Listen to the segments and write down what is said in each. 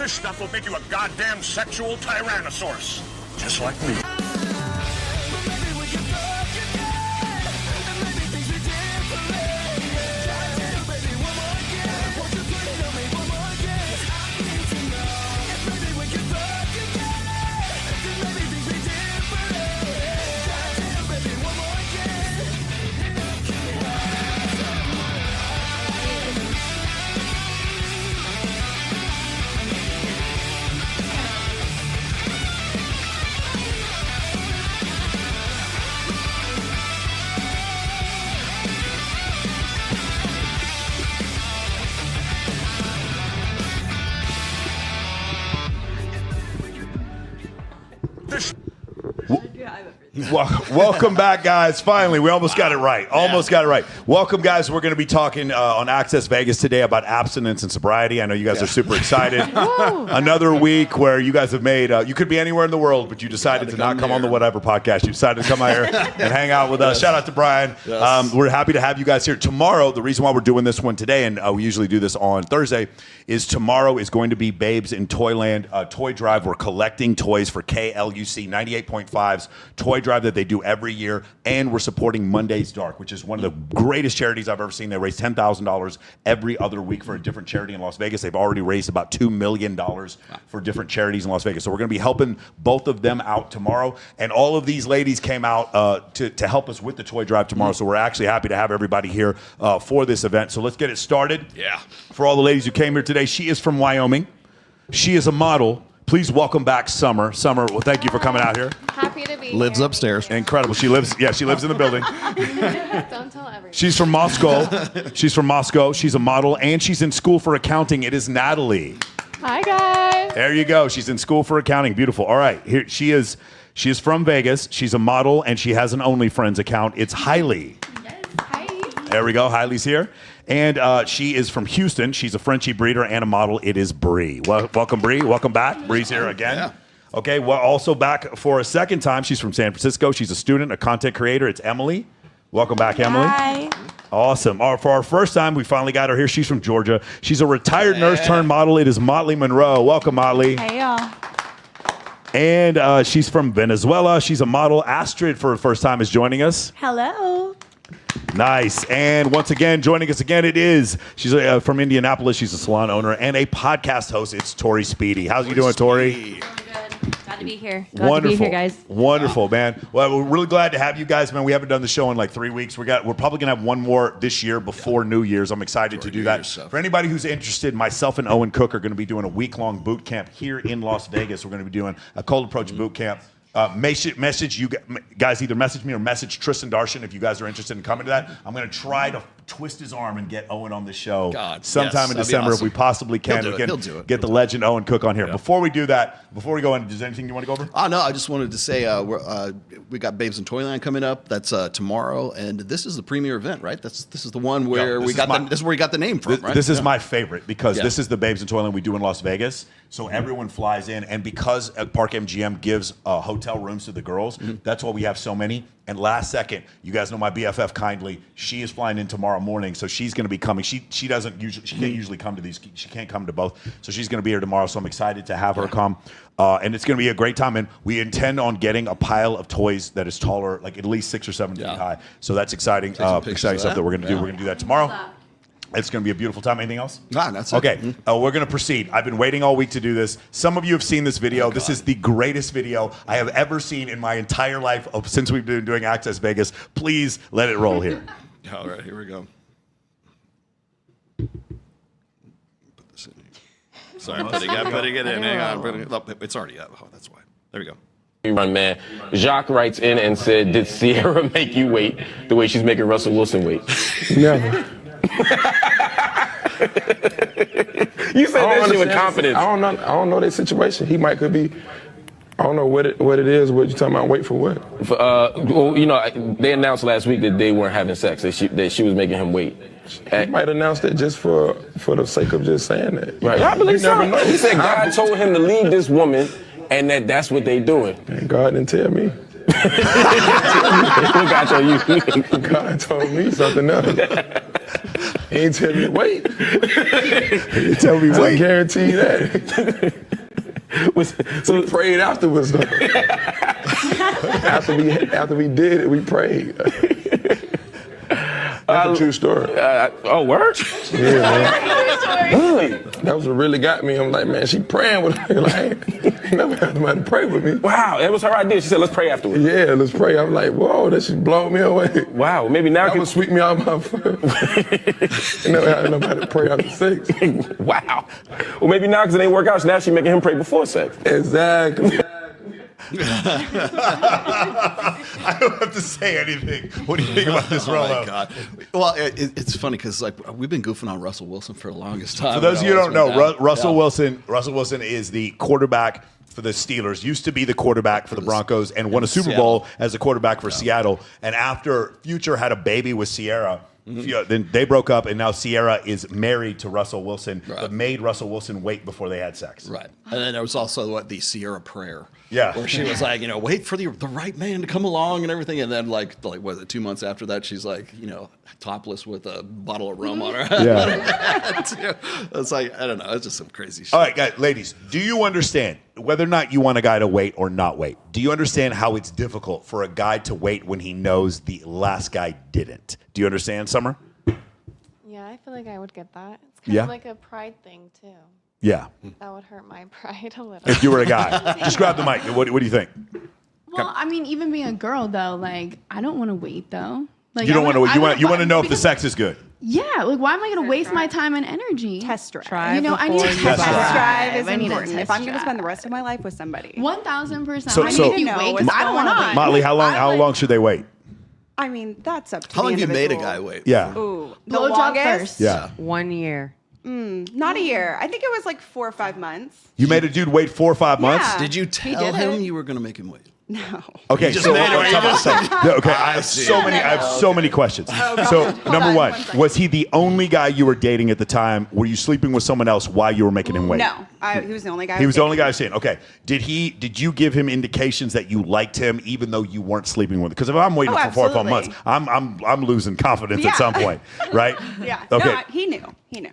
This stuff will make you a goddamn sexual tyrannosaurus. Just like me. Welcome back, guys. Finally, we almost got it right. Almost got it right. Welcome, guys. We're going to be talking on Access Vegas today about abstinence and sobriety. I know you guys are super excited. Another week where you guys have made, you could be anywhere in the world, but you decided to not come on the Whatever podcast. You decided to come out here and hang out with us. Shout out to Brian. Yes. We're happy to have you guys here. Tomorrow, the reason why we're doing this one today, and we usually do this on Thursday, is tomorrow is going to be Babes in Toyland Toy Drive. We're collecting toys for KLUC 98.5's Toy Drive that they do every year, and we're supporting Monday's Dark, which is one of the greatest charities I've ever seen. They raise $10,000 every other week for a different charity in Las Vegas. They've already raised about $2 million for different charities in Las Vegas. So we're going to be helping both of them out tomorrow, and all of these ladies came out to help us with the Toy Drive tomorrow. So we're actually happy to have everybody here for this event. So let's get it started. Yeah. For all the ladies who came here today, she is from Wyoming. She is a model. Please welcome back Summer. Summer, well, thank you for coming out here. Happy to be Lives here. upstairs. Incredible. She lives in the building. Don't tell everyone. She's from Moscow. She's from Moscow. She's a model, and she's in school for accounting. It is Natalie. Hi, guys. There you go. She's in school for accounting. Beautiful. All right. Here she is. She is from Vegas. She's a model, and she has an OnlyFans account. It's Hailey. Yes. Hi. There we go. Hailey's here. And she is from Houston. She's a Frenchie breeder and a model. It is Bree. Welcome, Bree. Welcome back. Bree's here again. Yeah. Okay, well, also back for a second time. She's from San Francisco. She's a student, a content creator. It's Emily. Welcome back, Emily. Hi. Awesome. For our first time, we finally got her here. She's from Georgia. She's a retired nurse turned model. It is Motley Monroe. Welcome, Motley. Hey, y'all. And she's from Venezuela. She's a model. Astrid, for the first time, is joining us. Hello. Nice. And once again, joining us again, she's from Indianapolis. She's a salon owner and a podcast host. It's Tori Speedy. How's you doing, Tori? Really good. Glad to be here. Glad Wonderful. to be here, guys. Wonderful, man. Well, we're really glad to have you guys, man. We haven't done the show in like 3 weeks. We're probably gonna have one more this year before New Year's. I'm excited to do that. For anybody who's interested, myself and Owen Cook are going to be doing a week-long boot camp here in Las Vegas. We're going to be doing a cold approach boot camp. Message you guys, either message me or message Tristan Darshan if you guys are interested in coming to that. I'm going to try to twist his arm and get Owen on the show sometime in December if we possibly can. He'll do it. Get the legend Owen Cook on here. Yeah. Before we do that, before we go in, is there anything you want to go over? Oh, no, I just wanted to say we got Babes in Toyland coming up. That's tomorrow, and this is the premier event, right? This is the one where this is where we got the name from, right? This is my favorite because this is the Babes in Toyland we do in Las Vegas. So everyone flies in, and because Park MGM gives hotel rooms to the girls, that's why we have so many. And last second, you guys know my BFF Kindly. She is flying in tomorrow morning, so she's going to be coming. She can't usually come to these. She can't come to both, so she's going to be here tomorrow. So I'm excited to have her come, and it's going to be a great time. And we intend on getting a pile of toys that is taller, like at least 6 or 7 feet high. So that's exciting. Exciting stuff that we're going to do. We're going to do that tomorrow. It's going to be a beautiful time. Anything else? No, that's it. Okay, we're going to proceed. I've been waiting all week to do this. Some of you have seen this video. This is the greatest video I have ever seen in my entire life since we've been doing Access Vegas. Please let it roll here. All right, here we go. Put this in here. Sorry, putting it in. Hang on. It's already up. Oh, that's why. There we go. Run, man. Jacques writes in and said, "Did Ciara make you wait the way she's making Russell Wilson wait?" Never. You said that shit with confidence. I don't know that situation. He could be. I don't know what it is. What you talking about? Wait for what? Well, you know, they announced last week that they weren't having sex. That she was making him wait. He might announce that just for the sake of just saying that. Right. I believe so. He said God told him to leave this woman, and that's what they doing. And God didn't tell me. What God told you? God told me something else. He ain't tell me to wait. You tell me I wait. guarantee you that. So we prayed afterwards, though. after we did it, we prayed. That's a true story. Oh, word? Yeah, man. Really? That was what really got me. I'm like, man, she praying with me. Like, never had nobody to pray with me. Wow, it was her idea. She said, let's pray afterwards. Yeah, let's pray. I'm like, whoa, that should blow me away. Wow, maybe now That would sweep me out my foot. Never had nobody to pray after sex. Wow. Well, maybe now because it ain't work out, so now she's making him pray before sex. Exactly. I don't have to say anything. What do you think about this, Rolo? Oh my God. Well, it's funny because like we've been goofing on Russell Wilson for the longest time. For those of you who don't know, Russell Wilson is the quarterback for the Steelers, used to be the quarterback for the Broncos, and won a Super Bowl as a quarterback for Seattle. And after Future had a baby with Ciara, then they broke up, and now Ciara is married to Russell Wilson, but made Russell Wilson wait before they had sex. Right. And then there was also the Ciara prayer. Yeah. Where she was like, wait for the right man to come along and everything. And then like was it 2 months after that, she's like, topless with a bottle of rum on her head. Yeah. It's like, I don't know. It's just some crazy shit. All right, guys, ladies, do you understand whether or not you want a guy to wait or not wait? Do you understand how it's difficult for a guy to wait when he knows the last guy didn't? Do you understand, Summer? Yeah, I feel like I would get that. It's kind Yeah? of like a pride thing, too. Yeah. That would hurt my pride a little. If you were a guy. Just grab the mic. What do you think? Well, I mean, even being a girl, though, like, I don't want to wait, though. Like, You don't want to wait. You want to know if the sex is good. Yeah, like, why am I going to waste my time and energy? Test drive. Try You know, I need before to you test buy. Test drive is I need a important. test If I'm going to drive. spend the rest of my life with somebody. 1,000%. So- I so- need to know wait what's because I don't want going to. on. Motley, how long should they wait? I mean, that's up to How the long have you made a individual. guy wait? Yeah. Ooh, the Blowjob longest? first. Yeah. 1 year. Not a year. I think it was like 4 or 5 months. You made a dude wait 4 or 5 months? Yeah. Did you tell did him it. you were going to make him wait? No. Okay, just so made it, right? time out, second. Yeah, okay, I have so many questions. So number on, one, 1 second. was he the only guy you were dating at the time? Were you sleeping with someone else while you were making him wait? No. He was the only guy. He was the only guy saying, okay. Did you give him indications that you liked him even though you weren't sleeping with him? Because if I'm waiting Oh, for 4 or 5 months, absolutely. I'm losing confidence at Yeah. some point, right? Yeah. Okay. No, he knew.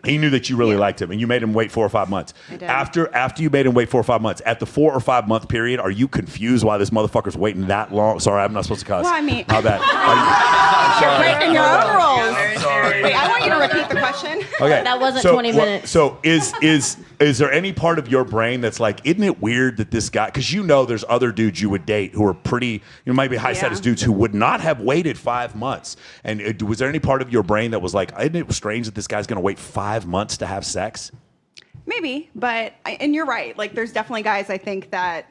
He knew that you really liked him, and you made him wait 4 or 5 months. I did. After you made him wait 4 or 5 months, at the 4 or 5 month period, are you confused why this motherfucker's waiting that long? Sorry, I'm not supposed to cuss. Well, I mean- My bad. You're breaking your own rules. I'm sorry. Wait, I want you to repeat the question. Okay. That wasn't 20 minutes. So is there any part of your brain that's like, isn't it weird that this guy? Because there's other dudes you would date who are pretty, might be high status dudes who would not have waited 5 months. And was there any part of your brain that was like, isn't it strange that this guy's going to wait 5 months to have sex? Maybe, but and you're right. Like, there's definitely guys I think that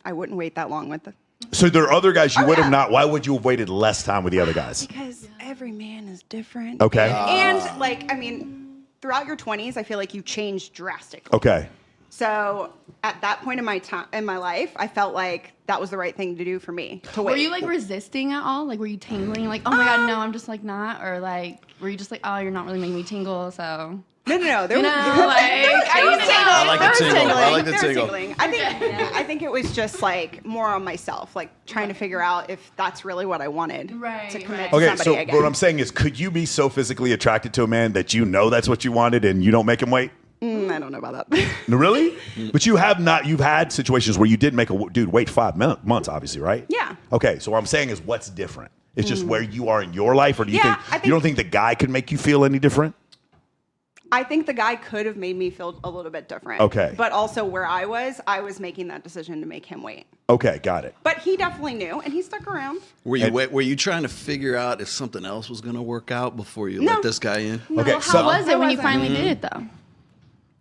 I wouldn't wait that long with. So there are other guys you would have yeah. not. Why would you have waited less time with the other guys? Because every man is different. Okay. And like, I mean, throughout your 20s, I feel like you change drastically. Okay. So at that point in my life, I felt like that was the right thing to do for me to wait. Were you like resisting at all? Like, were you tingling? Like, oh my God, no, I'm just like not. Or like, were you just like, oh, you're not really making me tingle, so. No. There You was, know, like, I was tingling. I like the There was tingle. I like the There was tingle. tingling. I think it was just like more on myself, like trying to figure out if that's really what I wanted Right, to commit right. to Okay, somebody so again. what I'm saying is, could you be so physically attracted to a man that you know that's what you wanted and you don't make him wait? I don't know about that. Really? But you've had situations where you did make a dude wait 5 months, obviously, right? Yeah. Okay, so what I'm saying is, what's different? It's just where you are in your life, or do you Yeah, think I think- you don't think the guy could make you feel any different? I think the guy could have made me feel a little bit different. Okay. But also where I was making that decision to make him wait. Okay, got it. But he definitely knew, and he stuck around. Were you trying to figure out if something else was going to work out before you No. let this guy in? Okay, Well, so how was it when you wasn't. finally did it though?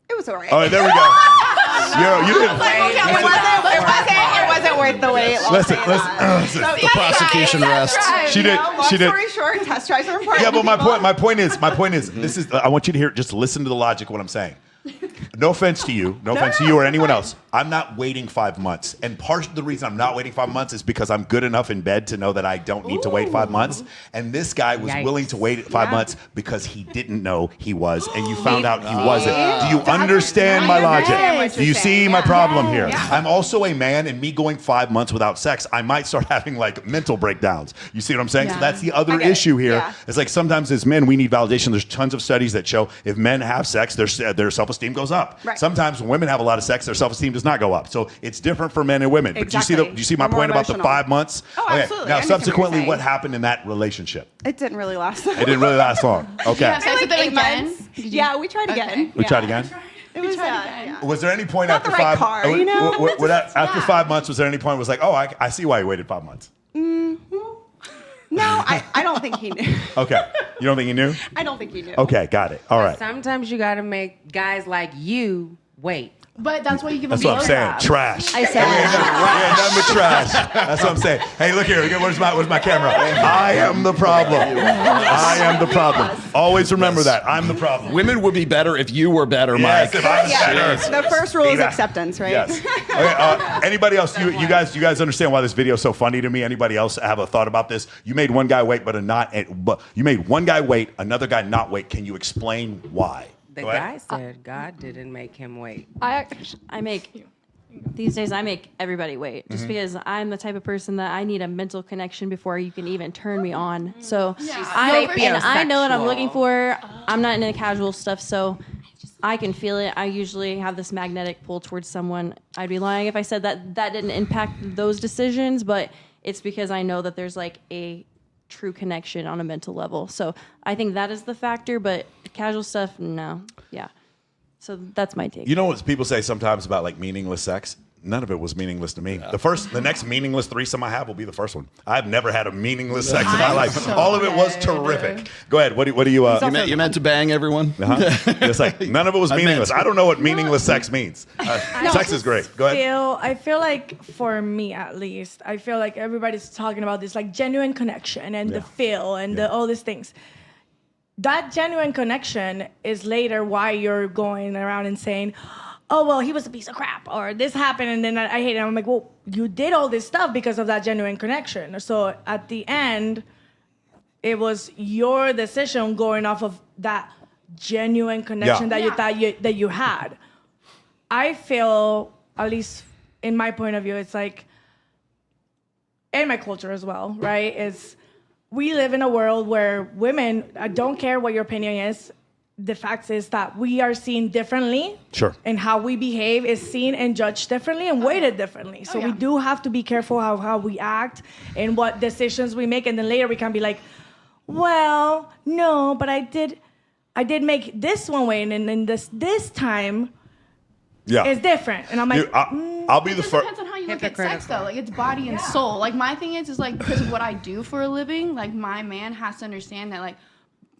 It was all right. all right, there we go. You didn't. It wasn't worth the wait. Listen. The prosecution rests. She did. Long She did. story short, test drives are important. Yeah, but my people. point is, this is. I want you to hear. Just listen to the logic of what I'm saying. No offense to you. No offense to you or anyone else. I'm not waiting 5 months. And part of the reason I'm not waiting 5 months is because I'm good enough in bed to know that I don't need to wait 5 months. And this guy was willing to wait 5 months because he didn't know he was, and you found out he wasn't. Do you understand my logic? Do you see my problem here? I'm also a man, and me going 5 months without sex, I might start having like mental breakdowns. You see what I'm saying? So that's the other issue here. It's like sometimes as men, we need validation. There's tons of studies that show if men have sex, their self-esteem goes up. Sometimes when women have a lot of sex, their self-esteem does not go up. So it's different for men and women. But do you see my point about the 5 months? Oh, absolutely. Now, subsequently, what happened in that relationship? It didn't really last. It didn't really last long. Okay. Like 8 months. Yeah, we tried again. We tried again? It was Was there any point Not after the right 5 car, you know? after 5 months, was there any point where it was like, oh, I see why you waited 5 months? No, I don't think he knew. Okay. You don't think he knew? I don't think he knew. Okay, got it. All right. Sometimes you got to make guys like you wait. But that's why you give That's them what I'm saying. Trash. I said Nothing but trash. That's what I'm saying. Hey, look here. Where's my camera? I am the problem. I am the problem. Always remember that. I'm the problem. Women would be better if you were better, Mike. If I was better. The first rule is acceptance, right? Yes. Okay, anybody else? You guys understand why this video is so funny to me? Anybody else have a thought about this? You made one guy wait, but you made one guy wait, another guy not wait. Can you explain why? the guy said God didn't make him wait. These days I make everybody wait just because I'm the type of person that I need a mental connection before you can even turn me on. So I know what I'm looking for. I'm not into casual stuff, so I can feel it. I usually have this magnetic pull towards someone. I'd be lying if I said that didn't impact those decisions, but it's because I know that there's like a true connection on a mental level. So I think that is the factor, but casual stuff, no. Yeah. So that's my take. You know what people say sometimes about like meaningless sex? None of it was meaningless to me. The next meaningless threesome I have will be the first one. I've never had a meaningless sex in my life. All of it was terrific. Go ahead. What do you? You meant to bang everyone? It's like none of it was meaningless. I don't know what meaningless sex means. Sex is great. Go ahead. I feel like for me at least, I feel like everybody's talking about this like genuine connection and the feel and all these things. That genuine connection is later why you're going around and saying, oh, well, he was a piece of crap, or this happened, and then I hate it. I'm like, well, you did all this stuff because of that genuine connection. So at the end, it was your decision going off of that genuine connection that you thought that you had. I feel, at least in my point of view, it's like, and my culture as well, right, is we live in a world where women, I don't care what your opinion is, the fact is that we are seen differently. Sure. And how we behave is seen and judged differently and weighted differently. So we do have to be careful how we act and what decisions we make. And then later we can be like, well, no, but I did make this one way. And then this time is different. And I'm like, I'll be the first. Depends on how you look at sex, though. Like, it's body and soul. Like, my thing is like, because of what I do for a living, like, my man has to understand that, like,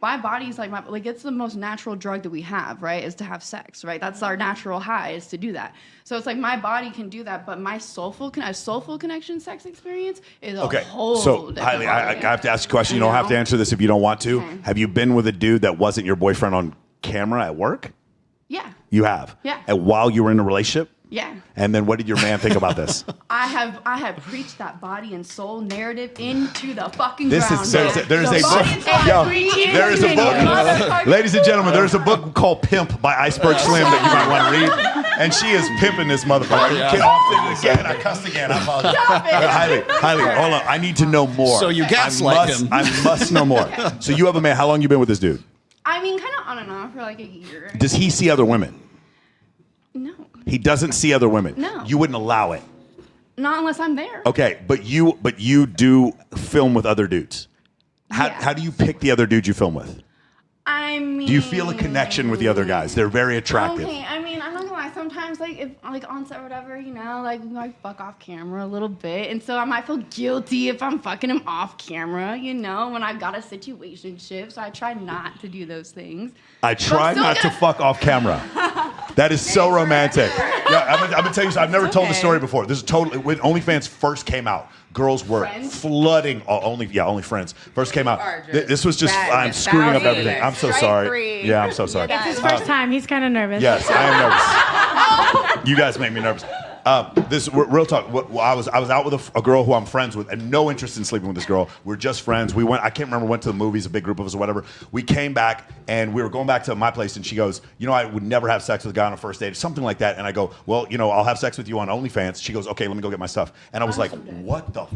my body's like it's the most natural drug that we have, right? Is to have sex, right? That's our natural high, is to do that. So it's like my body can do that, but my soulful connection sex experience is a whole different Hailey, I have to ask a question. You don't have to answer this if you don't want to. Okay. Have you been with a dude that wasn't your boyfriend on camera at work? Yeah. You have? Yeah. And while you were in a relationship? Yeah. And then what did your man think about this? I have preached that body and soul narrative into the fucking ground. There's a book. Ladies and gentlemen, there's a book called Pimp by Iceberg Slim that you might want to read. And she is pimping this motherfucker. I cussed again. I apologize. Hailey, hold on. I need to know more. So you gaslight him. I must know more. So you have a man. How long you been with this dude? I mean, kind of on and off for like a year. Does he see other women? No. He doesn't see other women. No. You wouldn't allow it. Not unless I'm there. Okay, but you do film with other dudes. How do you pick the other dudes you film with? I mean, do you feel a connection with the other guys? They're very attractive. Okay, I mean, I'm not gonna lie. Sometimes, like, if like on set or whatever, you know, like I fuck off camera a little bit, and so I might feel guilty if I'm fucking him off camera, you know, when I've got a situationship. So I try not to do those things. I try not to fuck off camera. That is so romantic. Yeah, I'm gonna tell you something. I've never told the story before. This is totally when OnlyFans first came out. Girls were flooding. OnlyFriends first came out. This was just I'm screwing up everything. I'm so sorry. Yeah, I'm so sorry. It's his first time. He's kind of nervous. Yes, I am nervous. You guys make me nervous. This real talk. I was out with a girl who I'm friends with, and no interest in sleeping with this girl. We're just friends. We went. I can't remember. Went to the movies. A big group of us or whatever. We came back and we were going back to my place, and she goes, I would never have sex with a guy on a first date, something like that. And I go, well, I'll have sex with you on OnlyFans. She goes, okay, let me go get my stuff. And I was like, what the?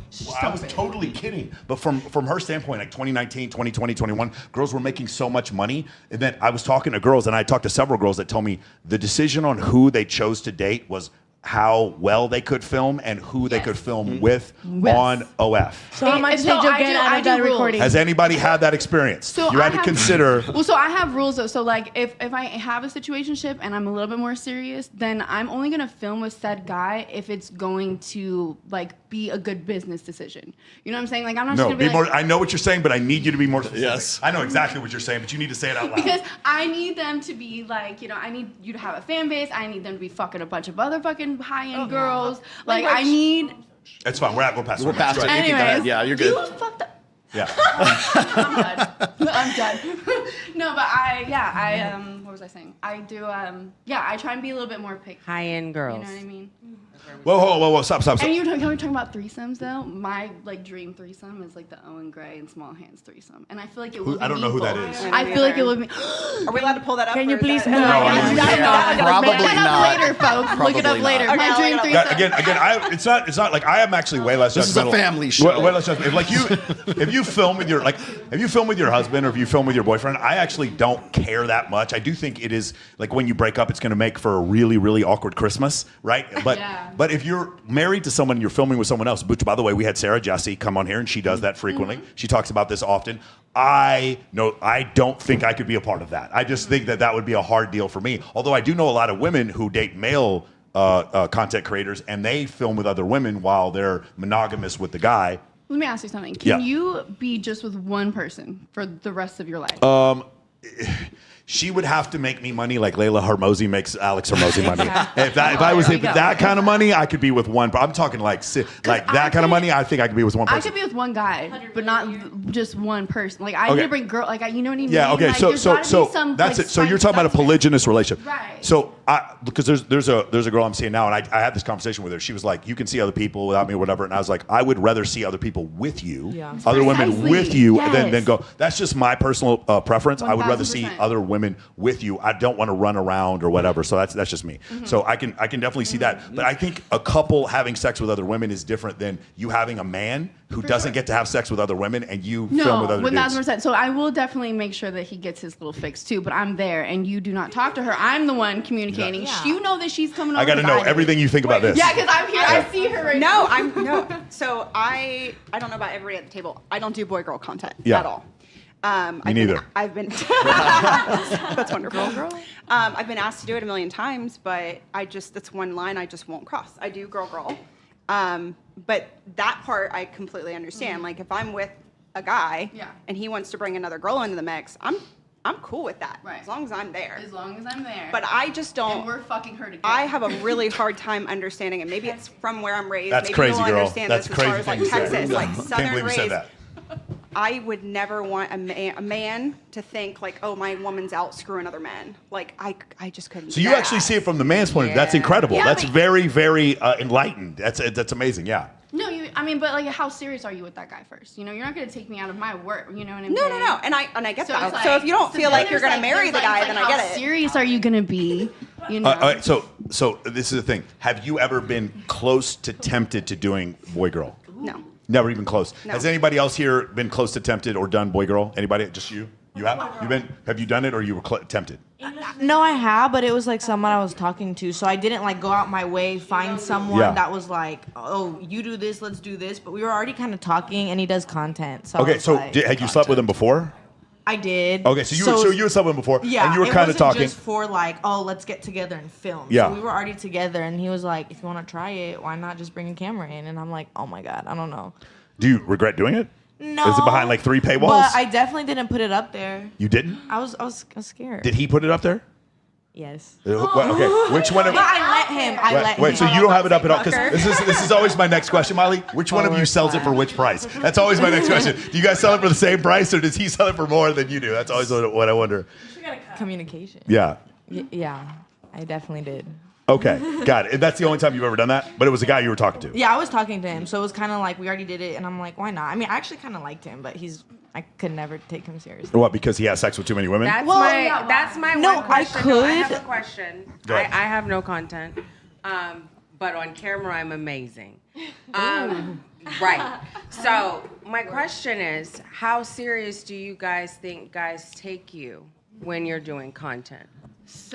I was totally kidding. But from her standpoint, like 2019, 2020, 21, girls were making so much money. And then I was talking to girls, and I talked to several girls that told me the decision on who they chose to date was how well they could film and who they could film with on OF. So how much did you get out of that recording? Has anybody had that experience? So you had to consider. Well, so I have rules though. So like if I have a situationship and I'm a little bit more serious, then I'm only gonna film with said guy if it's going to like be a good business decision. You know what I'm saying? Like I'm not just gonna be more. I know what you're saying, but I need you to be more specific. Yes. I know exactly what you're saying, but you need to say it out loud. Because I need them to be like, I need you to have a fan base. I need them to be fucking a bunch of other fucking high-end girls. Like I need. It's fine. We're past. We're past it. Anyways, yeah, you're good. You fucked up. Yeah. I'm done. No, but I what was I saying? I do I try and be a little bit more picky. High-end girls. You know what I mean? Whoa, stop. And you're talking about threesomes though. My like dream threesome is like the Owen Gray and Small Hands threesome, and I feel like it would. I don't know who that is. I feel like it would be. Are we allowed to pull that up? Can you please? No, probably Look it up not. later, folks. Look it up Probably later. not. My dream threesome. Again, it's not like I am actually way less. This is a judgmental. family show. Way less judgmental. If you film with your husband or if you film with your boyfriend, I actually don't care that much. I do think it is like when you break up, it's going to make for a really, really awkward Christmas, right? But if you're married to someone and you're filming with someone else, which by the way, we had Sarah Jesse come on here and she does that frequently. Mm-hmm. She talks about this often. I don't think I could be a part of that. I just think that would be a hard deal for me. Although I do know a lot of women who date male content creators and they film with other women while they're monogamous with the guy. Let me ask you something. Can you be just with one person for the rest of your life? She would have to make me money like Layla Hormozi makes Alex Hormozi money. If I was that kind of money, I could be with one. But I'm talking like that kind of money. I think I could be with one person. I could be with one guy, but not just one person. Like I need to bring girl. Like you know what I mean? Yeah. Okay. Like, so that's it. So you're talking about a polygynous relationship, right? So because there's a girl I'm seeing now, and I had this conversation with her. She was like, "You can see other people without me, or whatever." And I was like, "I would rather see other people with you, other women with you, than go." That's just my personal preference. 1,000%. I would rather see other women with you. I don't want to run around or whatever. So that's just me. Mm-hmm. So I can definitely see that. But I think a couple having sex with other women is different than you having a man who doesn't get to have sex with other women and you film with other dudes. 1,000%. So I will definitely make sure that he gets his little fix too. But I'm there, and you do not talk to her. I'm the one communicating. Yeah. You know that she's coming over. I got to know everything you think about this. Yeah, because I'm here. I see her right now. No. So I don't know about everybody at the table. I don't do boy-girl content at all. Me neither. That's wonderful. Girl. I've been asked to do it a million times, but that's one line I just won't cross. I do girl. But that part I completely understand. Mm-hmm. Like if I'm with a guy and he wants to bring another girl into the mix, I'm cool with that. Right. As long as I'm there. As long as I'm there. But I just don't. And we're fucking her together. I have a really hard time understanding, and maybe it's from where I'm raised. That's maybe crazy, you'll girl. understand That's this crazy as far as like Texas, like Can't southern believe you said raised. that. I would never want a man to think like, oh, my woman's out screwing other men. Like I just couldn't. So you actually see it from the man's point of view. That's incredible. Yeah, that's very, very enlightened. That's amazing. Yeah. No, but like, how serious are you with that guy first? You're not gonna take me out of my work. You know what I mean? No. And I get that. Like, so if you don't feel like you're gonna marry the guy, then I get it. How serious are you gonna be? All right, so this is the thing. Have you ever been close to tempted to doing boy-girl? No. Never even close. No. Has anybody else here been close to tempted or done boy-girl? Anybody? Just you? You have? Have you done it or you were tempted? No, I have, but it was like someone I was talking to, so I didn't like go out my way, find someone that was like, oh, you do this, let's do this. But we were already kind of talking, and he does content. So had you slept with him before? I did. Okay, so you were slept with him before, and you were kind of talking. Just for like, oh, let's get together and film. Yeah. So we were already together, and he was like, if you want to try it, why not just bring a camera in? And I'm like, oh my god, I don't know. Do you regret doing it? No. Is it behind like 3 paywalls? But I definitely didn't put it up there. You didn't? I was scared. Did he put it up there? Yes. Okay. Which one of? But I let him. Wait. So you don't have it up at all? Because this is always my next question, Molly. Which one of you sells it for which price? That's always my next question. Do you guys sell it for the same price, or does he sell it for more than you do? That's always what I wonder. Communication. Yeah. Yeah, I definitely did. Okay, got it. That's the only time you've ever done that? But it was a guy you were talking to? Yeah, I was talking to him, so it was kind of like we already did it, and I'm like, why not? I mean, I actually kind of liked him, but I could never take him seriously. What, because he has sex with too many women? That's my No, one question. I could. I have a question. Go ahead. I have no content. But on camera, I'm amazing. Right. So my question is, how serious do you guys think guys take you when you're doing content?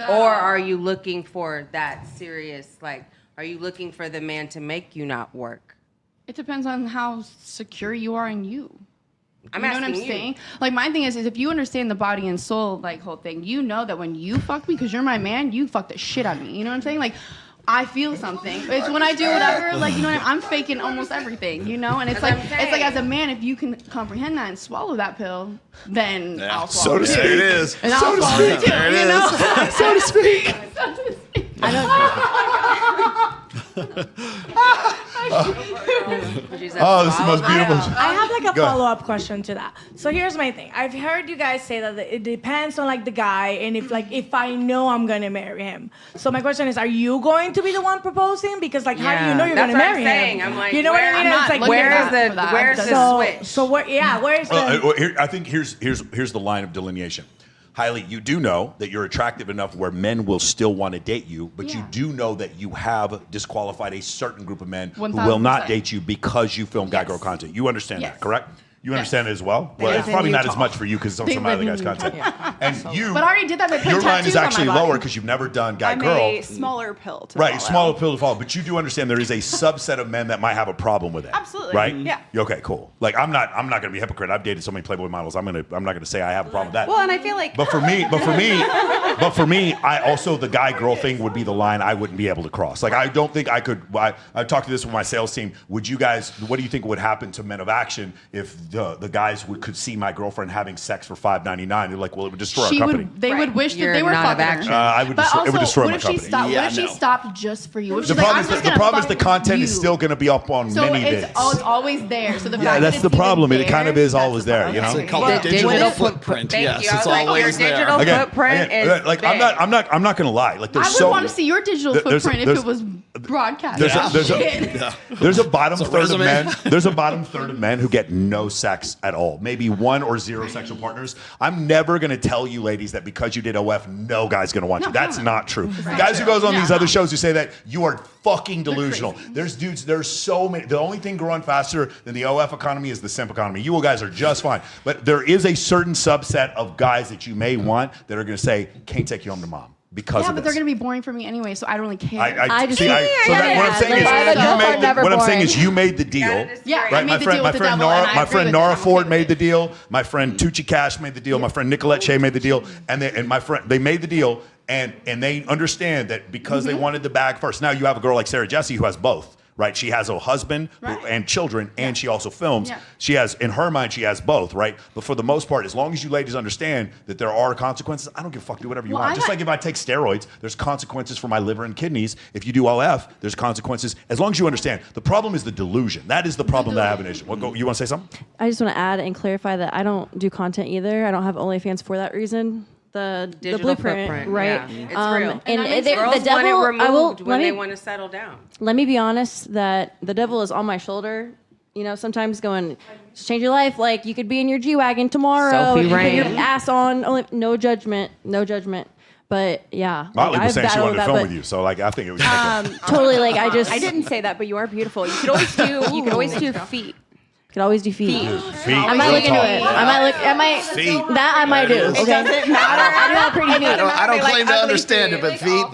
Or are you looking for that serious, like, are you looking for the man to make you not work? It depends on how secure you are in you. I'm you know what I'm asking you. saying? Like, my thing is if you understand the body and soul, like, whole thing, you know that when you fuck me, because you're my man, you fuck the shit out of me. You know what I'm saying? Like, I feel something. It's when I do whatever, like, you know what I'm faking almost everything, you know? And it's like, as a man, if you can comprehend that and swallow that pill, then I'll swallow it. So to speak. There it is. And I'll swallow it too, There it you know? is. So to speak. I Oh, this is the most beautiful. I have like a Go ahead. follow-up question to that. So here's my thing. I've heard you guys say that it depends on like the guy and if I know I'm gonna marry him. So my question is, are you going to be the one proposing? Because like, how do you know you're that's gonna what marry I'm saying. him? I'm like, you know what I mean? It's like, where's the switch? So where? Yeah, where's the? I think here's the line of delineation. Hailey, you do know that you're attractive enough where men will still want to date you, but you do know that you have disqualified a certain group of men who will not date you because you film guy-girl content. You understand that, correct? You understand it as well? Well, it's probably not as much for you because it's on some other guy's content. And you, but I already did that. your line is actually lower because you've never done guy-girl. I'm a smaller pill to Right, follow. smaller pill to follow. But you do understand there is a subset of men that might have a problem with that. Absolutely. Right? Yeah. Okay, cool. Like I'm not gonna be a hypocrite. I've dated so many Playboy models. I'm not gonna say I have a problem with that. Well, and I feel like. But for me, I also the guy-girl thing would be the line I wouldn't be able to cross. Like I don't think I could. I talked to this with my sales team. Would you guys? What do you think would happen to Men of Action if the guys could see my girlfriend having sex for $5.99? They're like, well, it would destroy our company. They would wish that they were fucking her. It would destroy what my if company. she stopped? What if she stopped just for you? What if The she's problem like, is the problem is the content is still going to be up on so many it's, vids. it's always there. So the Yeah, fact that's that the it's problem. even It kind of is always there, you know. It's called the digital footprint. Yes, it's always there. Digital footprint is like big. I'm not going to lie. Like there's I would want to see your digital footprint if it was broadcast. There's a bottom It's a third of resume. men. There's a bottom third of men who get no sex at all. Maybe 1 or 0 sexual partners. I'm never going to tell you, ladies, that because you did OF, no guy's going to want you. That's not true. Guys who goes on these other shows who say that, you are fucking delusional. There's dudes. There's so many. The only thing growing faster than the OF economy is the simp economy. You guys are just fine. But there is a certain subset of guys that you may want that are going to say, can't take you home to mom. Because of but this. they're going to be boring for me anyway, so I don't really care. What I'm saying is you made the deal. Yeah, right? I made the deal with the devil, and I my agree friend with Nora it. Ford made the deal. My friend Tucci Cash made the deal. My friend Nicolette Shea made the deal. And my friend, they made the deal, and they understand that because they wanted the bag first. Now you have a girl like Sarah Jesse who has both. Right, she has a husband and children, and she also films. Yeah. She has, in her mind, she has both, right? But for the most part, as long as you ladies understand that there are consequences, I don't give a fuck. Do whatever you want. Just like if I take steroids, there's consequences for my liver and kidneys. If you do OF, there's consequences. As long as you understand, the problem is the delusion. That is the problem that I have an issue. You want to say something? I just want to add and clarify that I don't do content either. I don't have OnlyFans for that reason. The blueprint, footprint, right? Yeah. It's real. And Girls the devil, want it I will. removed when they want to settle down. Let me be honest that the devil is on my shoulder. You know, sometimes going, just change your life. Like you could be in your G-Wagon tomorrow. Sophie you put Rain. your ass on. No judgment. But yeah, Motley was I've saying she battled wanted to that, film but with you, so like I think it was totally like I just. I didn't say that, but you are beautiful. You could always do feet. Could always do feet. Feet. I might look into it. Feet. That I might do. It doesn't matter. I do have pretty feet. I don't claim to ugly understand feet. it, but feet.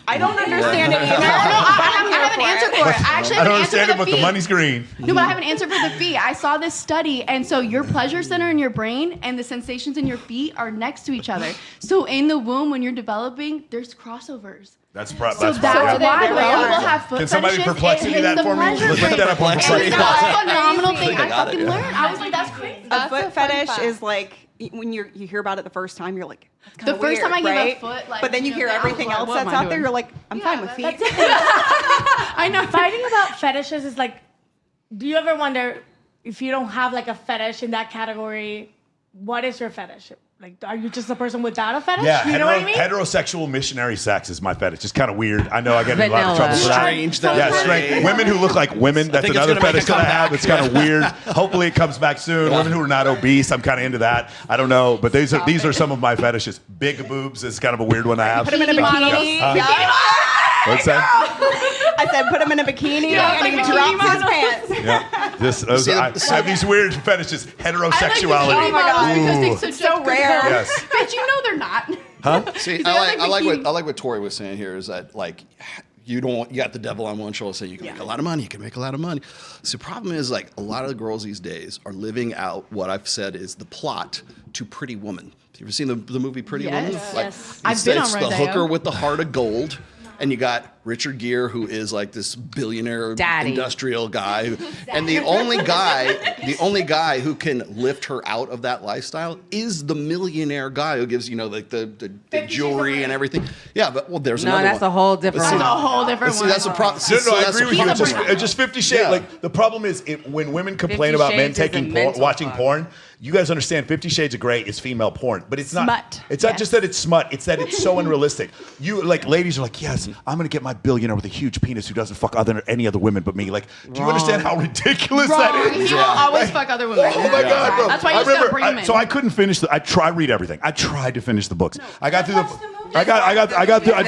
I don't understand it either. I have an answer for it. I actually I have don't an answer understand for it, but the the feet. money's green. No, but I have an answer for the feet. I saw this study, and so your pleasure center in your brain and the sensations in your feet are next to each other. So in the womb, when you're developing, there's crossovers. That's So probably. that's why they we are. will have foot Can somebody fetishes. perplexity It hits that the for me? pleasure Look brain. that up on And Perplexity. that's a phenomenal thing. I I got it, fucking yeah. learned. I was like, that's crazy. A foot fetish is like when you hear about it the first time, you're like, that's kind The of first weird, time I give a right? foot, like, but then you hear that, everything I else was like, that's what am I out there, doing? you're like, I'm fine with feet. That's the thing. I know. Fighting about fetishes is like, do you ever wonder if you don't have like a fetish in that category, what is your fetish? Like, are you just a person without a fetish? Yeah, you know what I mean? heterosexual missionary sex is my fetish. It's kind of weird. I know I get in a lot of trouble for that. Strange, though. Yeah, strange. Women who look like women, that's another fetish that I have. It's kind of weird. Hopefully it comes back soon. Women who are not obese, I'm kind of into that. I don't know, but these are some of my fetishes. Big boobs is kind of a weird one I have. Put him in a bikini. What's that? I said put him in a bikini and he drops his pants. Yeah. I have these weird fetishes. Heterosexuality. I like the bikini models because it's so rare. Yes. But you know they're not. Huh? See, I like what Tori was saying here is that like you got the devil on one shoulder saying you can make a lot of money, you can make a lot of money. So the problem is like a lot of the girls these days are living out what I've said is the plot to Pretty Woman. Have you ever seen the movie Pretty Woman? Like, I've been on it's the hooker with the heart of gold. And you got Richard Gere, who is like this billionaire industrial guy, and the only guy who can lift her out of that lifestyle is the millionaire guy who gives like the jewelry and everything. Yeah, but there's another one. No, that's a whole different one. That's a whole different one. That's a problem. No, I agree with you. It's just 50 Shades. Yeah. Like the problem is when women complain 50 about men Shades watching porn. You guys understand 50 Shades of Grey is female porn, but it's not. Smut. It's not just that it's smut. It's that it's so unrealistic. You like ladies are like, yes, I'm gonna get my billionaire with a huge penis who doesn't fuck any other women but me. Like, do you understand how ridiculous that is? He will always fuck other women. Oh my god, bro! That's why you still bring him in. So I couldn't finish. I read everything. I tried to finish the books. I got through the. I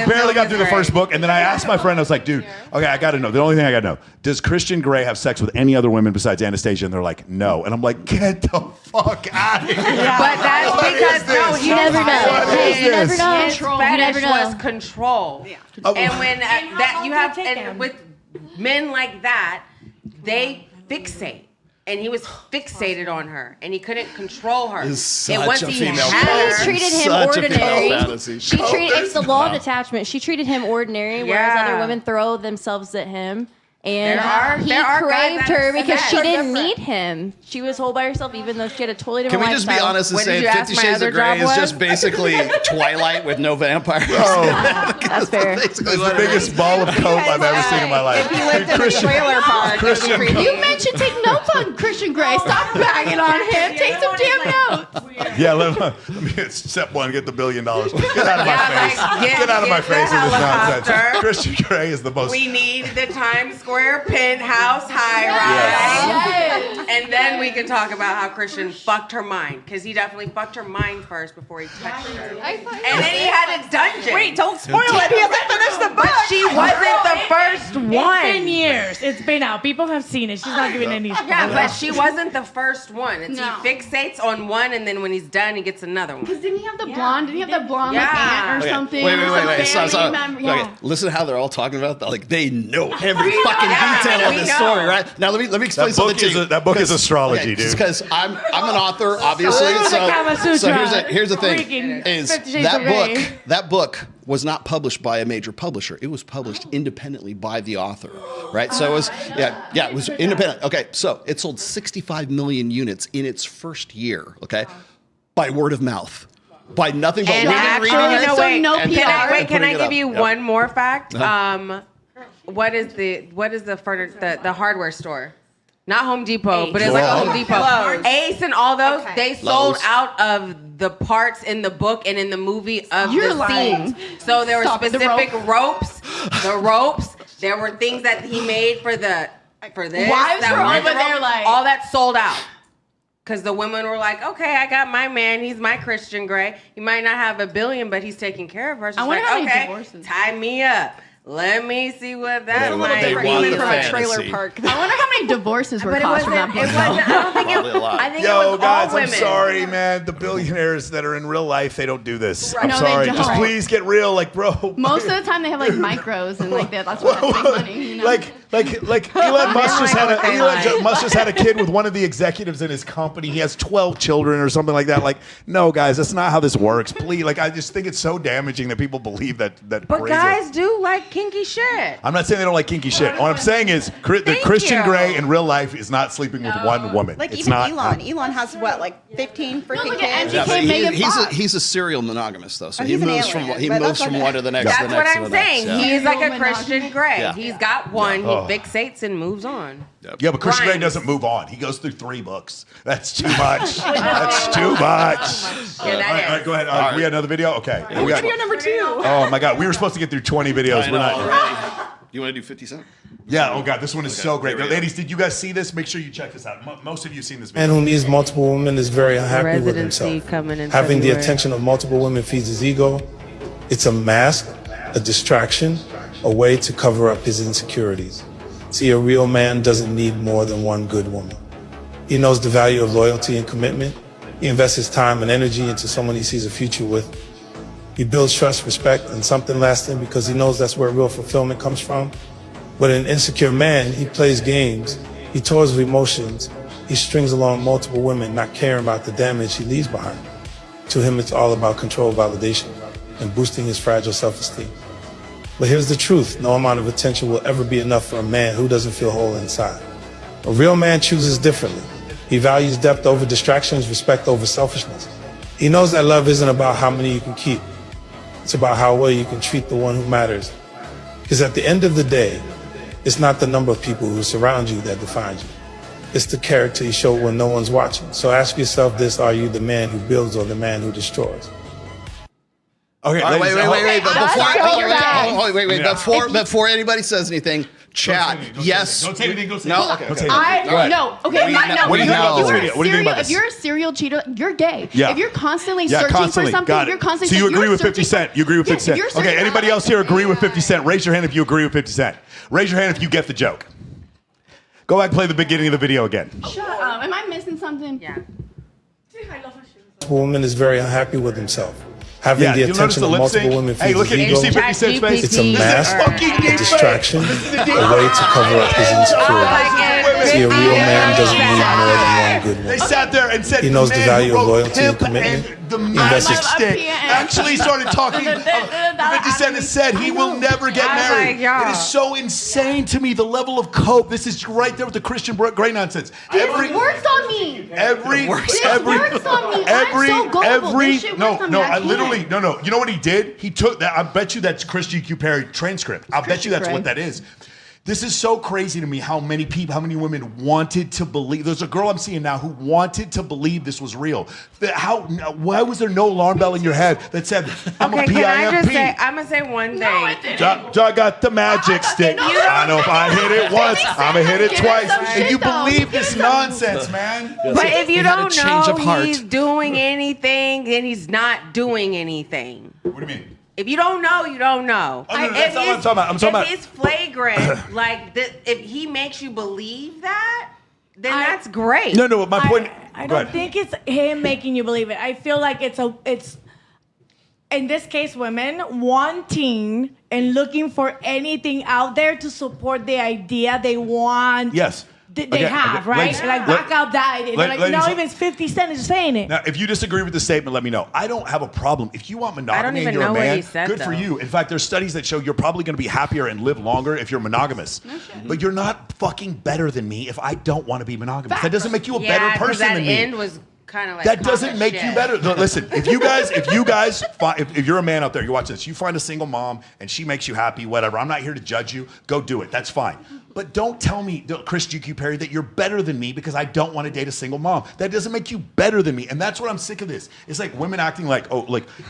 barely got through the first book, and then I asked my friend. I was like, "Dude, okay, I got to know. The only thing I got to know: does Christian Grey have sex with any other women besides Anastasia?" And they're like, "No." And I'm like, "Get the fuck out of here!" But that's because you never know. You never know. His fetish was control. Yeah. And when that you have, and with men like that, they fixate. And he was fixated on her, and he couldn't control her. And once he had her, she treated him ordinary. It's the law of attachment. She treated him ordinary, whereas other women throw themselves at him. And he craved her because she didn't need him. She was whole by herself, even though she had a totally different lifestyle. Can we just be honest and say 50 Shades of Grey is just basically Twilight with no vampires? Oh, that's fair. It's the biggest ball of coke I've ever seen in my life. If he lived in a trailer park, You mentioned take notes on Christian Grey. Stop bagging on him. Take some damn notes. Yeah, let me step one, get the $1 billion. Get out of my face. Get out of my face with this nonsense. Christian Grey is the most. We need the Times Square penthouse high rise. Yes. And then we can talk about how Christian fucked her mind, because he definitely fucked her mind first before he touched her. And then he had a dungeon. Wait, don't spoil it. He hasn't finished the book. But she wasn't the first one. It's been years. It's been out. People have seen it. She's not giving any spoilers. Yeah, but she wasn't the first one. He fixates on one, and then when he's done, he gets another one. Because didn't he have the blonde? Didn't he have the blonde like aunt or something? Wait. Stop. Yeah. Okay, listen to how they're all talking about that. Like they know every fucking detail of this story, right? Now let me explain something to you. That book is astrology, dude. Because I'm an author, obviously. So here's the thing: is that book was not published by a major publisher. It was published independently by the author, right? So it was it was independent. Okay, so it sold 65 million units in its first year. Okay, by word of mouth. By nothing but reading it. Can I give you one more fact? What is the hardware store? Not Home Depot, but it's like a Home Depot. Ace and all those, they sold out of the parts in the book and in the movie of the scenes. So there were specific ropes. The ropes. There were things that he made for this. Wives were over there like all that sold out. Because the women were like, okay, I got my man. He's my Christian Grey. He might not have $1 billion, but he's taking care of her. So I wonder how many divorces. Tie me up. Let me see what that might be. Even from a trailer park. I wonder how many divorces were caused from that book. I don't think I think it was guys, all women. I'm sorry, man. The billionaires that are in real life, they don't do this. Right. I'm No, sorry. they don't. Just please get real, like, bro. Most of the time, they have like micros and like that. That's why they make money. You know? Like Elon Musk just had a kid with one of the executives in his company. He has 12 children or something like that. Like, no, guys, that's not how this works. Please, like, I just think it's so damaging that people believe that. But crazy. guys do like kinky shit. I'm not saying they don't like kinky shit. What I'm saying is that Christian Grey in real life is not sleeping with one woman. Like it's even not, Elon. Elon has what, like 15 freaking kids? He's a serial monogamous though, so Oh, he he's an moves alien, from but one to the next. That's to the what next, I'm to the next. saying. He's like a Christian Grey. Yeah. He's got one. He fixates and moves on. Yeah, but Christian Grey Rhymes. doesn't move on. He goes through 3 books. That's too much. That's too much. All right, go ahead. We had another video? Okay. We got- Video number 2. Oh, my God. We were supposed to get through 20 videos. I We're know, not. already. You want to do 50 Cent? Yeah, oh, God. This one is so great. here we go. Ladies, did you guys see this? Make sure you check this out. Most of you have seen this Man video. who needs multiple women is very unhappy with Residency himself. coming in Having the February. attention of multiple women feeds his ego. It's a mask, a distraction, a way to cover up his insecurities. See, a real man doesn't need more than one good woman. He knows the value of loyalty and commitment. He invests his time and energy into someone he sees a future with. He builds trust, respect, and something lasting because he knows that's where real fulfillment comes from. But an insecure man, he plays games, he toys with emotions, he strings along multiple women, not caring about the damage he leaves behind. To him, it's all about control, validation, and boosting his fragile self-esteem. But here's the truth, no amount of attention will ever be enough for a man who doesn't feel whole inside. A real man chooses differently. He values depth over distractions, respect over selfishness. He knows that love isn't about how many you can keep. It's about how well you can treat the one who matters. Because at the end of the day, it's not the number of people who surround you that defines you. It's the character you show when no one's watching. So ask yourself this, are you the man who builds or the man who destroys? Okay, All right, ladies, wait. Yeah. Before anybody says anything, chat. Yes. Don't say anything. Don't say No. anything. Okay. No. Okay. We No. know- What do you think about this video? What do you think about If this? you're a serial cheater, you're gay. Yeah. If you're constantly Yeah, searching constantly. for something, Got it. you're constantly. So you agree you're with 50 searching Cent? You agree with 50 Yes, Cent? you're Okay, searching anybody for- else here agree with 50 Cent? Raise your hand if you agree with 50 Cent. Raise your hand if you get the joke. Go back and play the beginning of the video again. Shut up. Am I missing something? Yeah. Woman is very unhappy with himself. Having Yeah, the you'll notice attention the of lip multiple sync. women Hey, feeds look his at you ego. see 50 Cent's face? It's a mask, fucking a deep distraction, fake. This is the a deep way to cover up his insecurities. See, a real man doesn't need more than one good They woman. sat there and said He knows the the man value who of wrote loyalty and Pimp commitment. and the He magic invests- stick actually started talking. 50 Cent has said he will never get I was married. like, y'all. It is so insane to me, the level of cope. This is right there with the Christian Grey nonsense. This works on me. Every, This works on me. I'm so gullible. This shit works on me. I can't. No. You know what he did? He took that. I bet you that's Chris G.Q. Perry transcript. I'll bet you that's what that is. This is so crazy to me how many people, how many women wanted to believe. There's a girl I'm seeing now who wanted to believe this was real. Why was there no alarm bell in your head that said, I'm a Okay, can I just PIMP? say, I'm going to say one thing. I got the magic stick. I know if I hit it once, I'm going to hit it twice. And you believe this nonsense, man. But if you don't change of know heart. he's doing anything, then he's not doing anything. What do you mean? If you don't know, you don't know. Oh, no, that's not what I'm talking about. I'm talking about- If it's flagrant, like if he makes you believe that, then that's great. No, but my point. I Go don't ahead. think it's him making you believe it. I feel like it's in this case women wanting and looking for anything out there to support the idea they want. Yes. They have, right? Ladies, like back out that idea. They're like, ladies, not even 50 Cent is saying it. Now, if you disagree with the statement, let me know. I don't have a problem. If you want monogamy even and you're a know what man, he said, good for though. you. In fact, there's studies that show you're probably going to be happier and live longer if you're monogamous. But you're not fucking better than me if I don't want to be monogamous. That doesn't make you a better person that than me. end was kind of like That doesn't common make shit. you better. No, listen, if you're a man out there, you watch this, you find a single mom and she makes you happy, whatever. I'm not here to judge you. Go do it. That's fine. But don't tell me, Chris G.Q. Perry, that you're better than me because I don't want to date a single mom. That doesn't make you better than me. And that's what I'm sick of this. It's like women acting like,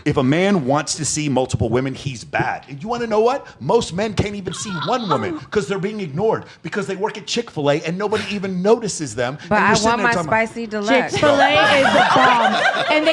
if a man wants to see multiple women, he's bad. And you want to know what? Most men can't even see one woman because they're being ignored because they work at Chick-fil-A and nobody even notices them. But And you're I sitting want there my talking about- spicy deluxe. Chick-fil-A is the bomb. And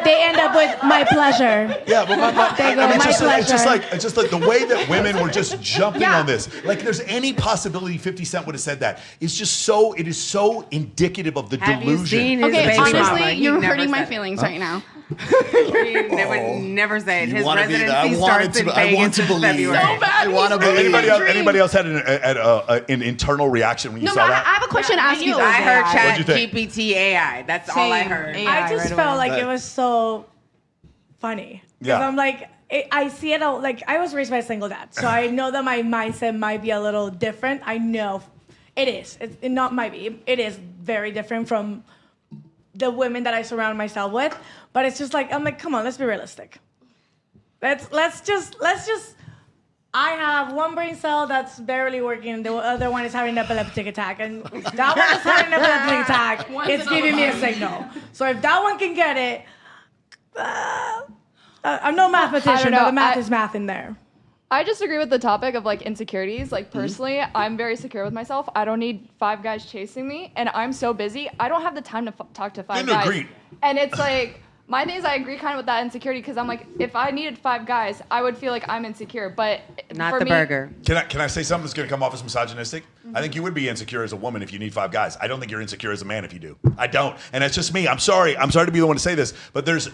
they end up with my pleasure. Yeah, but They go, it's my just pleasure. like the way that women were just jumping on this. Like there's any possibility 50 Cent would have said that. It is so indicative of the Have you delusion. seen his Okay, baby mama? honestly, He you're never hurting my said it. feelings right now. They would never say it. You His wanna be that. residency starts in Vegas I want to in believe. February. So bad. I want to believe. Anybody else had an internal reaction when you No, saw but I that? have a question to ask you. I heard What'd chat you think? GPT AI. That's all I Same. heard. AI. I just right felt away. like it was so funny. Because Yeah. I'm like, I see it all, like, I was raised by a single dad. So I know that my mindset might be a little different. I know it is. It not might be. It is very different from the women that I surround myself with. But it's just like, I'm like, come on, let's be realistic. Let's just, I have one brain cell that's barely working. The other one is having an epileptic attack. And that one is having an epileptic attack. It's giving me a signal. So if that one can get it, I'm no mathematician, but the math is math in there. I just agree with the topic of like insecurities. Like personally, I'm very secure with myself. I don't need 5 guys chasing me, and I'm so busy. I don't have the time to talk to 5 guys. Agreed. And it's like my thing is I agree kind of with that insecurity because I'm like if I needed 5 guys, I would feel like I'm insecure. But not for the me, burger. Can I say something that's going to come off as misogynistic? I think you would be insecure as a woman if you need 5 guys. I don't think you're insecure as a man if you do. I don't, and that's just me. I'm sorry to be the one to say this, but there's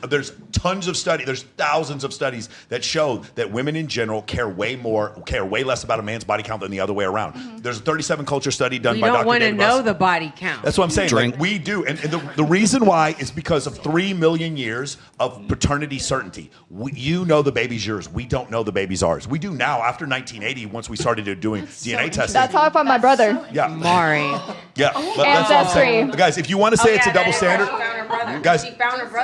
tons of studies, there's thousands of studies that show that women in general care way less about a man's body count than the other way around. There's a 37 culture study done by Dr. We don't want to David know Russell. the body count. That's what I'm saying. Like, we do, and the reason why is because of 3 million years of paternity certainty. You know the baby's yours. We don't know the baby's ours. We do now after 1980 once we started doing DNA testing. That's how I found my brother. Yeah. Mari. Yeah. That's what I'm saying. Guys, if you want to say it's a double standard, guys,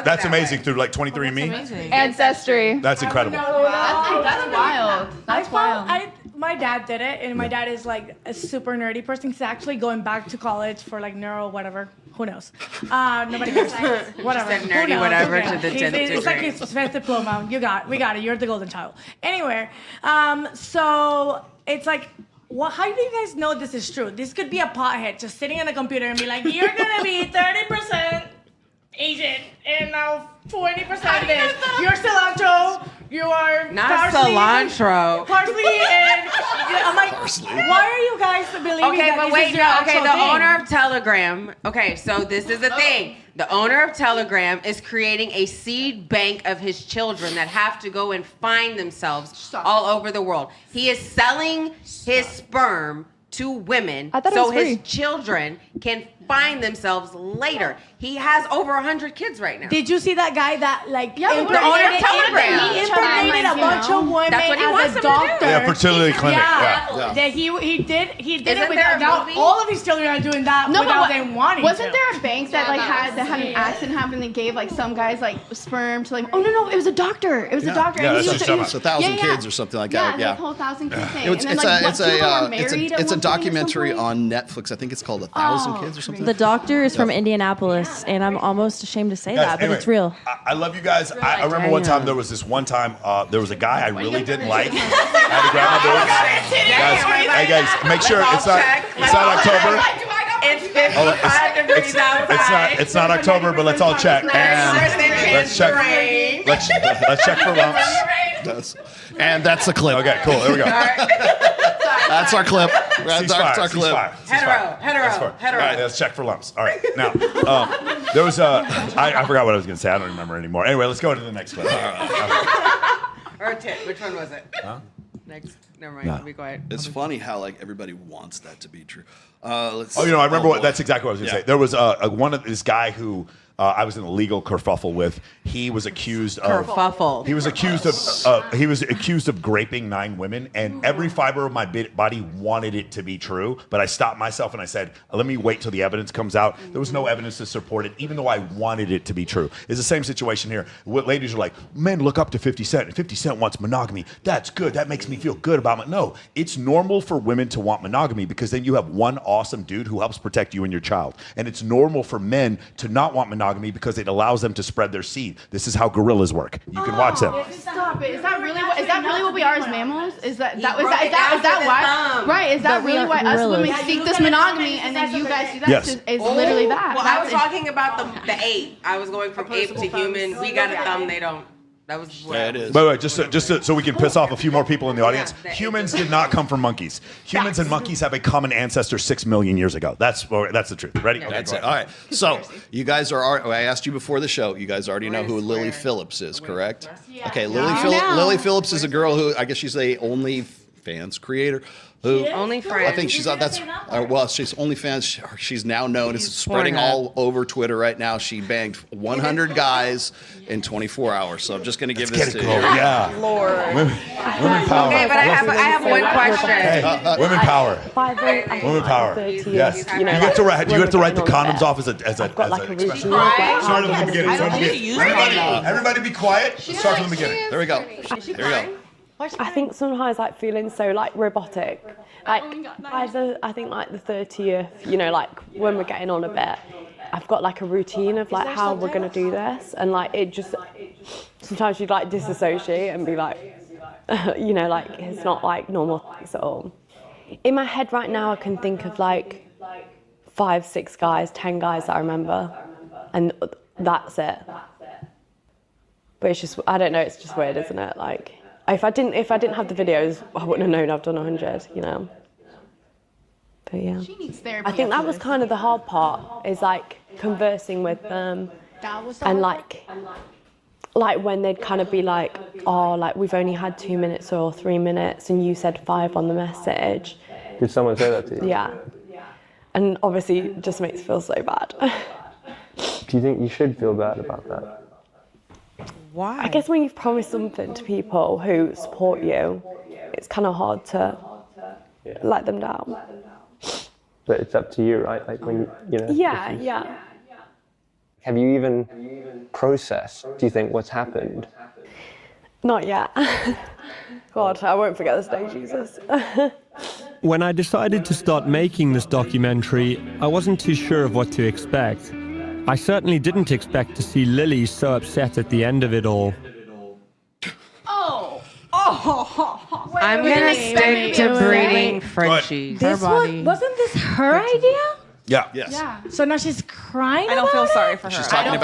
that's amazing through like 23andMe. Ancestry. That's incredible. That's wild. That's wild. My dad did it, and my dad is like a super nerdy person. He's actually going back to college for like neuro whatever. Who knows? Nobody knows. Whatever. She said Who nerdy knows? whatever Okay. to the 10th degree. It's like his fifth diploma. We got it. You're the golden child. Anyway, so it's like, how do you guys know this is true? This could be a pothead just sitting on a computer and be like, you're gonna be 30% Asian and now 40% this. You're cilantro. You are Not parsley, cilantro. Parsley and I'm like, why are you guys believing Okay, that but this wait, is your no, actual okay, the thing? owner of Telegram, okay, so this is the thing. The owner of Telegram is creating a seed bank of his children that have to go and find themselves all over the world. He is selling his sperm to women so his children can find themselves later. He has over 100 kids right now. Did you see that guy that like the owner of Telegram. He impregnated a bunch of women That's what he wants as a them to doctor. do. Yeah, fertility clinic. Yeah. That he did Isn't it there without a now movie? all of his children are doing that without them wanting Wasn't to. there a bank that like had an accident happen and they gave like some guys like sperm to like it was a doctor. It was a doctor. Yeah, and he it's used to- 1,000 kids or something like that. Yeah, the whole 1,000 kid thing. It's, And then, it's, like, a, people were it's, married a, at it's a one point at some documentary point. on Netflix. I think it's called 1,000 Kids or something. The doctor is from Indianapolis, and I'm almost ashamed to say Guys, that, but anyway, it's real. I love you guys. I remember one time there was a guy I really didn't like. I had to grab my boobs. Guys, hey guys, make sure it's not October. It's 55 degrees outside. It's not October, but let's all check. And let's check. Let's check for lumps. And that's the clip. Okay, cool. There we go. That's our clip. That's our clip. Hetero. All right, let's check for lumps. All right, now there was I forgot what I was going to say. I don't remember anymore. Anyway, let's go to the next clip. Or tit. Which one was it? Huh? Next. Never mind. I'll be quiet. It's funny how like everybody wants that to be true. Let's I remember that's exactly what I was going to Yeah. say. There was this guy who I was in a legal kerfuffle with. He was accused of Kerfuffle. He was accused of graping 9 women, and every fiber of my body wanted it to be true. But I stopped myself and I said, "Let me wait till the evidence comes out." There was no evidence to support it, even though I wanted it to be true. It's the same situation here. What ladies are like, men look up to 50 Cent, and 50 Cent wants monogamy. That's good. That makes me feel good about it. No, it's normal for women to want monogamy because then you have one awesome dude who helps protect you and your child, and it's normal for men to not want monogamy because it allows them to spread their seed. This is how gorillas work. You can watch them. Stop it. Is that really what we are as mammals? Is that why? thumb. Right. Is that really why us gorillas. women seek this monogamy and then you guys do that? Yes. It's literally that. Well, I was talking about the ape. I was going from ape to human. We got a thumb. They don't. That was Yeah, it is. By the way, just so we can piss off a few more people in the audience, humans did not come from monkeys. Humans and monkeys have a common ancestor 6 million years ago. That's the truth. Ready? Okay, That's go it. ahead. All right. So you guys I asked you before the show. You guys already know who Lily Phillips is, correct? Okay. Lily Phillips is a girl who I guess she's a OnlyFans creator. Who OnlyFans. I think she's she's OnlyFans. She's now known. It's spreading all over Twitter right now. She banged 100 guys in 24 hours. So I'm just going to give this to you. Yeah. Lord. Women power. Okay, but I have one question. Hey, women power. Women power. Yes. You have to write the condoms off as an expression. Start from the beginning. Everybody be quiet. Start from the beginning. There we go. I think sometimes like feeling so like robotic. Like I think like the 30th, you know, like when we're getting on a bit, I've got like a routine of like how we're gonna do this, and like it just sometimes you'd like disassociate and be like, you know, like it's not like normal things at all. In my head right now, I can think of like 5, 6 guys, 10 guys that I remember, and that's it. But it's just, I don't know, it's just weird, isn't it? Like, if I didn't have the videos, I wouldn't have known I've done 100, you know? But yeah. She needs therapy. I think that was kind of the hard part, is like conversing with them. That was and like when they'd kind of be like, oh, like we've only had 2 minutes or 3 minutes and you said 5 on the message. Did someone say that to you? Yeah. And obviously it just makes me feel so bad. Do you think you should feel bad about that? Why? I guess when you've promised something to people who support you, it's kind of hard to let them down. But it's up to you, right? Like when, you know. Yeah. Have you even processed, do you think, what's happened? Not yet. God, I won't forget this day, Jesus. When I decided to start making this documentary, I wasn't too sure of what to expect. I certainly didn't expect to see Lily so upset at the end of it all. I'm gonna stick to breeding Frenchies. Wasn't this her idea? Yeah. Yes. Yeah. So now she's crying. I don't feel about sorry it? for her.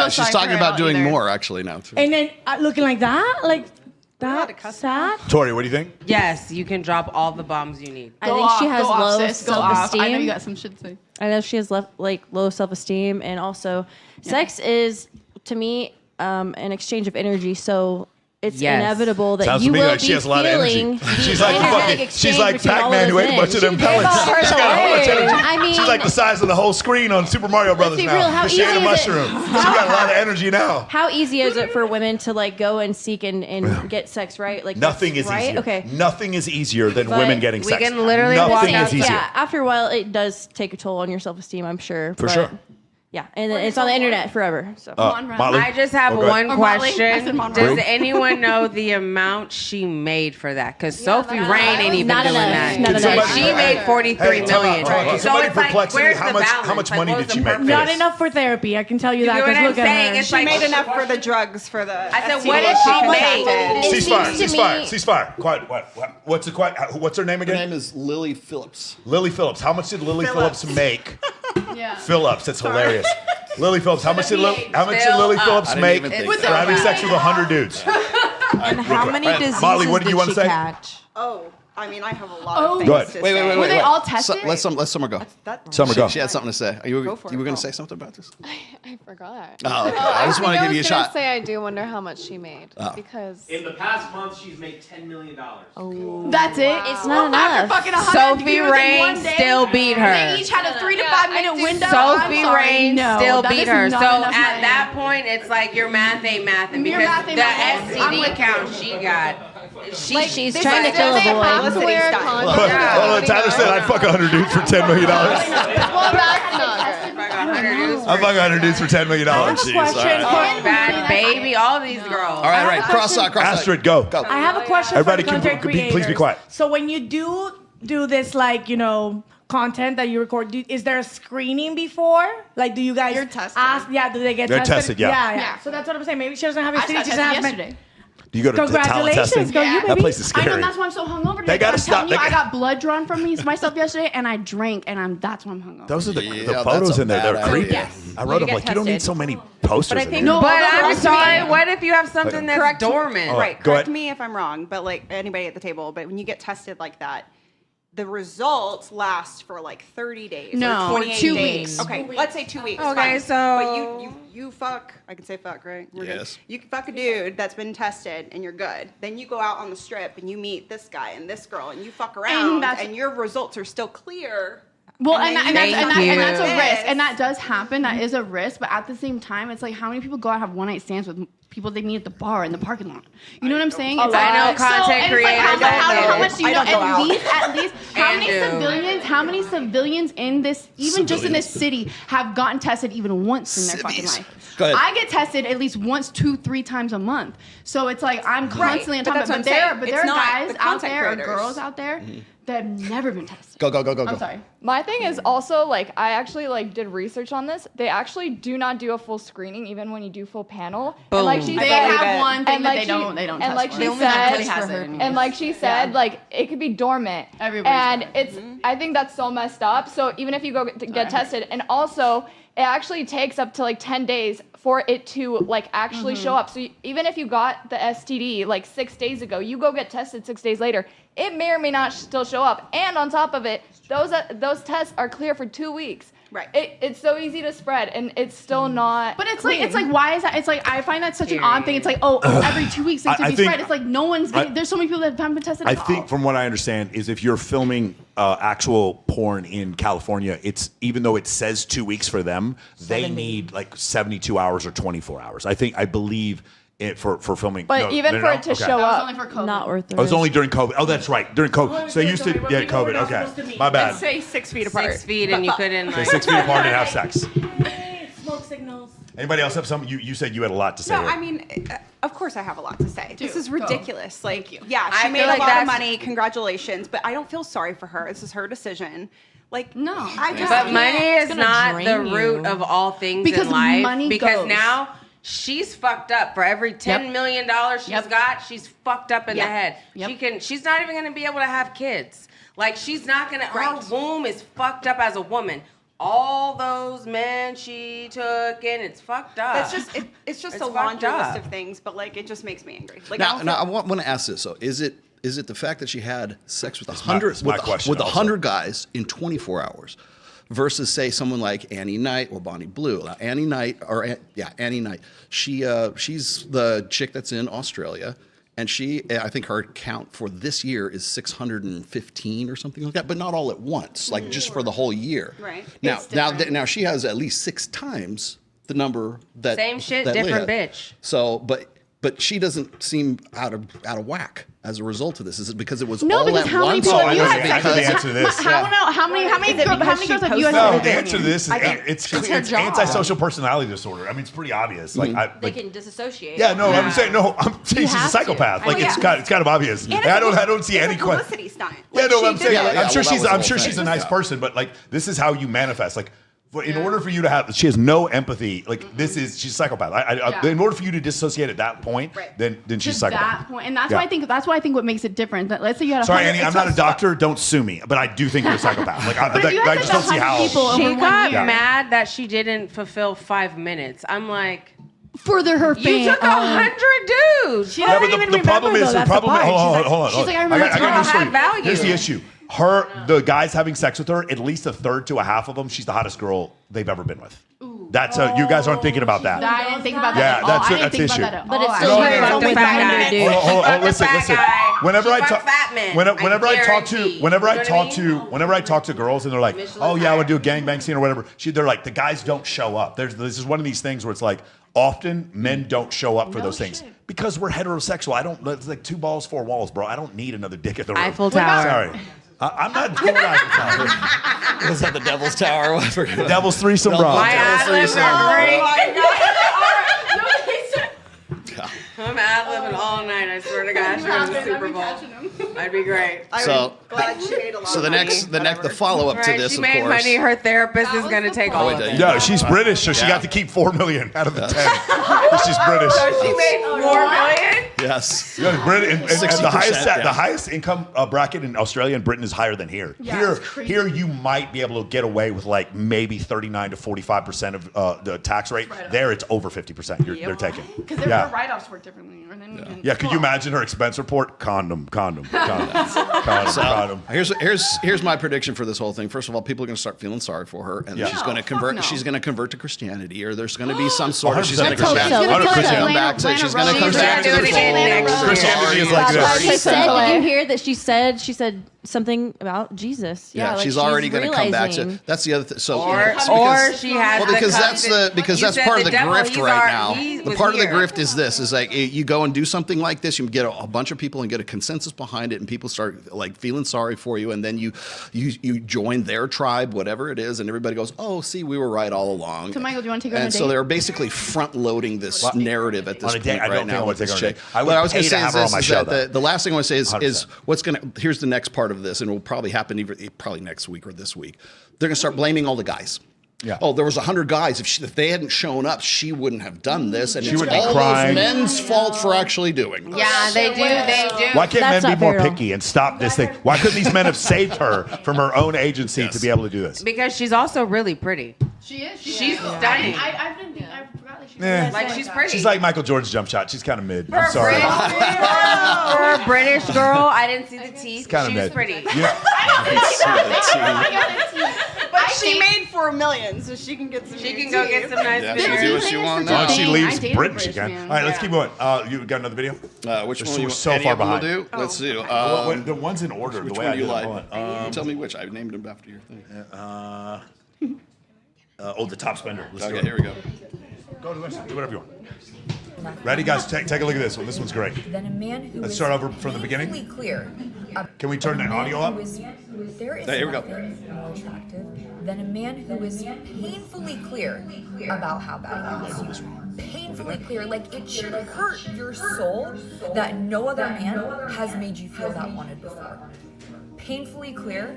She's talking about doing more actually now. And then looking like that, like that sad. Tori, what do you think? Yes, you can drop all the bombs you need. I think she has low self-esteem. I know you got some shit to say. I know she has low self-esteem, and also sex is, to me, an exchange of energy. So it's inevitable that you will be she has a lot of energy. She's like Pac-Man who ate a bunch of them pellets. She's got a whole bunch of energy. I mean, she's like the size of the whole screen on Super Mario Brothers be now. real, how She ate a easy is mushroom. She got a lot of energy now. How easy is it for women to like go and seek and get sex, right? Like Nothing is right? easier. Okay. Nothing is easier than But women getting we sex. can literally Nothing walk is out. easier. Yeah, after a while, it does take a toll on your self-esteem, I'm sure. For sure. Yeah, and it's on the internet forever. So Molly? I just have one question. Does Monroe. anyone know the amount she made for that? Because Sophie Rain ain't even doing that. Not enough. And she made $43 million. Can So somebody it's like, perplex me? where's the balance? How much money Like, did what she was the make? purpose? Not enough for therapy. I can tell you that. You know what 'cause I'm look at saying? her. It's She like made enough for the drugs for the. I said, STDs. what did she make? Ceasefire. Quiet. What's her name again? Her name is Lily Phillips. Lily Phillips. How much did Lily Phillips make? Yeah. Phillips. That's hilarious. Lily Phillips. How much did Lily Phillips make for having sex with 100 dudes? And how many diseases Molly, what did you want to say? catch? Oh, I mean, I have a lot of things Go ahead. to say. Wait. Were they all tested? Let Summer go. Summer, go. She had something to say. You were for it, going go. to say something about this? I forgot. Oh, okay. I just want to give you a I shot. say I do wonder how much she made Oh. because In the past month, she's made $10 million. That's it. It's not After enough. fucking 100 Sophie viewers in Rain one day, still beat her. They each had a 3 to 5 minute window. Sophie I'm sorry, Rain no, still that beat is her. So not enough at money. that point, it's like your math ain't mathing Your because math ain't the mathing. I'm STD with count she got. She's This trying to is kill a still boy. publicity stuff. Hold on, Tyler said I'd fuck 100 dudes for $10 million. well, that's not good. I'd fuck 100 dudes for $10 million. Bad Baby, all these girls. All right. Cross out. Astrid, go. I have a question Everybody for the content creators. please be quiet. So when you do this, like, you know, content that you record, is there a screening before? Like, do you guys ask? Yeah, do they get They're tested? tested, yeah. Yeah. So that's what I'm saying. Maybe she doesn't have a I city. got She tested doesn't have yesterday. Do you go to talent Congratulations, testing? go you, That baby. place is I know, scary. that's why I'm so hungover today. They gotta I'm telling stop. you, I got blood drawn from myself yesterday, and I drank, and that's why I'm hungover. Those are the Yeah, photos that's a in there. They're bad creepy. idea. I wrote them get like, you don't need tested. so many posters. But I in think- there. But I'm correct sorry, me. what if you have something that's Correct. dormant? Oh, Right, go correct ahead. me if I'm wrong, but like anybody at the table, but when you get tested like that, the results last for like 30 days. No, or 28 2 days. weeks. Okay, let's say 2 weeks. Okay, fine. so- But you fuck, I can say fuck, right? We're good. Yes. You can fuck a dude that's been tested and you're good. Then you go out on the strip and you meet this guy and this girl and you fuck around and your results are still clear. Well, And and then that's you a do risk, this. and that does happen. That is a risk, but at the same time, it's like how many people go out and have one night stands with people they meet at the bar in the parking lot? You know what I'm saying? I know content and it's like, creators how that much do you know? I don't go out. At least, how How many civilians in this, even just in this city, have gotten tested even once in their fucking life? Go ahead. I get tested at least once, 2-3 times a month. So it's like I'm constantly on top of it. But there are guys out there, or girls out there that have never been tested. Go. I'm sorry. My thing is also, like, I actually, like, did research on this. They actually do not do a full screening, even when you do full panel. Boom. And, like, she They said, have one thing and, that like, they don't and, test like, for. she They only said, has it. and, like, she said, like, it could be dormant. And it's, I think that's so messed up. So even if you go get tested, and also, it actually takes up to, like, 10 days for it to, like, actually show up. So even if you got the STD, like, 6 days ago, you go get tested 6 days later, it may or may not still show up. And on top of it, those tests are clear for 2 weeks. Right. It's so easy to spread, and it's still not. But it's clean. like why is that? It's like I find that such an odd thing. It's like every 2 weeks things to be spread. It's like no one's. There's so many people that haven't been tested. I think, from what I understand, is if you're filming actual porn in California, it's even though it says 2 weeks for them, they need like 72 hours or 24 hours. I believe. For filming, but even for it to show up, only for COVID. Not worth it. Oh, it was only during COVID. Oh, that's right, during COVID. So they used to get COVID. Okay, my bad. Let's say 6 feet apart. 6 feet, and you couldn't. Say 6 feet apart and have sex. Smoke signals. Anybody else have some? You said you had a lot to say. No, here. I mean, of course I have a lot to say. This is ridiculous. Like, yeah, I she made feel a like lot of that's- money. Congratulations. But I don't feel sorry for her. This is her decision. Like, no. But money is not the root of all things Because in life. money because goes. now she's fucked up. For every $10 million she's got, she's fucked up in the head. She's not even gonna be able to have kids. Like, she's not gonna. Her womb is fucked up as a woman. All those men she took in, it's fucked up. It's just It's a fucked laundry up. list of things. But like, it just makes me angry. Like, Now I want to ask this. So is it the fact that she had sex with 100 my question with also. 100 guys in 24 hours? Versus, say, someone like Annie Knight or Bonnie Blue. Now, Annie Knight, she's the chick that's in Australia, and I think her count for this year is 615 or something like that, but not all at once, like just for the whole year. Right. Now she has at least 6 times the number that Same shit, that different Leah. bitch. So, but she doesn't seem out of whack as a result of this. Is it because it was No, all because at how many once? people I know the answer to this. How many girls have you No, had the answer to this is It's her it's job. antisocial personality disorder. I mean, it's pretty obvious. Like, They can disassociate. yeah, no, I'm saying she's a have to. psychopath. Like, it's kind of obvious. And I don't see any question. publicity stunt. Yeah, no, I'm saying. Yeah, I'm sure well, that was the I'm whole sure thing. she's a nice person, but like, this is how you manifest. Like, in order for you to have, she has no empathy. Like, she's a psychopath. In order for you to dissociate at that point, then she's a psychopath. That point, and that's why I think what makes it different. That let's say you had. Sorry, Annie, I'm not a doctor. Don't sue me, but I do think you're a psychopath. Like, I just don't see how. She got mad that she didn't fulfill 5 minutes. I'm like, further her fame. you took 100 dudes. She doesn't even remember, problem is, though. That's the part. hold on. She's like, I remember. I got news for you. value. Here's the issue. The guys having sex with her, at least a third to a half of them, she's the hottest girl they've ever been with. That's you guys aren't thinking about that. I didn't think about that. Yeah, at all. that's I didn't the think issue. about that at But all. it's still She fucked a fat guy, dude. Hold on, listen. guy. Whenever She I fucked talk, fat men. whenever I talk to, guarantee. whenever I You know talk what to, whenever I talk to girls and they're like, Michelin oh yeah, I would tire. do a gangbang scene or whatever. They're like, the guys don't show up. This is one of these things where it's like, often men don't show up for those things because we're heterosexual. It's like 2 balls, 4 walls, bro. I don't need another dick in the room. Eiffel Tower. Sorry. I'm not doing Eiffel Tower. Was that the Devil's Tower? I forgot. The Devil's Threesome, bro. My ad-libs are great. I'm ad-libbing all night. I swear to gosh, I'm the Super Bowl. I'd be great. So, Glad she made a lot so of the money. the follow up to Right, this, she of made course. money. Her therapist is going to take all of it. Yeah, she's British, so she got to keep 4 million out of the 10. She's British. So she made 4 million? Yes. Yeah, Britain, and the 60%, the highest income bracket in Australia and Britain is higher than here. Yeah, Here you might be able to get away with like maybe 39 to 45% of the tax rate. There it's over 50%. They're taking. Because their write-offs work differently. Yeah, could you imagine her expense report? Condom. Here's my prediction for this whole thing. First of all, people are going to start feeling sorry for her, and she's going to convert. no. She's going to convert to Christianity, or there's going to be some sort of. 100% She's going to Christianity. come back. She's going to come back to do it again next year. Christianity is like She this. said, did you hear that she said something about Jesus. Yeah, like she's already going to come back to. realizing- That's the other thing. So, Or she has well, because the that's covenant- because You that's said part of the the devil, grift he's right now. he The was part of the here. grift is this: is like you go and do something like this, you get a bunch of people and get a consensus behind it, and people start like feeling sorry for you, and then you join their tribe, whatever it is, and everybody goes, "Oh, see, we were right all along." So, Michael, do you want to take her on a And date? so they're basically front loading this narrative at this On a date, point I don't right think I now want with to this take her on a chick. date. I would What I was going pay to to say have is her on this: my is show, that the last thing I want to say is 100%. what's going to. Here's the next part of this, and it will probably happen probably next week or this week. They're going to start blaming all the guys. Yeah. Oh, there was 100 guys. If they hadn't shown up, she wouldn't have done this, and She it's would be all crying. those men's fault for actually doing this. Yeah, they do. They do. Why can't That's men not be more fair at all. picky and stop this thing? Why couldn't these men have saved her from her own agency to be able to do this? Because she's also really pretty. She is. She's stunning. I forgot that she Eh. Like she's pretty. She's like Michael Jordan's jump shot. She's kind of mid. For I'm a sorry. For a British girl, I didn't see the teeth. kinda She was mid. pretty. Yeah. But she made $4 million, so she can get some. She can go get some nice Yeah, pictures. she can do what she wants. Once she I leaves dated a Britain, she British can. man. All right, let's keep going. You got another video? Which We're one? You so any far of them will behind. do? Let's do. The one's in order. Which the way one I do you did it. like? Hold on. Tell me which. I named them after your thing. The top spender. Let's do Okay, it. here we go. Go to the next one. Do whatever you want. Ready, guys? Take a look at this one. This one's great. Than a man who Let's is start over from the beginning. painfully clear. Can we turn that audio up? There is Here we go. nothing more attractive than a man who is painfully clear about how bad he is. Painfully clear, like it should hurt your soul that no other man has made you feel that wanted before. Painfully clear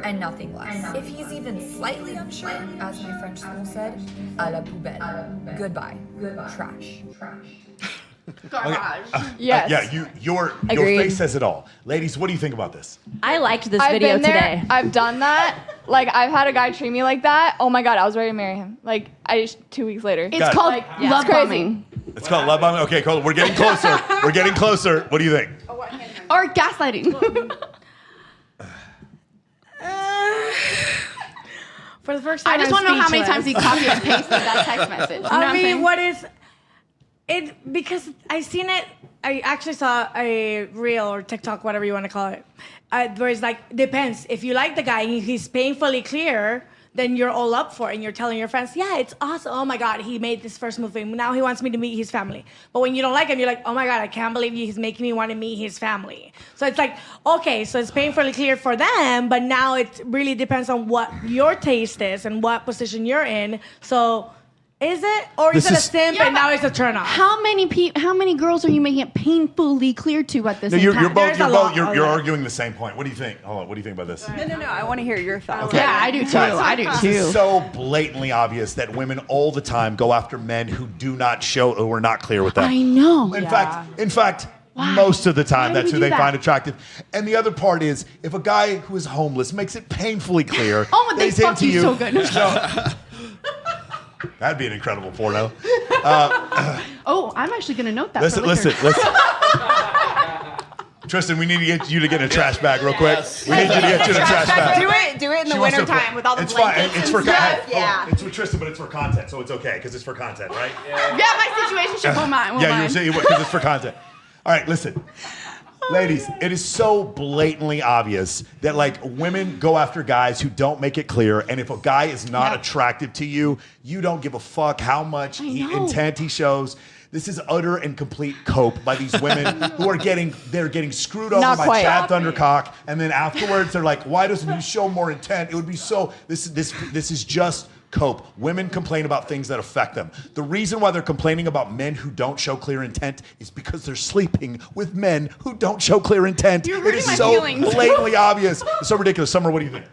and nothing less. If he's even slightly unsure, as my French school said, à la poubelle. Goodbye. Trash. Garbage. Yes. Yeah, your Agreed. face says it all. Ladies, what do you think about this? I liked this I've video been there. today. I've done that. Like I've had a guy treat me like that. Oh my god, I was ready to marry him. Like 2 weeks later. It's called love It's crazy. bombing. It's called love bombing. Okay, cool. We're getting closer. We're getting closer. What do you think? Or gaslighting. For the first time, I just want want to know how many times he copied and pasted that text message. You know what I I'm mean, saying? what is it? Because I seen it. I actually saw a reel or TikTok, whatever you want to call it, where it's like depends. If you like the guy, and he's painfully clear, then you're all up for it, and you're telling your friends, "Yeah, it's awesome. Oh my God, he made this first movie. Now he wants me to meet his family." But when you don't like him, you're like, "Oh my God, I can't believe he's making me want to meet his family." So it's like, okay, so it's painfully clear for them, but now it really depends on what your taste is and what position you're in. So. Is it, or is it a simp and now it's a turn off? How many girls are you making it painfully clear to at the No, same you're time? you're arguing the same point. What do you think? Hold on. What do you think about this? No. I want to hear your thoughts. Okay. Yeah, I do too. Guys, I do This too. is so blatantly obvious that women all the time go after men who do not show, who are not clear with them. I know. In fact, most of the time, Why that's do who we they do that? find attractive. And the other part is, if a guy who is homeless makes it painfully clear Oh, that they he's fuck into you you, so good. that'd be an incredible porno. Oh, I'm actually going to note that. Listen. Tristan, we need to get you to get in a trash bag real quick. We need you to get you in a trash bag. Do it in the She wants to- winter time with all the it's fine. blankets It's and for stuff. Yeah. It's with Tristan, but it's for content, so it's okay because it's for content, right? Yeah, my situation should won't mind. Yeah, you were saying because it's for content. All right, listen. Ladies, it is so blatantly obvious that like women go after guys who don't make it clear, and if a guy is not attractive to you, you don't give a fuck how much intent he shows. This is utter and complete cope by these women who are getting screwed over Not by quite. Chad Thundercock, and then afterwards they're like, why doesn't he show more intent? It would be so. This is just cope. Women complain about things that affect them. The reason why they're complaining about men who don't show clear intent is because they're sleeping with men who don't show clear intent. You're It hurting is my so feelings. blatantly obvious. It's so ridiculous. Summer, what do you think?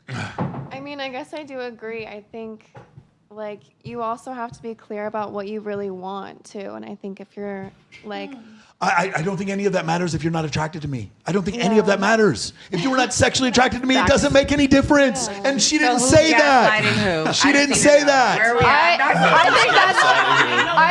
I mean, I guess I do agree. I think, like, you also have to be clear about what you really want, too. And I think if you're, like... I don't think any of that matters if you're not attracted to me. I don't think any of that matters. If you were not sexually attracted to me, it doesn't make any difference. And she didn't say that. She didn't say that. I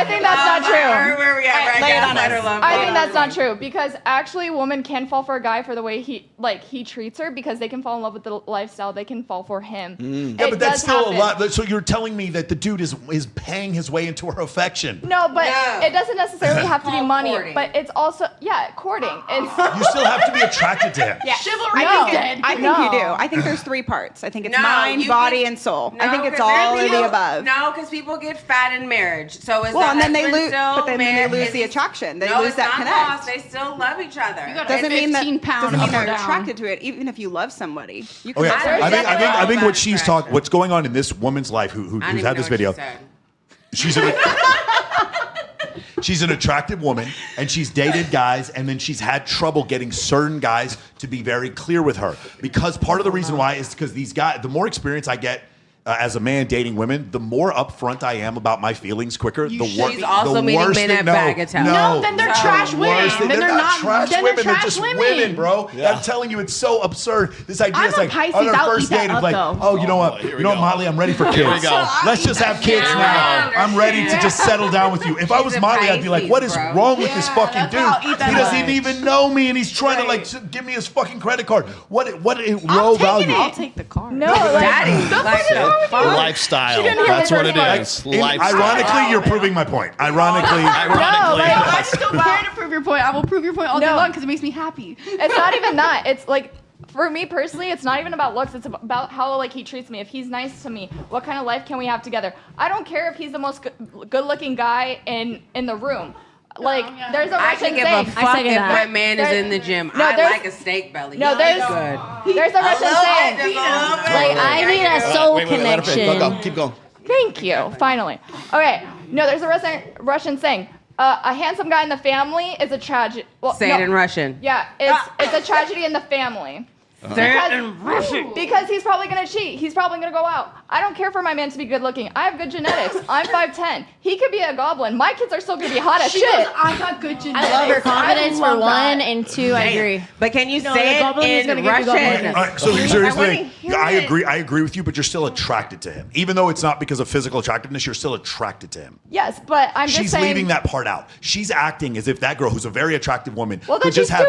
think that's not true. Where are we at? Lay it on Gaslighter us. love. I think that's not true because actually, a woman can fall for a guy for the way he treats her because they can fall in love with the lifestyle. They can fall for him. Yeah, but that's still happen. a lot. So you're telling me that the dude is paying his way into her affection. No, but it doesn't necessarily have to be money. But it's also courting. It's You still have to be attracted to him. Yeah. Chivalry I is dead. think you do. I think there's 3 parts. I think it's mind, you body, get- and soul. No, I think it's 'cause all then of the above. No, because people get fat in marriage. So is Well, the and then they husband lose, still but then they married? lose Is the he- attraction. They no, lose it's that not connect. lost. They still love each other. Doesn't mean that doesn't mean they're down. attracted to it. Even if you love somebody, you can. Okay, love I think what she's talking, what's going on in this woman's life who's had this video. She's an attractive woman, and she's dated guys, and then she's had trouble getting certain guys to be very clear with her. Because part of the reason why is because these guys, the more experience I get as a man dating women, the more upfront I am about my feelings quicker. She's also meeting men at Bagatelle. No, then they're trash women. Then they're not trash then women. they're They're trash just women. bro. I'm telling you, it's so absurd. This idea I'm is a like Pisces, on our I'll first eat that date, it's up, like, though. oh, you know what, Molly, I'm ready for kids. Here we go. Let's just have kids now. I'm ready to just settle down with you. If I was Molly, I'd be like, what is wrong with this fucking dude? He doesn't even know me, and he's trying to like give me his fucking credit card. What low value? I'll take the car. No, like, the fuck is wrong with you? Lifestyle. She didn't hear That's the what it first is. Lifestyle. Ironically, you're proving my point. Ironically. No, I just don't care to prove your point. I will prove your point all day No. long because it makes me happy. It's not even that. It's like, for me personally, it's not even about looks. It's about how like he treats me. If he's nice to me, what kind of life can we have together? I don't care if he's the most good-looking guy in the room. Like, there's a I Russian can give a saying. fuck if my man is in the gym. No, I there's- like a steak belly. No, He's there's good. there's a Russian saying. Like, I need a soul Wait, let her finish. connection. Go. Keep going. Thank you. Finally. Okay. No, there's a Russian saying. A handsome guy in the family is a tragedy. Well, Say it in Russian. Yeah, it's a tragedy in the family. Because he's probably gonna cheat. He's probably gonna go out. I don't care for my man to be good looking. I have good genetics. I'm 5'10". He could be a goblin. My kids are still gonna be hot as shit. I got good genetics. I love her confidence for love one, that. and two, I agree. But can you No, say the goblin is it gonna in give you Russian? All right, so here's the thing. hear I it. agree with you, but you're still attracted to him. Even though it's not because of physical attractiveness, you're still attracted to him. Yes, but I'm just She's saying. leaving that part out. She's acting as if that girl, who's a very attractive woman, Well, then could just she's have.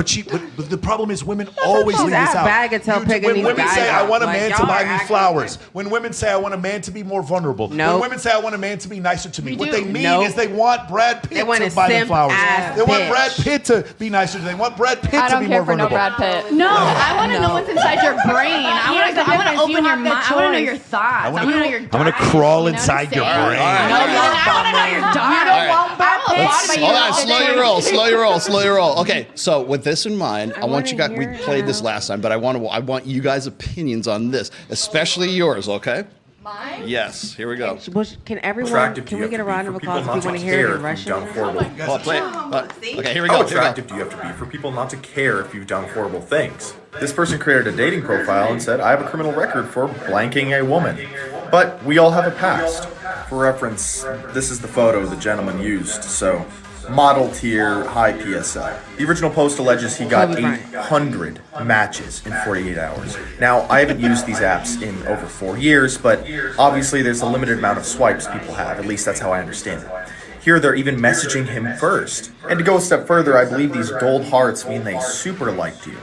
stupid. But the problem is women always she's leave this at out. Bagatelle picking When these women guys say, "I up, want a like, man to y'all buy are me acting flowers," when women say, "I want a man to be more vulnerable," when women say, "I want a man to be nicer to me," what they mean is they want Brad Pitt They want to a buy them simp flowers. ass They want bitch. Brad Pitt to be nicer to them. They want Brad Pitt I to don't be care more for no vulnerable. Brad Pitt. No, I want to know what's inside your brain. I Here's the want to difference. You open your have the mind. I want to know choice. your thoughts. I want to know your. I'm gonna crawl inside your brain. I want to know your dark. You don't want Brad Pitt. Hold on, slow your roll. Okay, so with this in mind, I want you guys. We played this last time, but I want you guys' opinions on this, especially yours. Okay. Mine? Yes. Here we go. Can everyone? Attractive do Can you we have get to a be round for of people applause not if you want to to hear it care in if you've Russian? done horrible? Oh, play it. Okay, here we go. How attractive do you have to be for people not to care if you've done horrible things? This person created a dating profile and said, "I have a criminal record for blanking a woman." But we all have a past. For reference, this is the photo the gentleman used, so model tier, high PSI. The original post alleges he got 800 matches in 48 hours. Now, I haven't used these apps in over 4 years, but obviously there's a limited amount of swipes people have. At least that's how I understand it. Here, they're even messaging him first. And to go a step further, I believe these gold hearts mean they super liked you.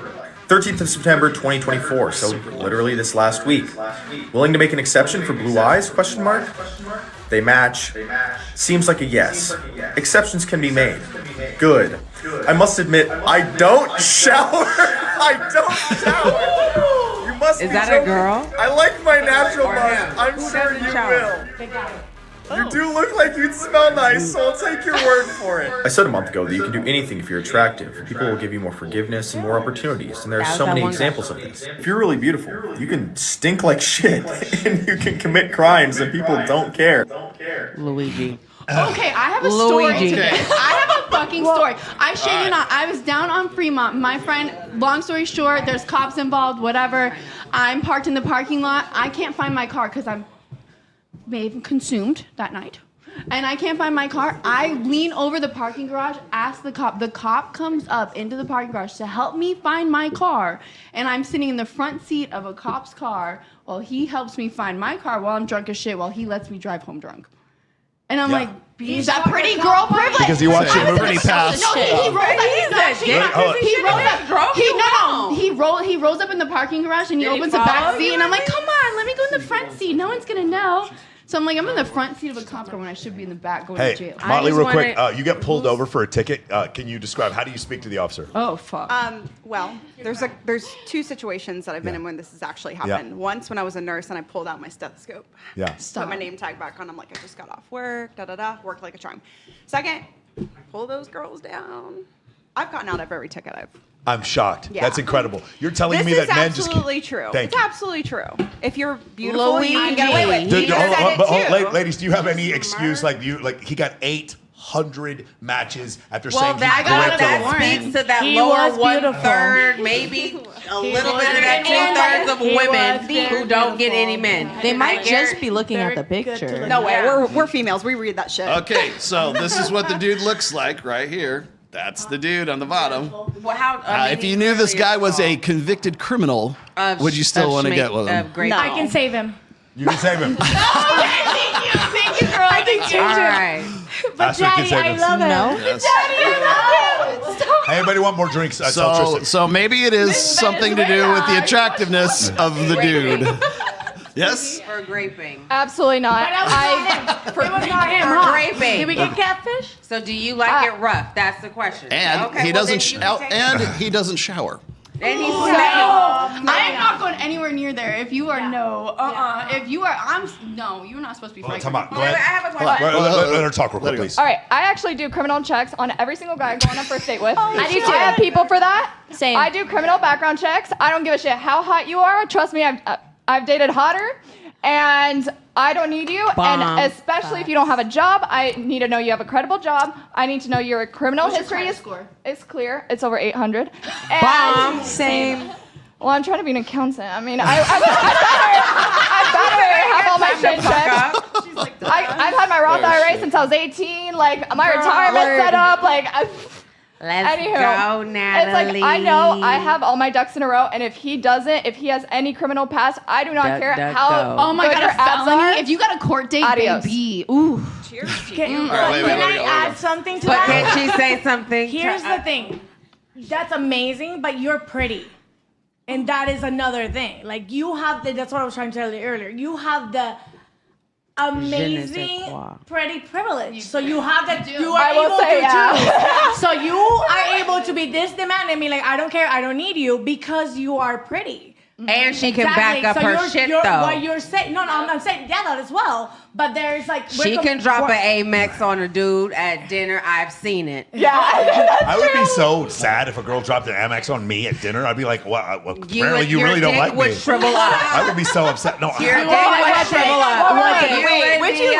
13th of September, 2024, so literally this last week. Willing to make an exception for blue eyes, question mark? They match. Seems like a yes. Exceptions can be made. Good. I must admit, I don't shower. You must Is be that a joking. girl? I like my natural Or musk. him? I'm Who sure doesn't you shower? will. You do look like you'd smell nice, so I'll take your word for it. I said a month ago that you can do anything if you're attractive. People will give you more forgiveness and more opportunities, and there are so many examples of this. If you're really beautiful, you can stink like shit, and you can commit crimes, and people don't care. Luigi. Okay, I have a story Luigi. to this. I have a fucking story. I shit you not. I was down on Fremont. My friend, long story short, there's cops involved, whatever. I'm parked in the parking lot. I can't find my car because I'm maybe consumed that night. And I can't find my car. I lean over the parking garage, ask the cop. The cop comes up into the parking garage to help me find my car. And I'm sitting in the front seat of a cop's car while he helps me find my car while I'm drunk as shit while he lets me drive home drunk. And I'm like, is that pretty girl privilege? Because he watched your movie pass. No, he rolls up in the parking garage and he opens the back seat and I'm like, come on, let me go in the front seat. No one's gonna know. So I'm like, I'm in the front seat of a cop car when I should be in the back going Hey, to jail. Motley, real quick. You get pulled over for a ticket. Can you describe, how do you speak to the officer? Oh, fuck. Well, there's two situations that I've been in when this has actually happened. Yeah. Once when I was a nurse and I pulled out my stethoscope. Yeah. Put my name tag back on. I'm like, I just got off work, worked like a charm. Second, pull those girls down. I've gotten out of every ticket I'm shocked. Yeah. That's incredible. You're telling me that men just... This is absolutely true. Thank It's you. absolutely true. If you're beautiful, you can get away with it. Ladies, do you have any excuse he got 800 matches after Well, saying he that speaks to that lower 1/3, maybe a little bit of that 2/3 of women who don't get any men. They might just be looking at the picture. No way. We're females. We read that shit. Okay, so this is what the dude looks like right here. That's the dude on the bottom. Well, If you knew this guy was a convicted criminal, would you still want to get with him? No. I can save him. You can save him. Thank you, girl. I can change All it. right. But Ashley can Daddy, save I us. love him. No. Yes. Daddy, I love him. Stop. Hey, anybody want more drinks? So maybe it is something to do with the attractiveness of the dude. Yes? For graping. Absolutely not. It was not him. For huh? graping. Did we get catfish? So do you like it rough? That's the question. And Okay, he well, doesn't then you can take it. he doesn't shower. And he's I am not going anywhere near there. If you are if you are, you're not supposed to be Hold on, fighting. time out. Go Wait, ahead. I have a Hold on, question. let her talk real quick, please. All right, I actually do criminal checks on every single guy I go on a first date with. I do too. I have people for that. Same. I do criminal background checks. I don't give a shit how hot you are. Trust me, I've dated hotter, and I don't need you. Bomb. And especially if you don't have a job, I need to know you have a credible job. I need to know your criminal What's your history credit is score? It's clear. It's over 800. And Bomb. Same. Well, I'm trying to be an accountant. I mean, I better have all my shit checked. I've had my Roth IRA since I was 18. Like, my retirement set up. Like, Let's go, Natalie. It's like, I know I have all my ducks in a row, and if he has any criminal past, I do not care how Oh my good god, your a abs felony? are. If you got a court date, Adios. baby. Ooh. Cheers. Can wait, I add something to But that? can't she say something? Here's the thing. That's amazing, but you're pretty. And that is another thing. Like, you have that's what I was trying to tell you earlier. You have the amazing pretty privilege. So you have that, you are I will able say, to yeah. choose. So you are able to be this demanding, me like, I don't care, I don't need you, because you are pretty. And she can back up her shit, though. What you're saying, no, I'm saying, yeah, that as well. But there's like... She can drop an Amex on a dude at dinner. I've seen it. Yeah, I would be so sad if a girl dropped an Amex on me at dinner. I'd be like, well, apparently you really don't like me. Shrivel up. I would be so upset. No, Your dick would shrivel up. Would you really? Would you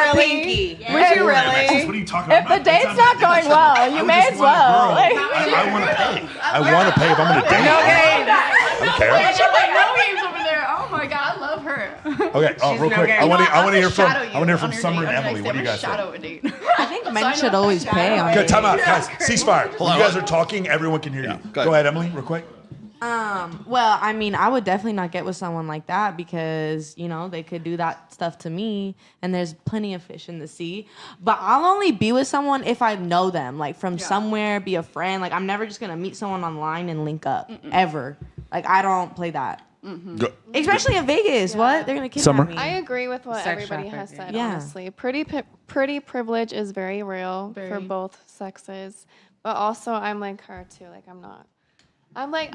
really? What are you talking about? If the date's not going well, you may as well. I want to pay. I want to pay if I'm going to date. No games. I don't care. She's like, no games over there. Oh my god, I love her. Okay, real quick. I want to hear from Summer and Emily. What do you guys think? Shadow a date. I think men should always pay on Okay, it. time out, guys. Ceasefire. You guys are talking. Everyone can hear you. Go ahead, Emily, real quick. Well, I mean, I would definitely not get with someone like that because, they could do that stuff to me and there's plenty of fish in the sea. But I'll only be with someone if I know them, like from somewhere, be a friend. Like, I'm never just going to meet someone online and link up, ever. Like, I don't play that. Especially in Vegas. What? They're going to kidnap me. I agree with what everybody has said, honestly. Pretty privilege is very real for both sexes. But also, I'm like her, too. Like,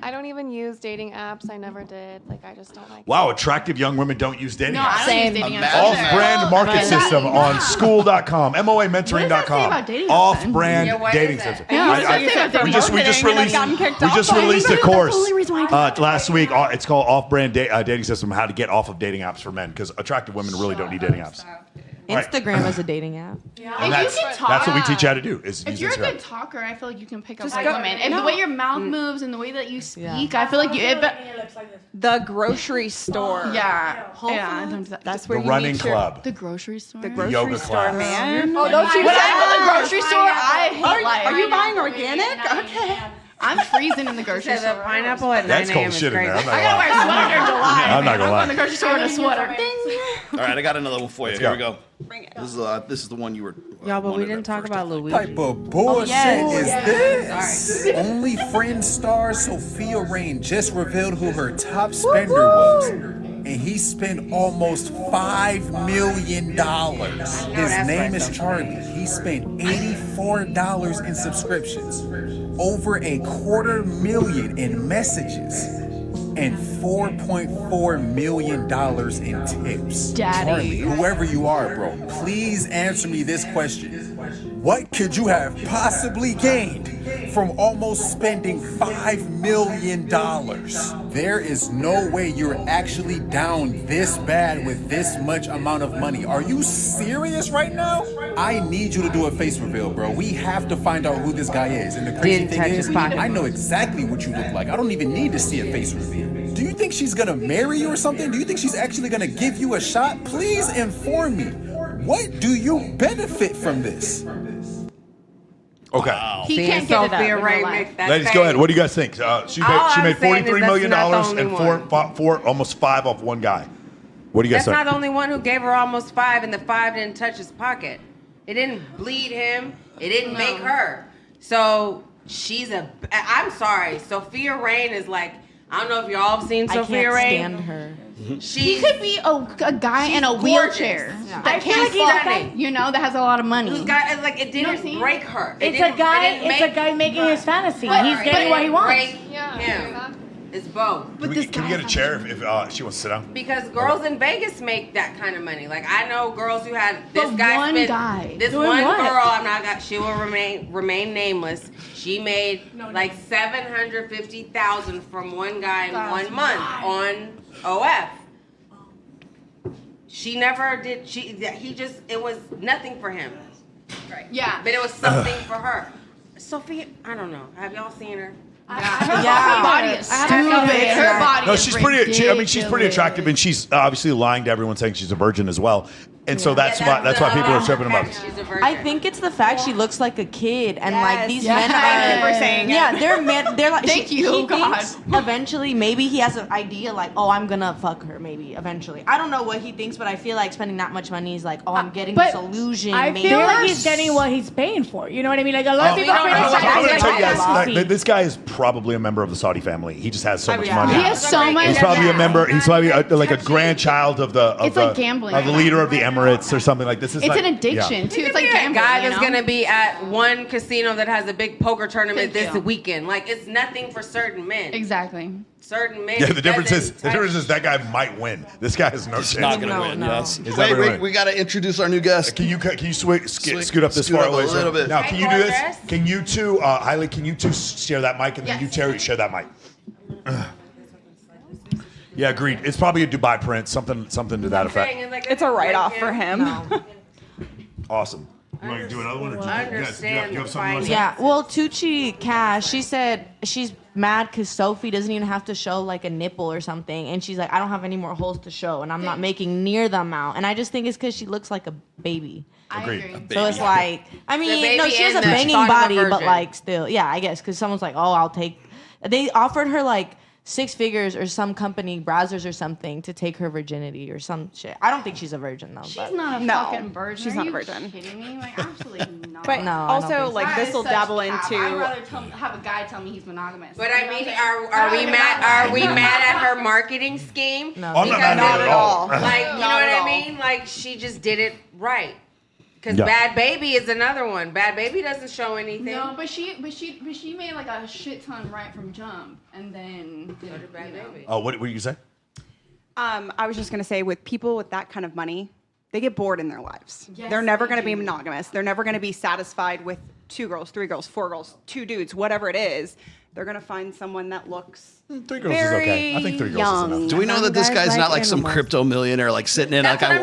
I don't even use dating apps. I never did. Like, I just don't like Wow, attractive young women don't use dating apps. I don't use dating apps. Off-brand market system on school.com, MOAmentoring.com. What does that say about dating apps, Off-brand then? dating system. We just released a course last week. It's called Off-brand Dating System, how to get off of dating apps for men, because attractive women really don't need dating apps. Instagram is a dating app. And that's what we teach you how to do. Is If use you're a Instagram. good talker, I feel like you can pick up women. And the way your mouth moves and the way that you speak, I feel like the grocery store. Yeah. That's where The you running meet club. The grocery store. The grocery yoga store, class. man. Oh, don't you When say I go to the grocery store, I hate life. Are you buying organic? Okay. I'm freezing in the grocery store. The pineapple at 9 That's a.m. cold is shit in crazy. there. I'm not I gotta wear a sweater in July. I'm not gonna lie. I'm going to the grocery store in a sweater. All right, I got another one for you. Here we go. Bring it. This is the one you were. Y'all, but we didn't talk about Luigi. Type of bullshit is this? Only Friend star Sophia Rain just revealed who her top spender was. and he spent almost $5 million. His name is Charlie. He spent $84 in subscriptions, over $250,000 in messages, and $4.4 million in tips. Daddy. Charlie, whoever you are, bro, please answer me this question. What could you have possibly gained from almost spending $5 million? There is no way you're actually down this bad with this much amount of money. Are you serious right now? I need you to do a face reveal, bro. We have to find out who this guy is. And the crazy thing is, I know exactly what you look like. I don't even need to see a face reveal. Do you think she's gonna marry you or something? Do you think she's actually gonna give you a shot? Please inform me. What do you benefit from this? Okay. Wow. He can't get it up in real life. Ladies, go ahead. What do you guys think? She made $43 million and almost five off one guy. What do you guys think? That's not the only one who gave her almost $5, and the $5 didn't touch his pocket. It didn't bleed him. It didn't make her. So I'm sorry. Sophia Rain is like, I don't know if y'all have seen Sophia Rain. I can't stand her. He could be a guy in a wheelchair that can't fuck, that has a lot of money. It didn't break her. It's a guy making his fantasy. He's getting what he wants. Him. It's both. Can we get a chair if she wants to sit down? Because girls in Vegas make that kind of money. Like I know girls who had this guy. This one girl, she will remain nameless. She made like $750,000 from one guy in 1 month on OF. She never did. It was nothing for him. Right. Yeah. But it was something for her. Sophia, I don't know. Have y'all seen her? Her body is stupid. Her body is she's pretty. She's pretty attractive, and she's obviously lying to everyone, saying she's a virgin as well. And so that's why people are tripping about this. I think it's the fact she looks like a kid, and like these men Thank you for saying it. Yeah, they're men. They're like, Thank you, he God. thinks eventually, maybe he has an idea like, oh, I'm gonna fuck her, maybe eventually. I don't know what he thinks, but I feel like spending that much money is like, oh, I'm getting this illusion. I feel like he's getting what he's paying for. You know what I mean? Like a lot of people. I'm gonna tell you guys, this guy is probably a member of the Saudi family. He just has so much money. He has so much. He's probably a member. He's probably like a grandchild of the gambling. of the leader of the Emirates or something like this. It's an addiction too. It's like gambling. Guy that's gonna be at one casino that has a big poker tournament this weekend. Like it's nothing for certain men. Exactly. Certain men. Yeah, the difference is that guy might win. This guy has no chance. Not gonna win. Yes. Wait, we got to introduce our new guest. Can you scoot up this far a little bit? Now, can you do this? Can you two, Hailey? Can you two share that mic, and then you Terry share that mic? Yeah, agreed. It's probably a Dubai print, something to that effect. It's a write-off for him. Awesome. You want to do another one, or do you have something else? Yeah. Well, Tucci Cash, she said she's mad because Sophie doesn't even have to show like a nipple or something, and she's like, I don't have any more holes to show, and I'm not making near the amount, and I just think it's because she looks like a baby. Agreed. So it's like, I mean, no, she has a banging body, but like still, yeah, I guess because someone's like, oh, I'll take. They offered her like 6 figures or some company, Brazzers or something, to take her virginity or some shit. I don't think she's a virgin though. She's not a fucking virgin. She's not a virgin. Are you kidding me? Like absolutely not. But No, also, like this will dabble into. I'd rather have a guy tell me he's monogamous. But I mean, are we mad at her marketing scheme? No. I'm not mad at all. Like, you know what I mean? Like she just did it right. Because Bad Baby is another one. Bad Baby doesn't show anything. No, but she made like a shit ton right from jump, and then Bad Baby. Oh, what were you say? I was just gonna say, with people with that kind of money, they get bored in their lives. Yes, They're never they gonna be do. monogamous. They're never gonna be satisfied with 2 girls, 3 girls, 4 girls, 2 dudes, whatever it is. They're gonna find someone that looks 3 girls is okay. I think 3 girls is enough. Do we know that this guy's not like some crypto millionaire, like sitting in like a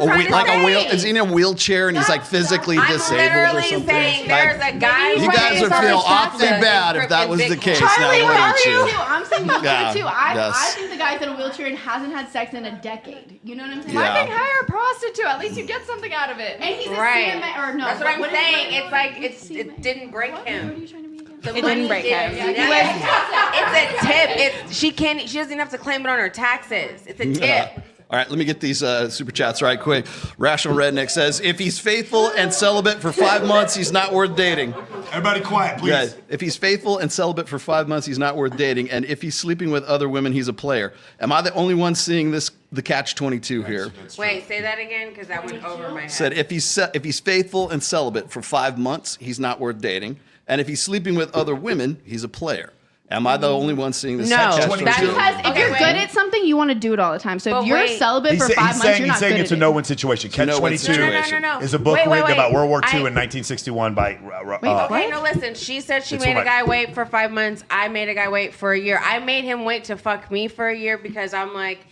wheel? Is he in a wheelchair and he's like physically disabled or something? There's a guy. You guys would feel awfully bad if that was the case. Charlie, now, where wouldn't are you? you? I'm saying you Yeah, too. I yes. think the guy's in a wheelchair and hasn't had sex in a decade. You know what I'm saying? Yeah. I think hire a prostitute. At least you get something out of it. And he's a Right. CMA, or no? That's what I'm is saying. it? It's like it didn't break him. What are you trying to be again? It didn't break him. It's a tip. She doesn't have to claim it on her taxes. It's a tip. All right, let me get these super chats right quick. Rational Redneck says, if he's faithful and celibate for 5 months, he's not worth dating. Everybody quiet, please. Yeah, if he's faithful and celibate for 5 months, he's not worth dating. And if he's sleeping with other women, he's a player. Am I the only one seeing the catch-22 here? Wait, say that again, because that went over my head. Said if he's faithful and celibate for 5 months, he's not worth dating. And if he's sleeping with other women, he's a player. Am I the only one seeing this? No, that's because if you're good at something, you want to do it all the time. So if you're celibate for 5 months, you're not he's saying good it's a at it. no-win situation. Catch-22 is a book written about World War II in 1961 by... Okay, no, listen. She said she made a guy wait for 5 months. I made a guy wait for a year. I made him wait to fuck me for a year because I'm like,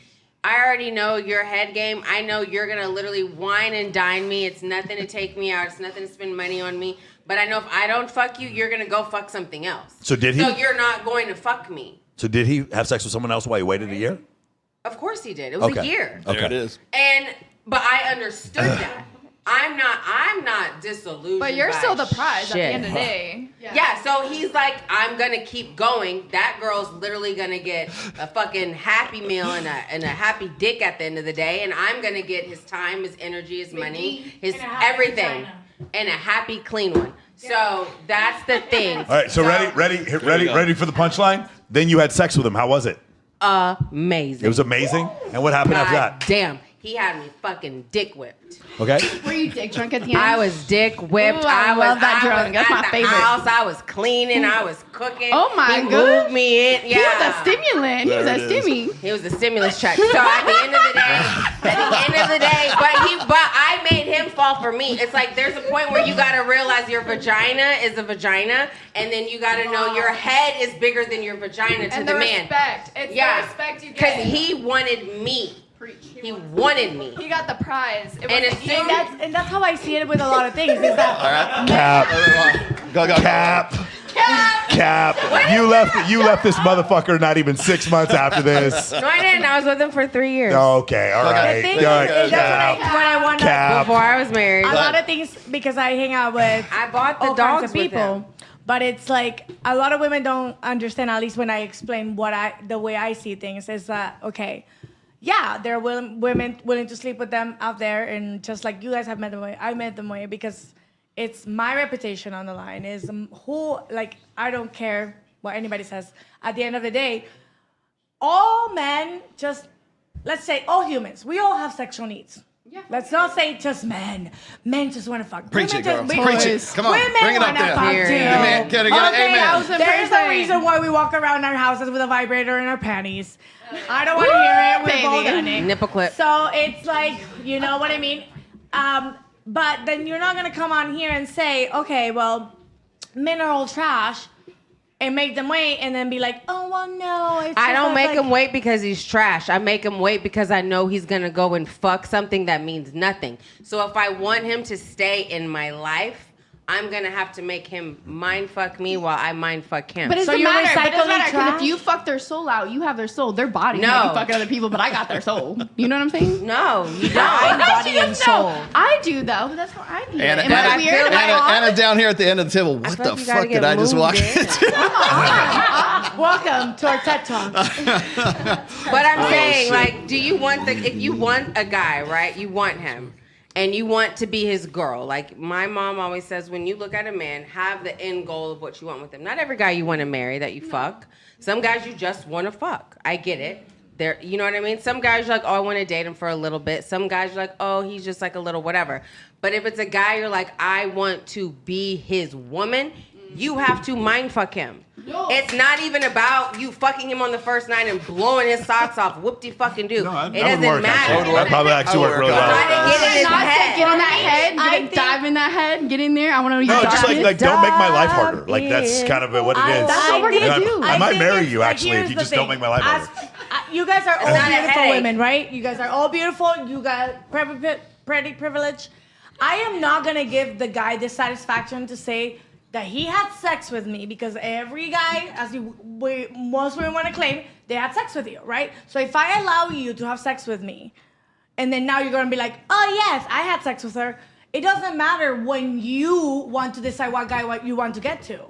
I already know your head game. I know you're going to literally wine and dine me. It's nothing to take me out. It's nothing to spend money on me. But I know if I don't fuck you, you're going to go fuck something else. So did he? So you're not going to fuck me. So did he have sex with someone else while he waited a year? Of course he did. It was a year. Okay. There it is. But I understood that. I'm not disillusioned. But you're by still the prize shit. at the end of the day. Yeah, so he's like, I'm gonna keep going. That girl's literally gonna get a fucking happy meal and a happy dick at the end of the day, and I'm gonna get his time, his energy, his money, his everything, and a happy, clean one. So that's the thing. All right, so ready for the punchline? Then you had sex with him. How was it? Amazing. It was amazing. And what happened after that? Damn, he had me fucking dick whipped. Okay. Were you dick drunk at the end? I was dick whipped. Ooh, I love that drunk. That's my favorite. House. I was cleaning. I was cooking. Oh my He gosh. moved me in. Yeah. He was a stimulant. He was a stimmy. He was a stimulus check. So at the end of the day, but I made him fall for me. It's like there's a point where you gotta realize your vagina is a vagina, and then you gotta know your head is bigger than your vagina to And the the man. respect. It's the respect you get. Because he wanted me. He wanted me. He got the prize. And that's how I see it with a lot of things. Is that Cap. You left this motherfucker not even 6 months after this. No, I didn't. I was with him for 3 years. Okay, all right. The thing is, that's what I want to before I was married. A lot of things because I hang out with I bought the all dogs kinds of with people. him. But it's like a lot of women don't understand, at least when I explain the way I see things, is that okay, yeah, there are women willing to sleep with them out there, and just like you guys have met them way, I met them way because it's my reputation on the line. Is I don't care what anybody says. At the end of the day, all men let's say all humans, we all have sexual needs. Yeah. Let's not say just men. Men just want to fuck. Preach it, girl. Women Preach it. Come on. Women Bring it up want to there. fuck too. Amen. Get it. Amen. There's a reason why we walk around our houses with a vibrator in our panties. I don't want to hear it. We've all done it. Nipple clip. So it's like, you know what I mean? But then you're not going to come on here and say, okay, well, men are all trash, and make them wait, and then be like, oh, well, no. I don't make him wait because he's trash. I make him wait because I know he's going to go and fuck something that means nothing. So if I want him to stay in my life, I'm going to have to make him mind fuck me while I mind fuck him. But it doesn't matter. Because if you fuck their soul out, you have their soul. Their body might be fucking other people, but I got their soul. You know what I'm saying? No, you don't. Body and soul. I do, though. But that's how I view it. Am I weird? Anna down here at the end of the table. What the fuck did I just walk into? Welcome to our TED Talk. But I'm saying, like, do you want if you want a guy, right? You want him. And you want to be his girl. Like my mom always says, when you look at a man, have the end goal of what you want with him. Not every guy you want to marry that you fuck. Some guys you just want to fuck. I get it. You know what I mean? Some guys you're like, oh, I want to date him for a little bit. Some guys you're like, oh, he's just like a little whatever. But if it's a guy you're like, I want to be his woman, you have to mind fuck him. No. It's not even about you fucking him on the first night and blowing his socks off. Whoop-de-fucking-do. No, it doesn't matter. That probably actually work really well. Get in that head. Dive in that head. Get in there. I want to know No, just like don't make my life harder. Like that's kind of what it is. That's what we're going to do. I might marry you actually if you just don't make my life harder. You guys are all beautiful women, right? You guys are all beautiful. You got pretty privilege. I am not going to give the guy the satisfaction to say that he had sex with me, because every guy, as most women want to claim, they had sex with you, right? So if I allow you to have sex with me, and then now you're going to be like, oh yes, I had sex with her, it doesn't matter when you want to decide what guy you want to get to.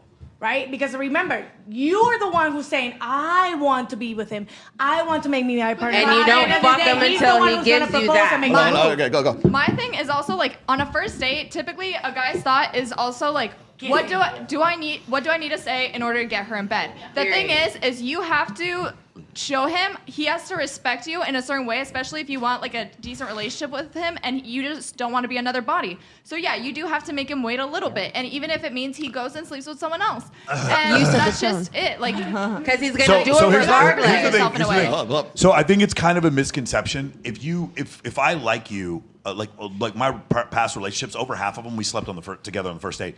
right? Because remember, you're the one who's saying, I want to be with him. I want to make me my partner. And you don't fuck him until he gives you that. Okay, go. My thing is also like on a first date, typically a guy's thought is also like, what do I need to say in order to get her in bed? The thing is you have to show him he has to respect you in a certain way, especially if you want like a decent relationship with him and you just don't want to be another body. So yeah, you do have to make him wait a little bit, and even if it means he goes and sleeps with someone else, and that's just it. Like, because he's gonna do it regardless. Here's the thing. So I think it's kind of a misconception. If I like you. Like my past relationships, over half of them we slept together on the first date.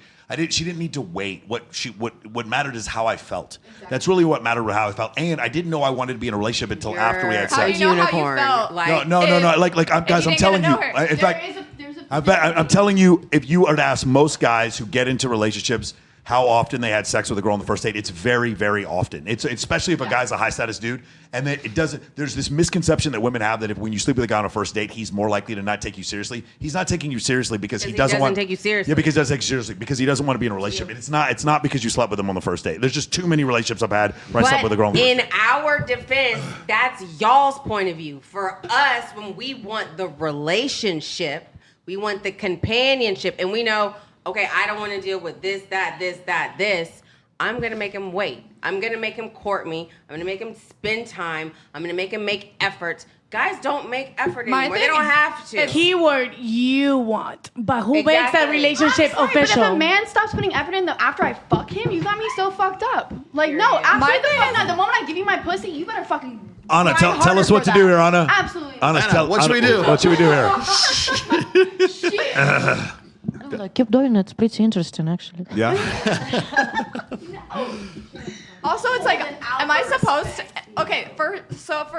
She didn't need to wait. What mattered is how I felt. Exactly. That's really what mattered, how I felt. And I didn't know I wanted to be in a relationship until after we had sex. How do you know how you felt? No. Guys, I'm telling you. In fact, I'm telling you, if you are to ask most guys who get into relationships how often they had sex with a girl on the first date, it's very, very often. It's especially if a guy's a high status dude, and then it doesn't. There's this misconception that women have that when you sleep with a guy on a first date, he's more likely to not take you seriously. He's not taking you seriously because he doesn't want to take you seriously. Yeah, because he doesn't take you seriously because he doesn't want to be in a relationship. It's not because you slept with him on the first date. There's just too many relationships I've had where I slept with a girl on the first date. In our defense, that's y'all's point of view. For us, when we want the relationship, we want the companionship, and we know, okay, I don't want to deal with this. I'm going to make him wait. I'm going to make him court me. I'm going to make him spend time. I'm going to make him make efforts. Guys don't make effort anymore. They don't have to. Keyword you want. But who makes that relationship official? But if a man stops putting effort in after I fuck him, you got me so fucked up. Like, no, absolutely the fuck not. The moment I give you my pussy, you better fucking... Anna, tell us what to do here, Anna. Absolutely. Anna, what should we do? What should we do here? Keep doing it. It's pretty interesting, actually. Yeah. Also, it's like, am I supposed to? Okay, for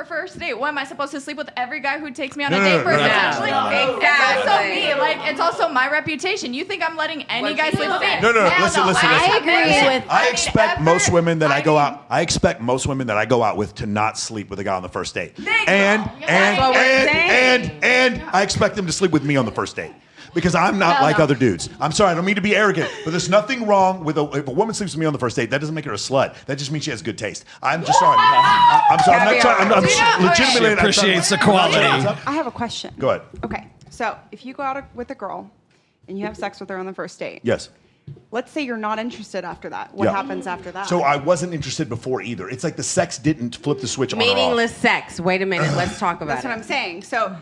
first date, what am I supposed to sleep with every guy who takes me on a date? Potentially, it's also me. Like, it's also my reputation. You think I'm letting any guy sleep with me? No. Listen. I agree with. I expect most women that I go out. I expect most women that I go out with to not sleep with a guy on the first date. And I expect them to sleep with me on the first date. Because I'm not like other dudes. I'm sorry, I don't mean to be arrogant, but there's nothing wrong with if a woman sleeps with me on the first date, that doesn't make her a slut. That just means she has good taste. I'm just sorry. I'm sorry. I'm not trying. I'm legitimately. She appreciates the quality. I have a question. Go ahead. Okay, so if you go out with a girl and you have sex with her on the first date. Yes. Let's say you're not interested after that. What happens after that? So I wasn't interested before either. It's like the sex didn't flip the switch on or off. Meaningless sex. Wait a minute. Let's talk about That's what I'm saying. So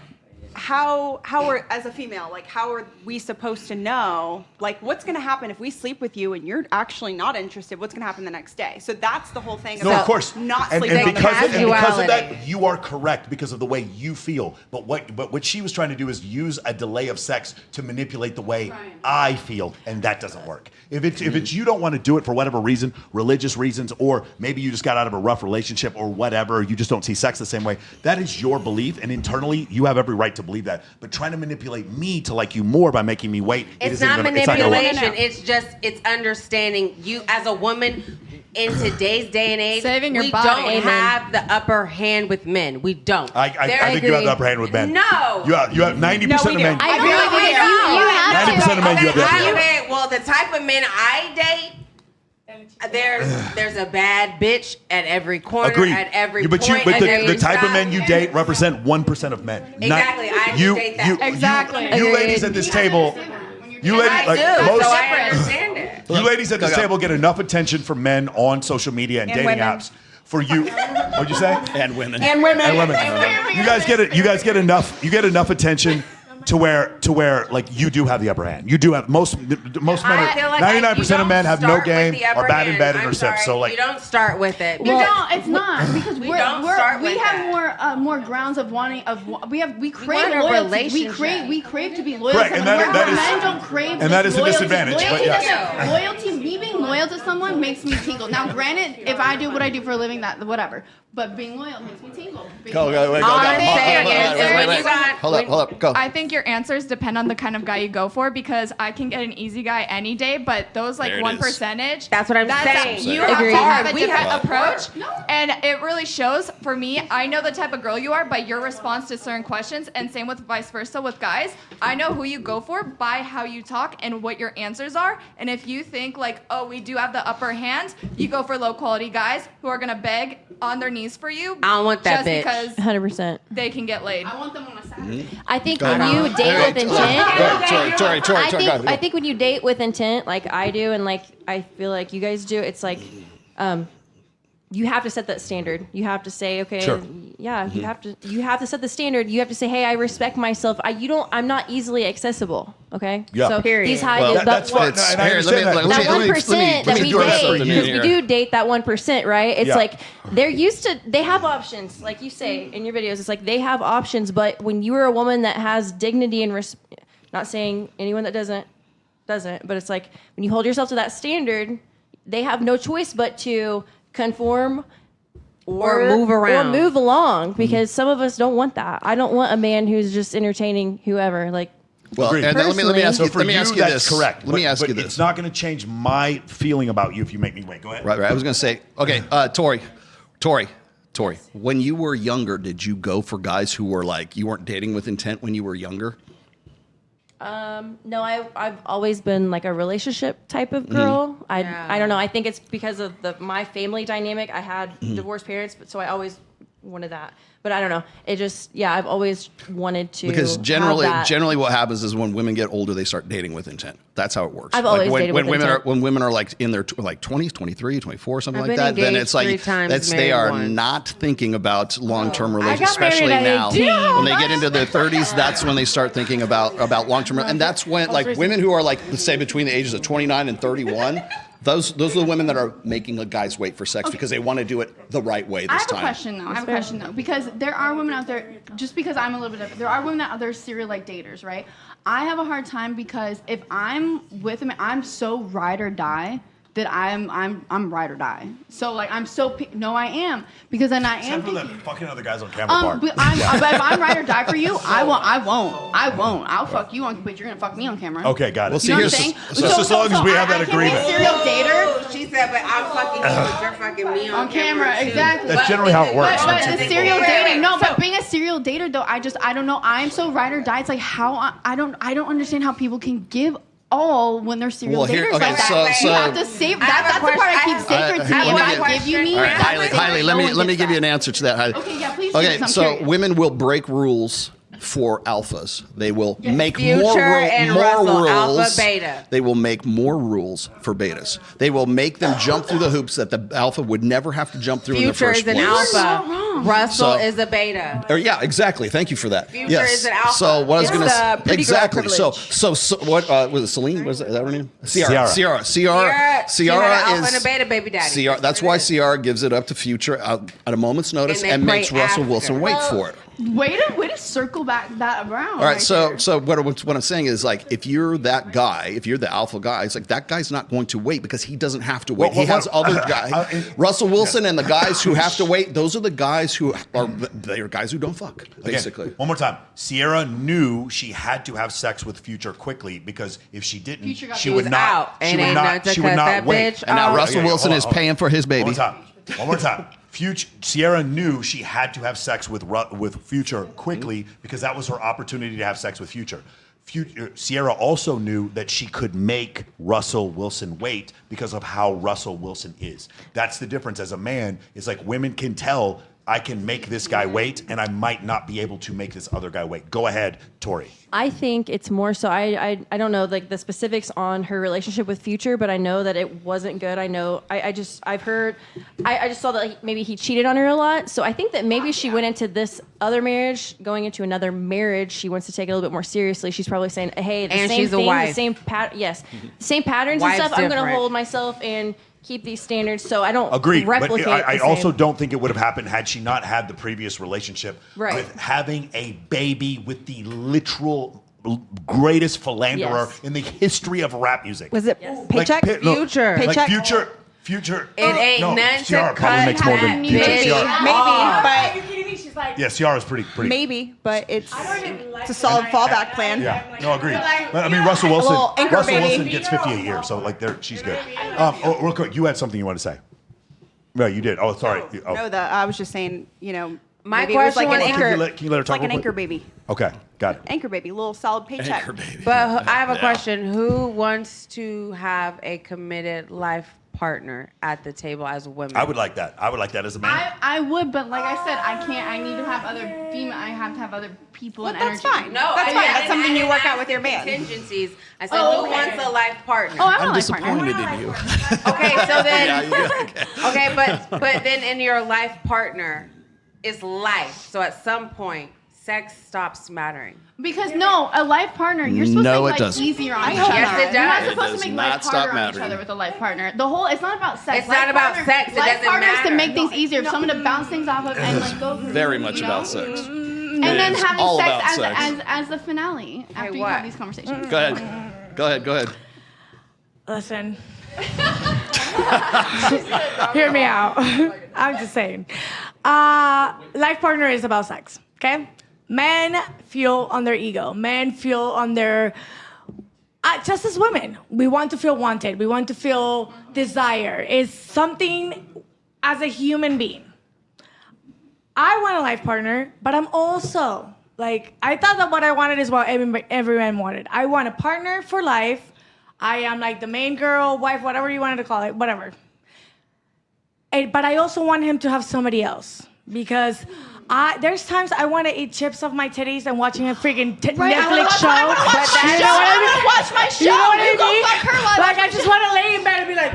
how are, as a female, like, how are we supposed to know, like, what's going to happen if we sleep with you and you're actually not interested? What's going to happen the next day? So that's the whole thing. No, about of course. Not and sleeping. because of that, you are correct because of the way you feel. But what she was trying to do is use a delay of sex to manipulate the way I feel, and that doesn't work. If it's you don't want to do it for whatever reason, religious reasons, or maybe you just got out of a rough relationship or whatever, you just don't see sex the same way. That is your belief, and internally you have every right to believe that. But trying to manipulate me to like you more by making me wait, it's not manipulation. It's understanding you as a woman in today's day and age. Saving your we body. don't have the upper hand with men. We don't. I think you have the upper hand with men. No. You have 90% of men. I really do. 90% of men you have the upper hand. Well, the type of men I date, there's a bad bitch at every corner, Agreed. at every but point. the type of men you date represent 1% of men. Exactly. I date that. Exactly. You ladies at this table, you ladies at this table get enough attention from men on social media and dating apps. For you, what'd you say? And women. And women. You guys get enough. You get enough attention to where like you do have the upper hand. You do have most men. 99% of men have no game, are bad in bed, and are simps. So like you don't start with it. It's not because we have more grounds of wanting we crave loyalty. We crave to be loyal. Correct, to and someone. men don't crave. And that is a disadvantage. Loyalty. Me being loyal to someone makes me tingle. Now, granted, if I do what I do for a living, that whatever. But being loyal makes me tingle. Go. Hold up. Go. I think your answers depend on the kind of guy you go for, because I can get an easy guy any day, but those like There it 1%. is. That's what I'm saying. You Agree. have to have a different approach, and it really shows. For me, I know the type of girl you are by your response to certain questions, and same with vice versa with guys. I know who you go for by how you talk and what your answers are. And if you think like, oh, we do have the upper hand, you go for low quality guys who are gonna beg on their knees for you. I don't want that just bitch. Because 100%. they can get laid. I want them on a Saturday. I think Go when ahead. you date with intent, Tori, I think when you date with intent, like I do, and like I feel like you guys do, it's like, you have to set that standard. You have to say, okay, Sure. yeah, you have to set the standard. You have to say, hey, I respect myself. I'm not easily accessible. Okay. Yeah. So Period. these high, Well, that's fine. And I understand that. that 1% that we date, because we do date that 1%, right? It's Yeah. like they have options, like you say in your videos. It's like they have options, but when you are a woman that has dignity and not saying anyone that doesn't, but it's like when you hold yourself to that standard, they have no choice but to conform Or move around. or move along, because some of us don't want that. I don't want a man who's just entertaining whoever. Like, Well, Agreed. and let me ask So you. for Let me you, ask you that's this. correct. Let me ask but you this. It's not going to change my feeling about you if you make me wait. Go ahead. Right. I was going to say, okay, Tori. When you were younger, did you go for guys who were like, you weren't dating with intent when you were younger? no, I've always been like a relationship type of girl. I don't know. I think it's because of my family dynamic. I had divorced parents, but so I always wanted that. But I don't know. It just, I've always wanted to. Because generally have what happens is when women get older, they start dating with intent. That's how it works. I've always dated with intent. When women are like in their like 20s, 23, 24, something I've like been that, then engaged it's like 3 times, they married are once. not thinking about long-term I relationships, got married especially at now. 18. When they get into their 30s, that's when they start thinking about long-term. And that's when like women who are like, let's say between the ages of 29 and 31, those are the women that are making a guys wait for sex because they want to do it the right way this time. I have a question though, because there are women out there. Just because I'm a little bit different, there are women out there serial like daters, right? I have a hard time because if I'm with them, I'm so ride or die that I'm ride or die. So like I'm so no, I am, because then I am. Except for the fucking other guys on camera part. But if I'm ride or die for you, I won't. I'll fuck you on, but you're gonna fuck me on camera. Okay, got it. Well, see, You know here's what I'm saying? just as long as we have that I can't be a agreement. serial dater. She said, but I'm fucking you, but you're fucking me on camera. too. Exactly. That's generally how it works. But the serial dating, no. But being a serial dater, though, I don't know. I'm so ride or die. It's like how I don't understand how people can give all when they're serial Well, here- daters okay, like that. so- You have to save. That's the part I keep sacred to me. If I give you me, All right, that's Hailey, let me give you an answer to that. Hailey. Okay, yeah, please. Okay, do, 'cause I'm so curious. women will break rules for alphas. They will make Future more and Russell, rules. alpha, beta. They will make more rules for betas. They will make them jump through the hoops that the alpha would never have to jump through in the Future first is an place. alpha. Russell So- is a beta. Yeah, exactly. Thank you for that. Future yes. is an alpha. So what I was It's going the to pretty girl exactly. So privilege. what was it? Celine? Was that her name? Ciara. She had Ciara an alpha is and a beta baby daddy. Ciara. That's why Ciara gives it up to Future at a moment's notice And they and makes pray Russell after. Wilson wait for it. Way to circle back that around. All right, so what I'm saying is like if you're that guy, if you're the alpha guy, it's like that guy's not going to wait because he doesn't have to wait. Well, He has other guys. Russell Wilson and the guys who have to wait, those are the guys who are guys who don't fuck, basically. Again, one more time. Ciara knew she had to have sex with Future quickly because if she didn't, Future got she the- would He was not. out. She Ain't would nothing not. to She cut would not that wait. bitch And now out. Russell Okay, Wilson hold is on. paying for his baby. One more time. Ciara knew she had to have sex with Future quickly because that was her opportunity to have sex with Future. Ciara also knew that she could make Russell Wilson wait because of how Russell Wilson is. That's the difference as a man. It's like women can tell I can make this guy wait and I might not be able to make this other guy wait. Go ahead, Tori. I think it's more so. I don't know like the specifics on her relationship with Future, but I know that it wasn't good. I know I just saw that maybe he cheated on her a lot. So I think that maybe she went into this other marriage, going into another marriage. She wants to take it a little bit more seriously. She's probably saying, "Hey, the And same she's a thing, wife. the same same patterns Wife's and stuff. I'm going to different. hold myself and keep these standards so I don't Agreed. replicate." But I the also same. don't think it would have happened had she not had the previous relationship Right. with having a baby with the literal greatest philanderer Yes. in the history of rap music. Was it Paycheck? Future. Paycheck? Future. It ain't nothing to Ciara probably cut makes more than that Future. bitch Ciara. off. Maybe, Are you kidding me? She's like, Yeah, Ciara's pretty. Maybe, but it's. I don't even like That's a solid fallback plan. Yeah, no, agreed. I mean, Russell Wilson gets 58 years, so like, she's good. Real quick, you had something you wanted to say. No, you did. Oh, sorry. Oh. No, I was just saying, My maybe it was like question an was- anchor. Can you let her talk Like an real anchor quick? baby. Okay, got it. Anchor baby, little solid paycheck. Anchor baby. But I have a question. Who wants to have a committed life partner at the table as a woman? I would like that. I would like that as a man. I would, but like I said, I can't. I need to have other female. I have to have other people and That's energy. fine. That's fine. That's something you work out with your man. Contingencies. I said, who wants a life partner? Oh, I want I'm a life partner. disappointed in you. Okay, so then, Yeah, you do. okay, but then in your life partner is life. So at some point, sex stops mattering. Because no, a life partner, you're supposed to No, make it life doesn't. easier on each Yes, other. it does. You're not It supposed does to make not life stop harder on each mattering. other with a life partner. It's not about sex. It's not about sex. It life doesn't partners matter. to make things easier. For someone to bounce things off of and like go. Very much about sex. And then It's having all sex about sex. as the finale after you have these conversations. Go ahead. Listen. Hear me out. I'm just saying. Life partner is about sex, okay? Men feel on their ego. Men feel on their... just as women, we want to feel wanted. We want to feel desire. It's something as a human being. I want a life partner, but I'm also... I thought that what I wanted is what everyone wanted. I want a partner for life. I am like the main girl, wife, whatever you wanted to call it, whatever. But I also want him to have somebody else because there's times I want to eat chips off my titties and watching a freaking Netflix show. I want to watch my show. You know what I You go mean? fuck her while Like I just want to lay in bed and be like,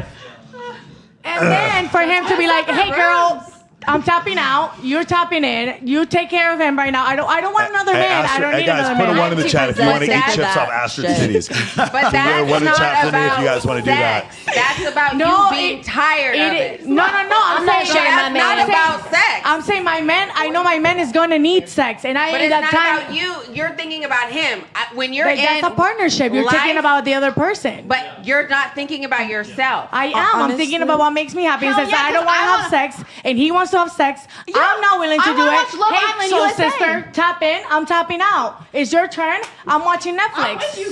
and then for him to be like, hey girl, I'm tapping out. You're tapping in. You take care of him right now. I don't want another man. I don't need guys, another put man. a one in the chat if you want to eat chips off Astrid's titties. But that's one in the not chat for me if you guys want to do that. sex. That's about you being tired of it. No. I'm not saying saying that's not about sex. I'm saying my man. I know my man is gonna need sex, and I But ain't it's got not time. about you. You're thinking about him. When you're But in that's a partnership. You're thinking about the other person. But you're not thinking about yourself. I am. I'm thinking about what makes me happy. And Hell says yeah, I don't 'cause want to have sex, and he wants to have sex. I'm not willing to I do wanna it. watch Love Hey, Island so USA. sister, tap in. I'm tapping out. It's your turn. I'm watching Netflix.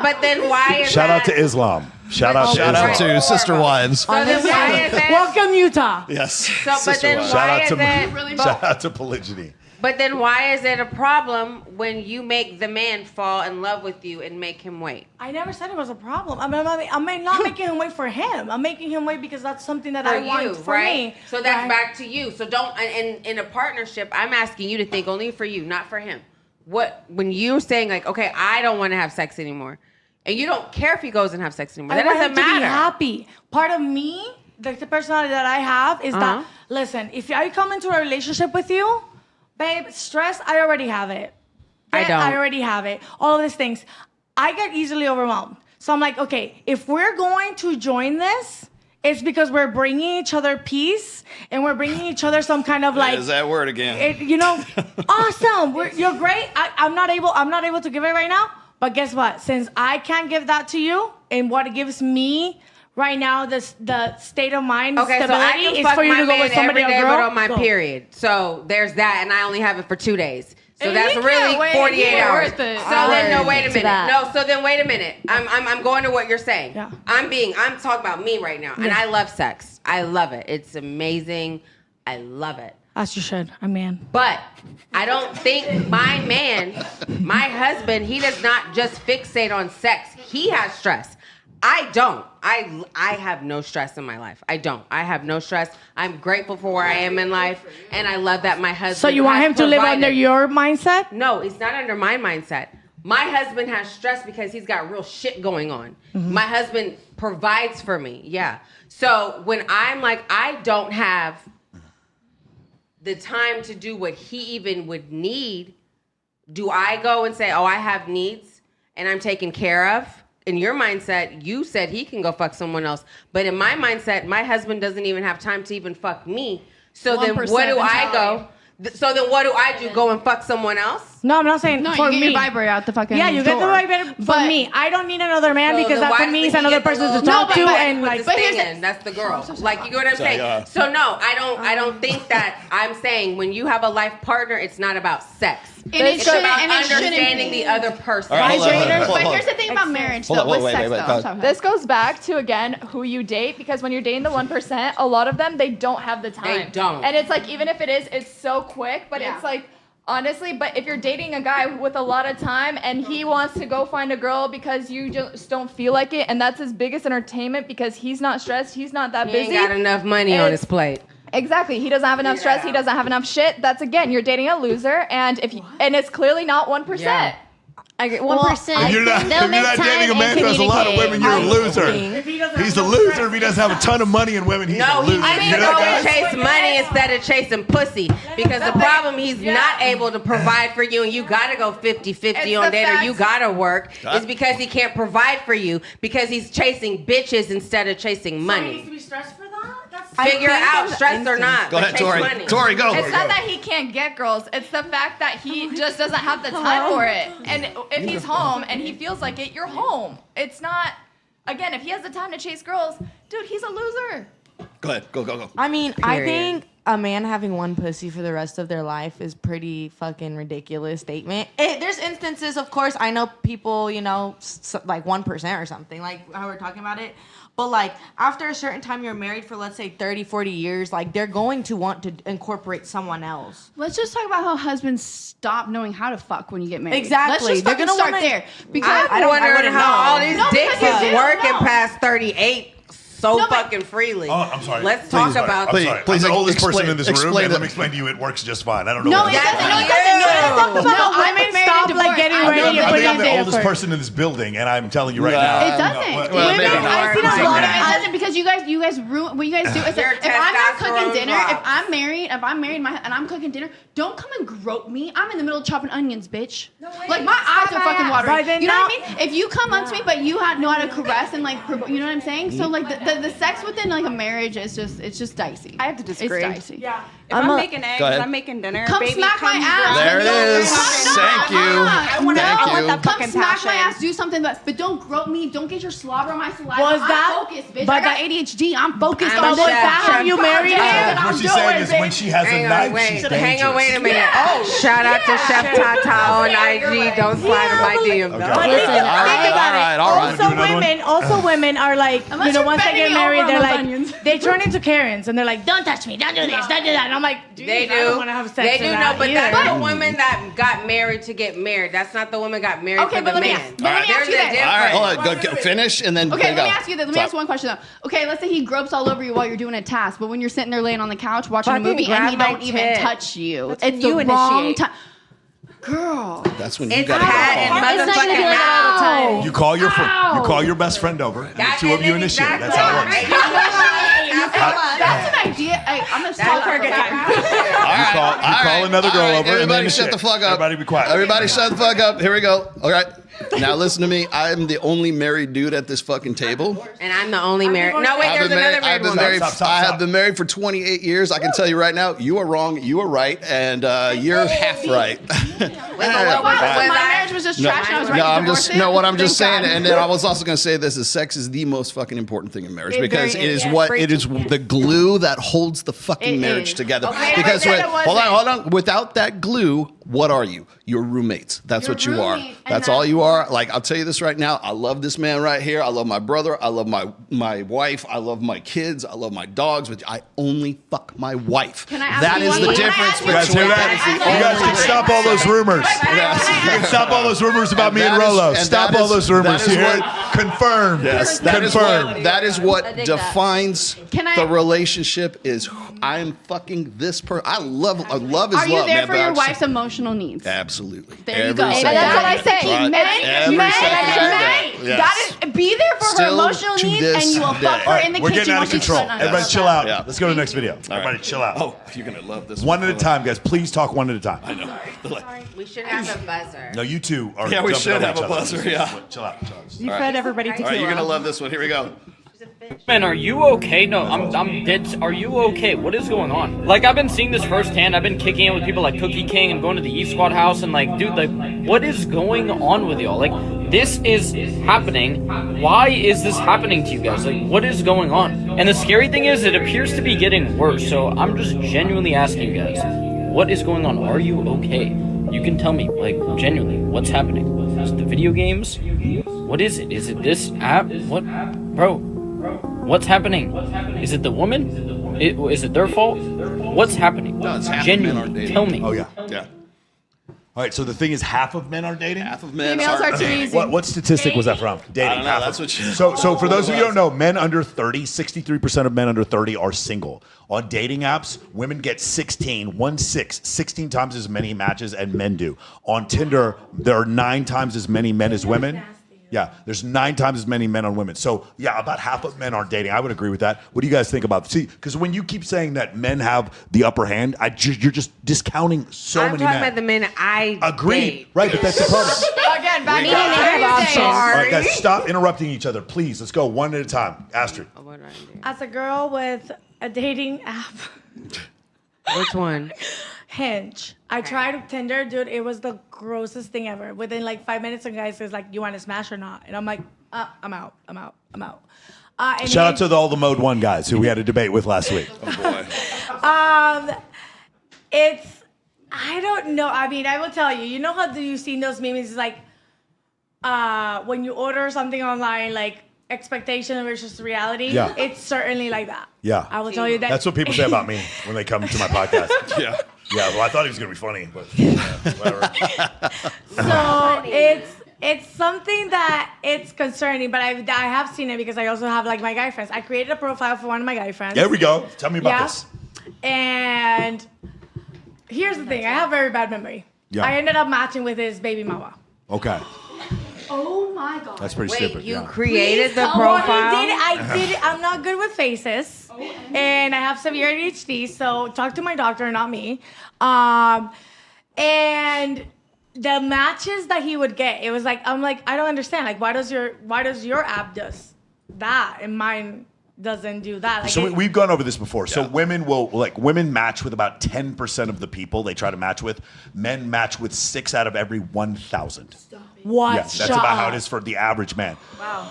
But then why is Shout out that? to Islam. Shout out to Sister Wives. So then why is it? Welcome, Utah. Yes. So, but then Shout why out is to it? shout out to polygyny. But then why is it a problem when you make the man fall in love with you and make him wait? I never said it was a problem. I'm not making him wait for him. I'm making him wait because that's something that For I want you, for right? me. So that's Right. back to you. So don't. And in a partnership, I'm asking you to think only for you, not for him. When you're saying like, okay, I don't want to have sex anymore, and you don't care if he goes and have sex anymore, that I want doesn't him to be matter. happy. Part of me, the personality that I have, is that listen. If I come into a relationship with you, babe, stress, I already have it. I don't. I already have it. All of these things. I get easily overwhelmed. So I'm like, okay, if we're going to join this, it's because we're bringing each other peace and we're bringing each other some kind of like. There's that word again. Awesome. You're great. I'm not able to give it right now. But guess what? Since I can't give that to you, and what gives me right now the state of mind Okay, so I stability can is fuck for you my to go man with somebody every day or girl. but on my Go. period. So there's that, and I only have it for 2 days. So And that's he really can't wait. 48 He ain't hours. worth it. So then, no, wait a To minute. that. No, so then wait a minute. I'm going to what you're saying. Yeah. I'm talking about me right now, and I love sex. I love it. It's amazing. I love it. As you should. I'm man. But I don't think my man, my husband, he does not just fixate on sex. He has stress. I don't. I have no stress in my life. I don't. I have no stress. I'm grateful for where I am in life, and I love that my husband. So you want has him to live provided. under your mindset? No, it's not under my mindset. My husband has stress because he's got real shit going on. Mm-hmm. My husband provides for me. Yeah. So when I'm like, I don't have the time to do what he even would need, do I go and say, oh, I have needs and I'm taken care of? In your mindset, you said he can go fuck someone else. But in my mindset, my husband doesn't even have time to even fuck me. So then what do I go? So then what do I do? Go and fuck someone else? No, I'm not saying No, for you get me. your vibrator out the fucking Yeah, you get the drawer. vibrator. For But- me, I don't need another man So because then that why for me does is he another get the person to little talk to notebook and with like. the thing in? That's the girl. Like, you know what I'm saying? So no, I don't think that. I'm saying when you have a life partner, it's not about sex. And it It's shouldn't- about and it shouldn't understanding be. the other person. All right, hold on, hold on, hold on, But hold on. here's the thing about marriage, Hold though, on, with wait, sex, wait, though. go ahead. I'm sorry. This goes back to, again, who you date, because when you're dating the 1%, a lot of them, they don't have the time. They don't. And it's like, even if it is, it's so quick, but it's like, honestly, but if you're dating a guy with a lot of time and he wants to go find a girl because you just don't feel like it, and that's his biggest entertainment because he's not stressed, he's not that He busy. ain't got enough money on his plate. Exactly. He doesn't have enough stress. He doesn't have enough shit. That's, again, you're dating a loser, and and it's clearly not 1%. Yeah. I agree. 1%. If you're not dating a man who has a lot of women, you're a loser. He's a loser if he doesn't have a ton of money and women. He's a loser. He needs to go and chase money instead of chasing pussy. Because the problem, he's not able to provide for you, and you gotta go 50-50 on date, or you gotta work, is because he can't provide for you because he's chasing bitches instead of chasing money. Figure out, stressed or not. Go ahead, Tori. Tori, go. It's not that he can't get girls. It's the fact that he just doesn't have the time for it. And if he's home and he feels like it, you're home. It's not, again, if he has the time to chase girls, dude, he's a loser. Go ahead. Go. I mean, I think a man having one pussy for the rest of their life is pretty fucking ridiculous statement. There's instances, of course, I know people, like 1% or something, like how we're talking about it. But like after a certain time you're married for, let's say 30, 40 years, like they're going to want to incorporate someone else. Let's just talk about how husbands stop knowing how to fuck when you get married. Exactly. Let's just They're fucking gonna start wanna- there. Because I'm wondering how all these dicks because you is don't working know. past 38 so fucking freely. Oh, I'm sorry. Let's talk about I'm sorry. please I'm the oldest person explain- in this room, explain and let it. me explain to you, it works just fine. I don't know. No, what it it doesn't. is. No, it doesn't. No, women stop like getting ready and I put think it I'm the there oldest first. person in this building, and I'm telling you right No. now. It doesn't. Well, maybe Women, not. I've seen a Right. lot of it doesn't because you guys ruin what you guys do. Is Your if I'm not testosterone cooking dinner, drops. if I'm married and I'm cooking dinner, don't come and grope me. I'm in the middle of chopping onions, bitch. Like my eyes are fucking watering. But then You know now- what I mean? If you come up to me, but you know how to caress and like, you know what I'm saying? So like the sex within like a marriage is just dicey. I have to disagree. It's dicey. Yeah. If I'm making eggs, Go ahead. I'm making dinner. Come baby, smack my come ass. There it is. Thank you. I want that Come fucking smack my passion. ass, do something, but don't grope me. Don't get your slobber on my saliva. Was I'm that- focused, bitch. but I got that- ADHD. I'm focused I'm on a this. chef. How you married him? What she's saying is when she has a knife, she's dangerous. Hang on, wait a minute. Oh, shout out to Chef Tata on IG. Don't slide in my DM. Okay. But listen, think about it. all right. Do another one? Also women are like, Unless once you're they bending get me married, over they're on those like, onions. they turn into Karens and they're like, don't touch me, don't do this, don't do that. And I'm like, dude, They do. I don't want to have sex They with do know, that but either. that's the woman that got married to get married. That's not the woman got married Okay, for but the let me man. ask- but let me There's ask you a this. difference. All right, hold on. Go finish and then Okay, go. let me ask you this. Let me ask one question though. Okay, let's say he gropes all over you while you're doing a task, but when you're sitting there laying on the couch watching a Fucking movie and he grab my don't even tit. touch you, That's it's when the you wrong initiate. time. Girl, That's when you It's got cat and to It's not gonna be motherfucking like that all the mouth. time. You call your friend. You call your best friend over, and the two of you initiate. That's how it works. that's an idea. I'm gonna start for a good time. You call another girl over, and then Everybody shut the fuck up. Everybody be quiet. Everybody shut the fuck up. Here we go. All right. Now listen to me. I'm the only married dude at this fucking table. And I'm the only married. No, wait, there's another married woman. I have been married for 28 years. I can tell you right now, you are wrong, you are right, and you're half right. My marriage was just trash and I was ready to divorce it. What I'm just Thank saying, God. and then I was also going to say this: is sex is the most fucking important thing in marriage It because very it is, is yes. it is the glue that holds the fucking It marriage is. together. Okay, because but then it hold on, without that glue, what are you? You're roommates. That's You're what you are. roommates, and That's all you are. Like I'll tell you this right now. I love this man right here. I love my brother. I love my wife. I love my kids. I love my dogs. But I only fuck my wife. Can I ask That you is one the more? Can I difference ask you You guys hear one more? that? You guys can stop all those rumors. You can stop all those rumors about me and Rolo. Stop all those rumors. You hear it? Confirmed. Yes, Confirmed. that is what defines Can I- the relationship. Is I'm fucking this person. Love is Are love, you there man. for but your I'm wife's emotional needs? Absolutely. There you go. Every And second that's of what I it. say. Right. Men, Every second of men, it. Yes. gotta be there for Still her emotional to needs, this and you will day. fuck her in the We're kitchen getting out while of she's control. sweating on Everybody herself. chill out. Yeah. Let's go to the next video. All right. Everybody chill out. Oh, you're gonna love this One at a time, guys. Please talk one at a time. I know. We should have a buzzer. No, you two are. Yeah, we jumping should over have each a other. buzzer, yeah. Chill out. You fed everybody All right, you're gonna love this one. Here we go. Man, are you okay? No, I'm dead. Are you okay? What is going on? Like, I've been seeing this firsthand. I've been kicking it with people like Cookie King and going to the E Squad house and like, dude, like, what is going on with y'all? Like, this is happening. Why is this happening to you guys? Like, what is going on? And the scary thing is, it appears to be getting worse. So I'm just genuinely asking you guys, what is going on? Are you okay? You can tell me, like, genuinely, what's happening? Is it the video games? What is it? Is it this app? What, bro? What's happening? Is it the woman? Is it their fault? What's happening? No, it's half genuinely. men are dating. Tell me. Oh yeah. Yeah. All right, so the thing is, half of men are dating. Half of men Females are too easy. What statistic was that from? Dating. I don't know, half that's of- what you- So for those of you who don't know, men under 30, 63% of men under 30 are single. On dating apps, women get 16 times as many matches as men do. On Tinder, there are 9 times as many men as women. Yeah, there's 9 times as many men on women. So yeah, about half of men aren't dating. I would agree with that. What do you guys think about? See, because when you keep saying that men have the upper hand, you're just discounting so I'm many talking men. about the men I Agreed. date. Right, but that's the problem. Again, back We got- to All right, guys, stop interrupting each other, please. Let's go one at a time. Astrid. As a girl with a dating app, Which one? Hinge. I tried Tinder, dude. It was the grossest thing ever. Within like 5 minutes, some guy says like, "You want to smash or not?" And I'm like, "I'm out. I'm out. I'm out." And Shout out to all the Mode 1 guys who we had a debate with last week. It's, I don't know. I mean, I will tell you. You know how you've seen those memes? It's like when you order something online, like expectation versus reality. Yeah. It's certainly like that. Yeah. I will tell you that. That's what people say about me when they come to my podcast. Yeah. Yeah, well, I thought he was going to be funny, but whatever. So it's something that it's concerning, but I have seen it because I also have like my guy friends. I created a profile for one of my guy friends. There we go. Tell me about this. And here's the thing. I have very bad memory. Yeah. I ended up matching with his baby mama. Okay. Oh my God. That's pretty stupid. You yeah. created the Well, profile? I did it. I'm not good with faces. And I have severe ADHD, so talk to my doctor, not me. And the matches that he would get, it was like, I'm like, I don't understand. Like, why does your app does that and mine doesn't do that? Like, So we've gone over this before. So women match with about 10% of the people they try to match with. Men match with 6 out of every 1,000. What? Yeah, that's about how it is for the average man. Wow.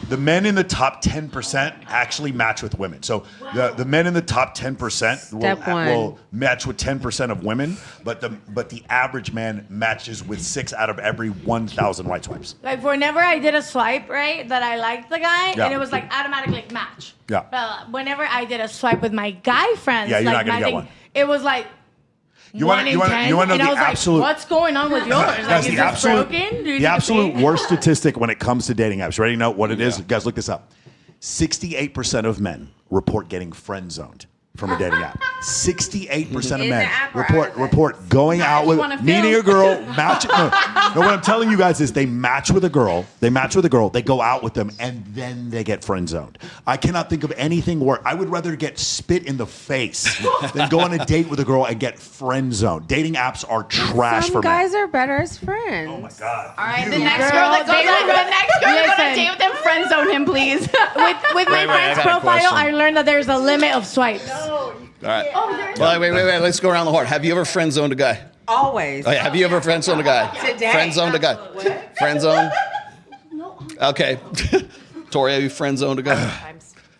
The men in the top 10% actually match with women. So the men in the top 10% will match with 10% of women, but the average man matches with 6 out of every 1,000 right swipes. Like whenever I did a swipe, right, that I liked the guy, Yeah. and it was like automatically match. Yeah. But whenever I did a swipe with my guy friends, Yeah, you're like not gonna my get one. it was like You 1 wanna- in you wanna- 10, you wanna know and I the was absolute- like, what's going on with yours? Like, Guys, is the this absolute, broken? Do you the need to absolute pay? worst statistic when it comes to dating apps. Ready to know what it is? Guys, look this up. 68% of men report getting friend zoned from a dating app. 68% of In men the app or out of report going out with meeting a girl, matching. No, what I'm telling you guys is they match with a girl, they go out with them, and then they get friend zoned. I cannot think of anything where I would rather get spit in the face than go on a date with a girl and get friend zoned. Dating apps are trash Some for men. guys are better as friends. Oh my God. All right, the next girl that goes on a date with him, friend zone him, please. With my friend's I got a profile, question. I learned that there's a limit of swipes. All right. Well, wait. Let's go around the horn. Have you ever friend zoned a guy? Always. Oh, yeah. Have you ever friend zoned a guy? Today. Friend zoned a guy. Friend zone. Okay. Tori, have you friend zoned a guy?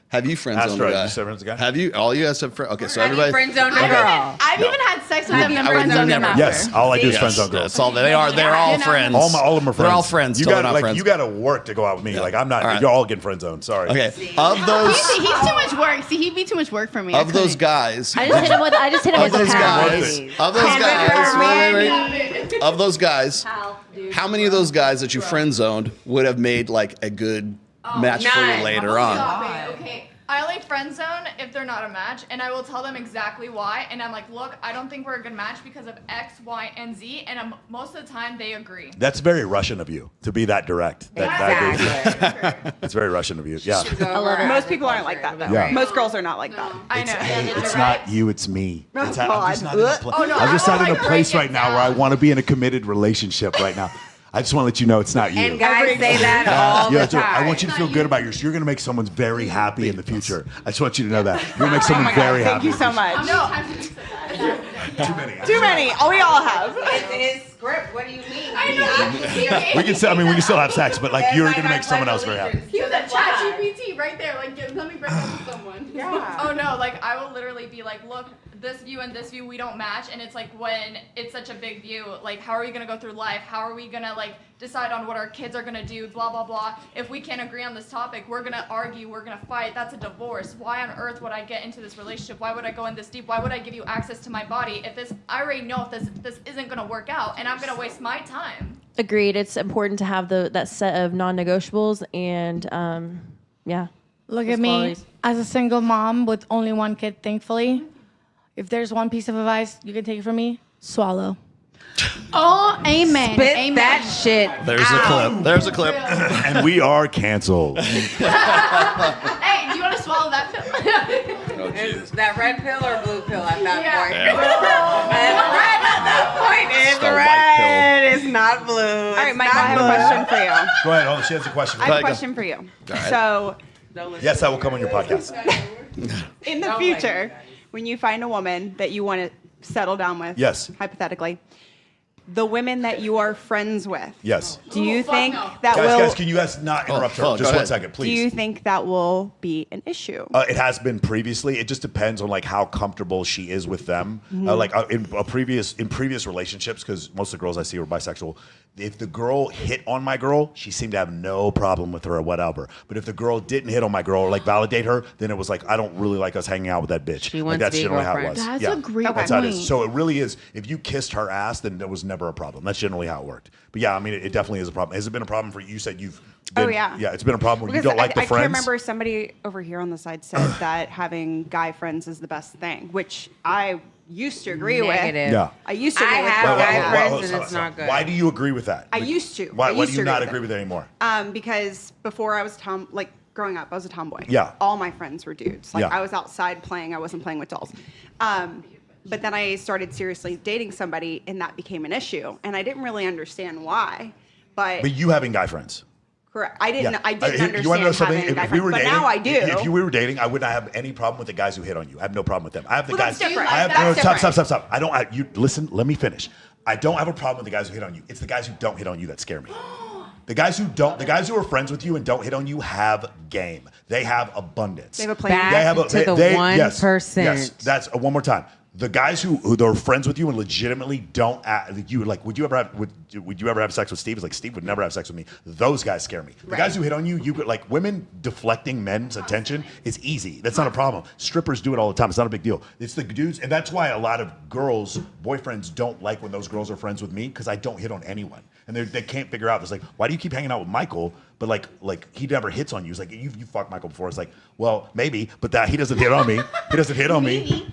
Have you friend zoned a Astrid, guy? you said friends a guy? Have you? All you guys have friend. Okay, so Have you everybody. friend zoned a girl? I've even had sex with them and I would friend zoned them never. after. Yes, all I do is friend zone girls. That's all. They're all friends. All of them are friends. They're all friends. You totally got not like friends. you got to work to go out with me. Like I'm not. All right. You're all getting friend zoned. Sorry. Okay. Of those. He's too much work. See, he'd be too much work for me. Of those guys. I just hit him with Of those a guys. Of those guys. Wait. Of those guys. How many of those guys that you friend zoned would have made like a good match for you later on? Okay. I only friend zone if they're not a match, and I will tell them exactly why. And I'm like, look, I don't think we're a good match because of X, Y, and Z. And most of the time, they agree. That's very Russian of you to be that direct. It's very Russian of you. Yeah. Most people aren't like that, though. Yeah. Most girls are not like that. I know. It's not you, it's me. Oh, I'm just not in a God. place, Oh, no, I'm just I not in a will, like, place break right it now where I want to be in a committed relationship right now. I just want to let you know it's not you. And guys say that all the time. I want you to feel good about yours. You're going to make someone very happy in the future. I just want you to know that. You're going to make someone very happy. Thank you so much. Too many. Too many. Oh, we all have. It's his script. What do you mean? We can still have sex, but like you're going to make someone else very happy. He's a chat GPT right there. Like, let me bring that to someone. Yeah. Oh no, like I will literally be like, look, this view and this view we don't match, and it's like when it's such a big view, like how are we gonna go through life? How are we gonna like decide on what our kids are gonna do? Blah blah blah. If we can't agree on this topic, we're gonna argue, we're gonna fight. That's a divorce. Why on earth would I get into this relationship? Why would I go in this deep? Why would I give you access to my body if this? I already know if this isn't gonna work out, and I'm gonna waste my time. Agreed. It's important to have that set of non-negotiables, and yeah. Look at me qualities. as a single mom with only one kid, thankfully. If there's one piece of advice you can take it from me, swallow. Oh, amen. Spit amen. that shit. There's a clip. There's a clip. And we are canceled. Hey, do you want to swallow that pill? Is that red pill or blue pill at that point? Yeah. It's red at that point. It's the white red. It's not blue. All right, Michael, I have a question for you. Go ahead. Oh, she has a question. I have a question for you. So, Yes, that will come on your podcast. in the future, when you find a woman that you want to settle down with, Yes. hypothetically, the women that you are friends with, Yes. do you think that Guys, can you guys not interrupt her? Just 1 second, please. Do you think that will be an issue? It has been previously. It just depends on like how comfortable she is with them. In previous relationships, because most of the girls I see are bisexual. If the girl hit on my girl, she seemed to have no problem with her or whatever. But if the girl didn't hit on my girl or like validate her, then it was like, I don't really like us hanging out with that bitch. She like, wants that's to be generally how it girlfriend. was. That's a great That's how it is. point. So it really is. If you kissed her ass, then there was never a problem. That's generally how it worked. But yeah, I mean, it definitely is a problem. Has it been a problem for you? You said you've been, Oh, yeah. Yeah, it's been a problem where you Because don't like the I friends. can't remember somebody over here on the side said that having guy friends is the best thing, which I used to agree Negative. with. Yeah. I used to agree I with have that. guy friends and it's not good. Why do you agree with that? I used to. Why I do used you to not agree agree with with it anymore? Because before I was growing up, I was a tomboy. Yeah. All my friends were dudes. Like Yeah. I was outside playing. I wasn't playing with dolls. But then I started seriously dating somebody, and that became an issue. And I didn't really understand why. But you having guy friends. correct. I didn't. Yeah. I didn't You want to know understand something? having a guy If we friend. were But dating, now I do. If you were dating, I would not have any problem with the guys who hit on you. I have no problem with them. I have the Well, guys. that's different. I have That's different. stop. I don't. You listen. Let me finish. I don't have a problem with the guys who hit on you. It's the guys who don't hit on you that scare me. The guys who are friends with you and don't hit on you have game. They have abundance. They have a plan. Back to the 1%. Yes, that's one more time. The guys who are friends with you and legitimately don't would you ever have sex with Steve? It's like Steve would never have sex with me. Those guys scare me. The guys who hit on you could like women deflecting men's attention is easy. That's not a problem. Strippers do it all the time. It's not a big deal. It's the dudes, and that's why a lot of girls' boyfriends don't like when those girls are friends with me because I don't hit on anyone, and they can't figure out. It's like, why do you keep hanging out with Michael? But like he never hits on you. It's like you fucked Michael before. It's like, well, maybe, but that he doesn't hit on me. He doesn't hit on me.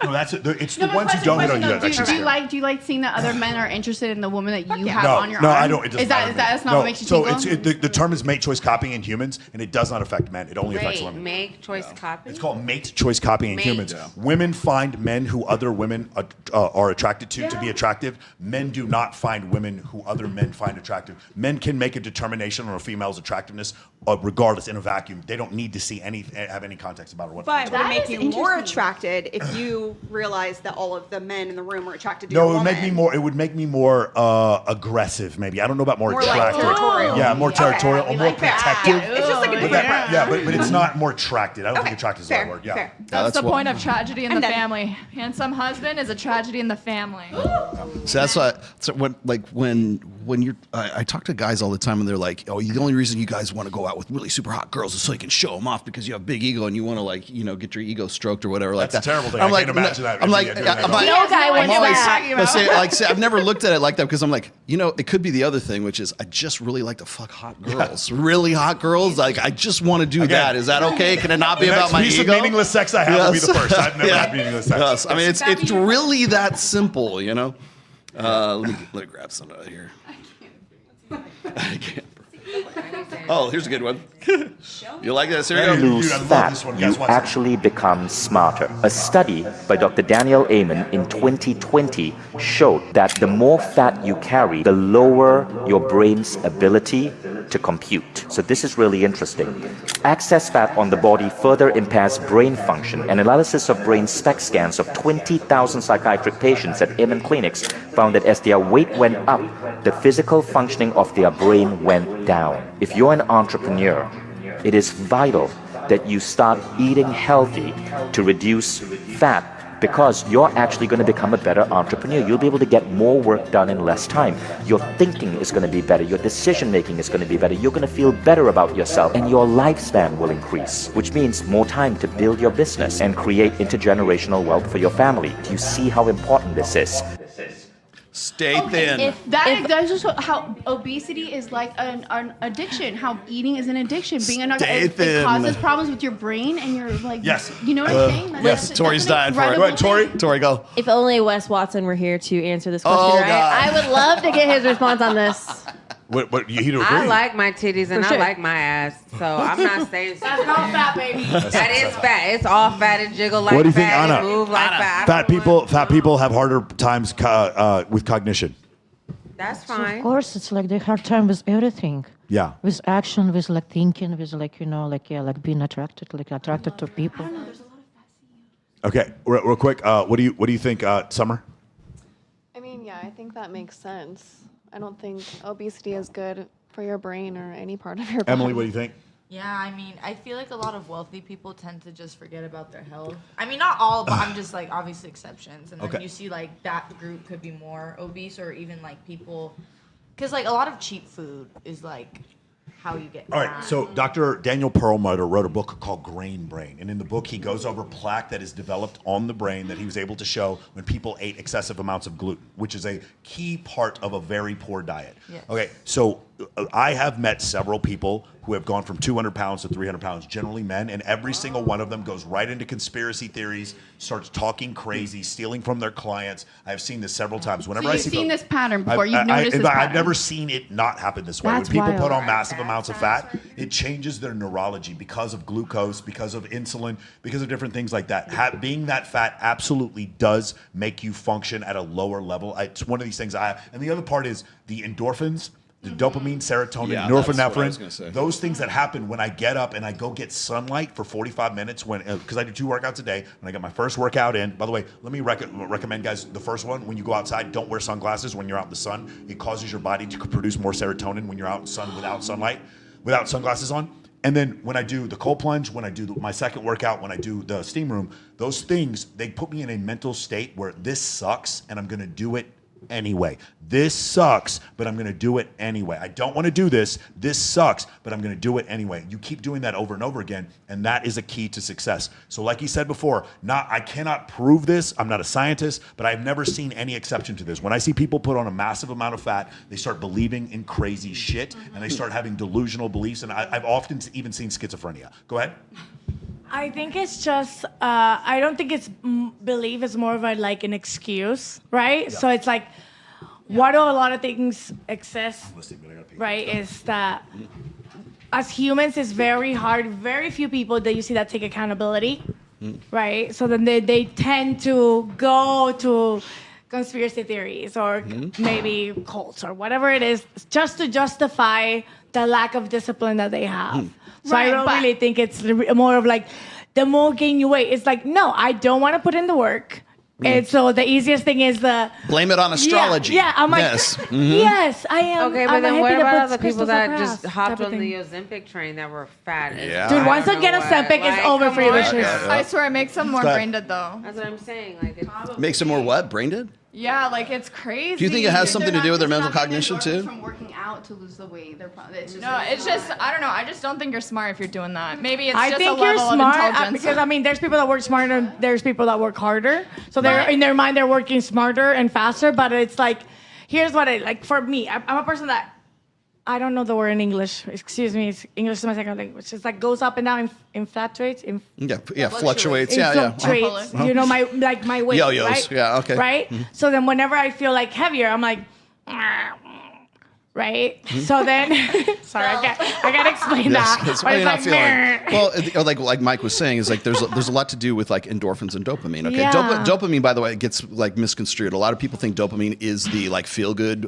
No, it's the ones who don't hit on you that actually scare. Do you like seeing that other men are interested in the woman that you have No, on your no, arm? I don't. It doesn't matter to me. That's not what makes you tingle? So the term is mate choice copying in humans, and it does not affect men. It only affects women. Make choice copy. It's called mate choice copying in Mate. humans. Women find men who other women are attracted to be attractive. Men do not find women who other men find attractive. Men can make a determination on a female's attractiveness regardless in a vacuum. They don't need to see have any context about it. But would it make you more attracted if you realized that all of the men in the room were attracted to No, your it would woman? make me more. It would make me more aggressive. Maybe I don't know about more More like attractive. territorial. Yeah, more territorial Okay, or more like that. protective. Yeah, it's just like a different brand. Yeah, but it's not more attracted. I don't think attracted is the right word. Yeah. fair. That's the point of tragedy in the family. Handsome husband is a tragedy in the family. So that's why. So when you're, I talk to guys all the time, and they're like, "Oh, the only reason you guys want to go out with really super hot girls is so you can show them off because you have a big ego and you want to get your ego stroked or whatever." That's like that. a terrible thing. I'm I can't imagine that. I'm like, doing that. I'm like, No guy wants that. I've never looked at it like that because I'm like, it could be the other thing, which is I just really like to fuck hot girls, really hot girls. Like I just want to do that. Is that okay? Can it not be about my piece ego? of meaningless sex I have will be the first. I've never had meaningless sex. Yes. I mean, it's really that simple, Let me grab some out of here. I can't. Oh, here's a good one. You like that, Ciara? When you lose fat, you actually become smarter. A study by Dr. Daniel Amen in 2020 showed that the more fat you carry, the lower your brain's ability to compute. So this is really interesting. Excess fat on the body further impairs brain function. An analysis of brain SPECT scans of 20,000 psychiatric patients at Amen clinics found that as their weight went up, the physical functioning of their brain went down. If you're an entrepreneur, it is vital that you start eating healthy to reduce fat, because you're actually going to become a better entrepreneur. You'll be able to get more work done in less time. Your thinking is going to be better. Your decision making is going to be better. You're going to feel better about yourself, and your lifespan will increase, which means more time to build your business and create intergenerational wealth for your family. Do you see how important this is? Stay thin. That's just how obesity is like an addiction. How eating is an addiction. Being an it causes problems with your brain and your like. Yes. You know what I'm saying? Yes. Tori's dying for it. Go ahead, Tori. Tori, go. If only Wes Watson were here to answer this question, right? God. I would love to get his response on this. What you agree? I like my titties and For sure. I like my ass, so I'm not saying That's not fat, baby. that is fat. It's all fat and jiggle like What do you think, fat Anna? and move like fat. Fat people have harder times with cognition. That's So fine. of course, it's like they have time with everything. Yeah. With action, with like thinking, with like, like being attracted to people. Okay, real quick. What do you think, Summer? I mean, yeah, I think that makes sense. I don't think obesity is good for your brain or any part of your body. Emily, what do you think? Yeah, I mean, I feel like a lot of wealthy people tend to just forget about their health. I mean, not all, but I'm just like obviously exceptions. And then you see like that group could be more obese, or even like people, because like a lot of cheap food is like how you get All right, so Dr. Daniel Perlmutter wrote a book called Grain Brain. And in the book, he goes over plaque that is developed on the brain that he was able to show when people ate excessive amounts of gluten, which is a key part of a very poor diet. Yes. Okay, so I have met several people who have gone from 200 pounds to 300 pounds, generally men, and every single one of them goes right into conspiracy theories, starts talking crazy, stealing from their clients. I've seen this several times. Whenever So I you've see seen this pattern before. You've I- noticed this pattern. I've never seen it not happen this way. That's When people put wild. on massive amounts of fat, it changes their neurology because of glucose, because of insulin, because of different things like that. Being that fat absolutely does make you function at a lower level. It's one of these things and the other part is the endorphins, the dopamine, serotonin, Yeah, that's what I was gonna norepinephrine, say. those things that happen when I get up and I go get sunlight for 45 minutes because I do 2 workouts a day. When I get my first workout in, by the way, let me recommend, guys, the first one, when you go outside, don't wear sunglasses when you're out in the sun. It causes your body to produce more serotonin when you're out in the sun without sunlight, without sunglasses on. And then when I do the cold plunge, when I do my second workout, when I do the steam room, those things, they put me in a mental state where this sucks and I'm going to do it anyway. This sucks, but I'm going to do it anyway. I don't want to do this. This sucks, but I'm going to do it anyway. You keep doing that over and over again, and that is a key to success. So like you said before, I cannot prove this. I'm not a scientist, but I've never seen any exception to this. When I see people put on a massive amount of fat, they start believing in crazy shit, and they start having delusional beliefs, and I've often even seen schizophrenia. Go ahead. I think it's just, I don't think it's belief. It's more of like an excuse, right? Yeah. So it's like, what do a lot of things exist, right? Is that as humans, it's very hard. Very few people that you see that take accountability, right? So then they tend to go to conspiracy theories or maybe cults or whatever it is, just to justify the lack of discipline that they have. So I don't really think it's more of like, the more gain you weight. It's like, no, I don't want to put in the work. And so the easiest thing is blame it on astrology. Yeah, I'm like, yes, yes, I am. Okay, but I'm then a what hippie about that other puts people crystals that up just her ass hopped type on of the thing. Ozempic train that were fat? Yeah. Dude, once you get Ozempic, it's over for you, bitches. I swear it makes them more Go ahead. brain dead though. That's what I'm saying. Like, it's Makes them more what? Brain dead? Yeah, like it's crazy. Do you think it has something to do with their mental cognition too? From working out to lose the weight, No, it's just I don't know. I just don't think you're smart if you're doing that. Maybe it's I just think a you're level smart of intelligence. because I mean, there's people that work smarter, and there's people that work harder. So they're in their mind, they're working smarter and faster. But it's like, here's what I like for me. I'm a person that I don't know the word in English. Excuse me, English is my second language. It's like goes up and down, infatuates. Fluctuates. Yeah. Fluctuates. You know, my weight. Yo-yos. Right? Yeah. Okay. Right. So then, whenever I feel like heavier, I'm like, right? So then, sorry, I gotta explain that. That's But why it's you're not like, feeling. Well, like Mike was saying, is like there's a lot to do with like endorphins and dopamine. Okay, Yeah. dopamine, by the way, gets like misconstrued. A lot of people think dopamine is the like feel good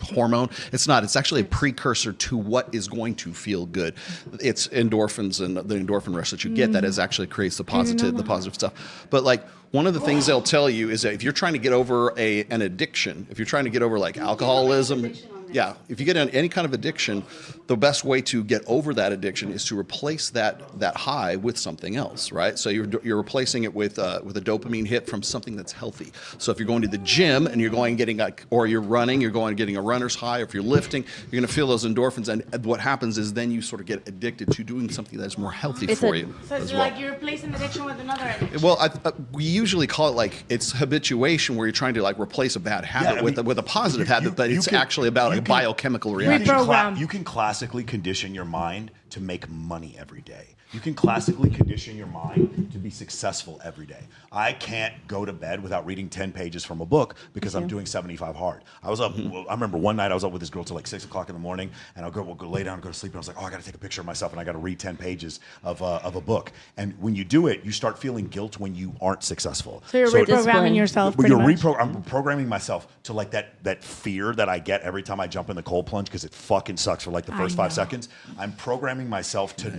hormone. It's not. It's actually a precursor to what is going to feel good. It's endorphins and the endorphin rush that you get that is actually creates the positive stuff. But like. One of the things they'll tell you is that if you're trying to get over an addiction, if you're trying to get over like alcoholism, if you get any kind of addiction, the best way to get over that addiction is to replace that high with something else, right? So you're replacing it with a dopamine hit from something that's healthy. So if you're going to the gym and you're or you're running, you're getting a runner's high. Or if you're lifting, you're going to feel those endorphins, and what happens is then you sort of get addicted to doing something that's more healthy for you. So it's like you're replacing addiction with another addiction. Well, we usually call it like it's habituation, where you're trying to like replace a bad habit with a positive habit, but it's actually about a biochemical reaction. You can classically condition your mind to make money every day. You can classically condition your mind to be successful every day. I can't go to bed without reading 10 pages from a book because I'm doing 75 hard. I was up, I remember one night I was up with this girl till like 6 o'clock in the morning, and we'll go lay down and go to sleep, and I was like, oh, I gotta take a picture of myself, and I gotta read 10 pages of a book. And when you do it, you start feeling guilt when you aren't successful. So you're reprogramming yourself pretty much. I'm programming myself to like that fear that I get every time I jump in the cold plunge, because it fucking sucks for like the first 5 seconds. I'm programming myself to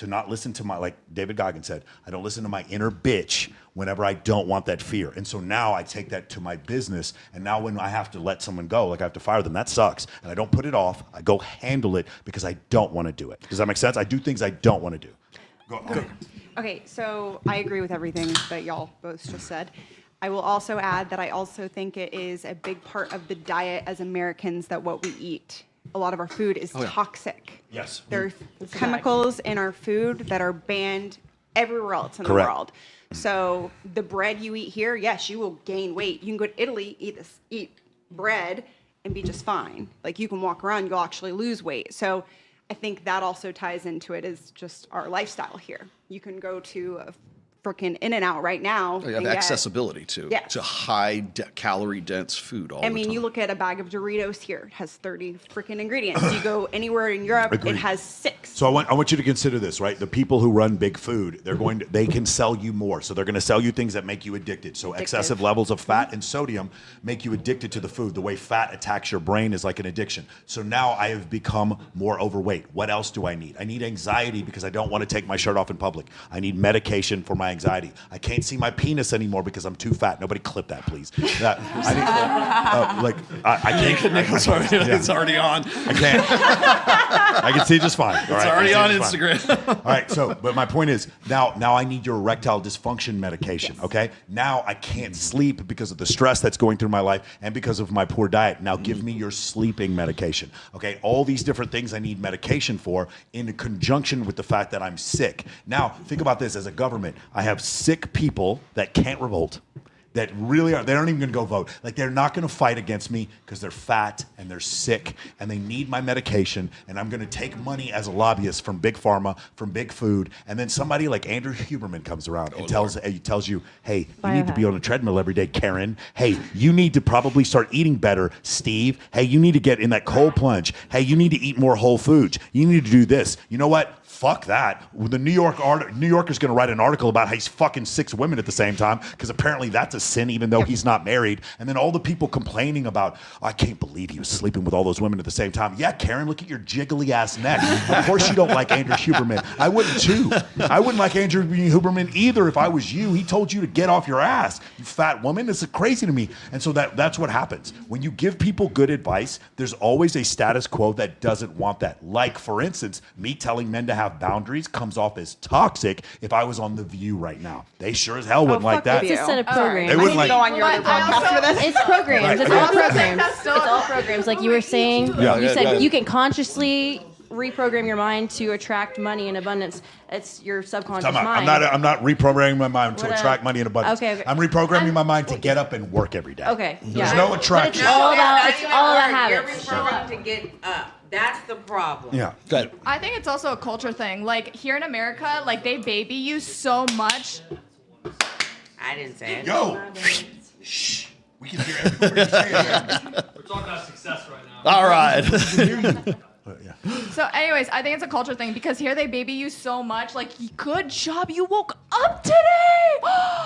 not listen to my, like David Goggins said, I don't listen to my inner bitch whenever I don't want that fear. And so now I take that to my business, and now when I have to let someone go, like I have to fire them, that sucks. And I don't put it off. I go handle it because I don't want to do it. Does that make sense? I do things I don't want to do. Go. Okay, so I agree with everything that y'all both just said. I will also add that I also think it is a big part of the diet as Americans that what we eat. A lot of our food is toxic. Yes. There's chemicals in our food that are banned everywhere else in the world. So the bread you eat here, yes, you will gain weight. You can go to Italy, eat bread, and be just fine. Like you can walk around, you'll actually lose weight. So I think that also ties into it, is just our lifestyle here. You can go to a freaking In-N-Out right now. You have accessibility to high calorie dense food all the time. You look at a bag of Doritos here, it has 30 freaking ingredients. You go anywhere in Europe, it has 6. So I want you to consider this, right? The people who run big food, they can sell you more. So they're going to sell you things that make you addicted. So excessive levels of fat and sodium make you addicted to the food. The way fat attacks your brain is like an addiction. So now I have become more overweight. What else do I need? I need anxiety because I don't want to take my shirt off in public. I need medication for my anxiety. I can't see my penis anymore because I'm too fat. Nobody clip that, please. I can't. It's already on. I can't. I can see just fine. All right? It's already on Instagram. All right. So, but my point is, now I need your erectile dysfunction medication. Yes. Okay. Now I can't sleep because of the stress that's going through my life and because of my poor diet. Now give me your sleeping medication. Okay. All these different things I need medication for, in conjunction with the fact that I'm sick. Now think about this as a government. I have sick people that can't revolt, that really are, they aren't even going to go vote. Like, they're not going to fight against me because they're fat and they're sick and they need my medication, and I'm going to take money as a lobbyist from big pharma, from big food, and then somebody like Andrew Huberman comes around and tells you, hey, you need to be on a treadmill every day, Karen. Hey, you need to probably start eating better, Steve. Hey, you need to get in that cold plunge. Hey, you need to eat more whole foods. You need to do this. You know what? Fuck that. The New Yorker's going to write an article about how he's fucking 6 women at the same time, because apparently that's a sin, even though he's not married. And then all the people complaining about, I can't believe he was sleeping with all those women at the same time. Yeah, Karen, look at your jiggly ass neck. Of course you don't like Andrew Huberman. I wouldn't too. I wouldn't like Andrew Huberman either if I was you. He told you to get off your ass, you fat woman. This is crazy to me. And so that's what happens. When you give people good advice, there's always a status quo that doesn't want that. Like, for instance, me telling men to have boundaries comes off as toxic if I was on The View right now. They sure as hell wouldn't like that. It's a set of programs. They wouldn't go on your other podcast for this. It's programs. Right. It's all programs. It's all programs. Like you were saying, you said you can consciously reprogram your mind to attract money in abundance. It's your subconscious mind. I'm not reprogramming my mind to attract money in abundance. Okay. I'm reprogramming my mind to get up and work every day. Okay. There's no attraction. It's all about habits. You're reprogrammed to get up. That's the problem. Yeah. Good. I think it's also a culture thing. Like, here in America, like, they baby you so much. I didn't say it. Yo! Shh. We can hear everything you're saying. We're talking about success right now. All right. So, anyways, I think it's a culture thing because here they baby you so much. Like, good job, you woke up today.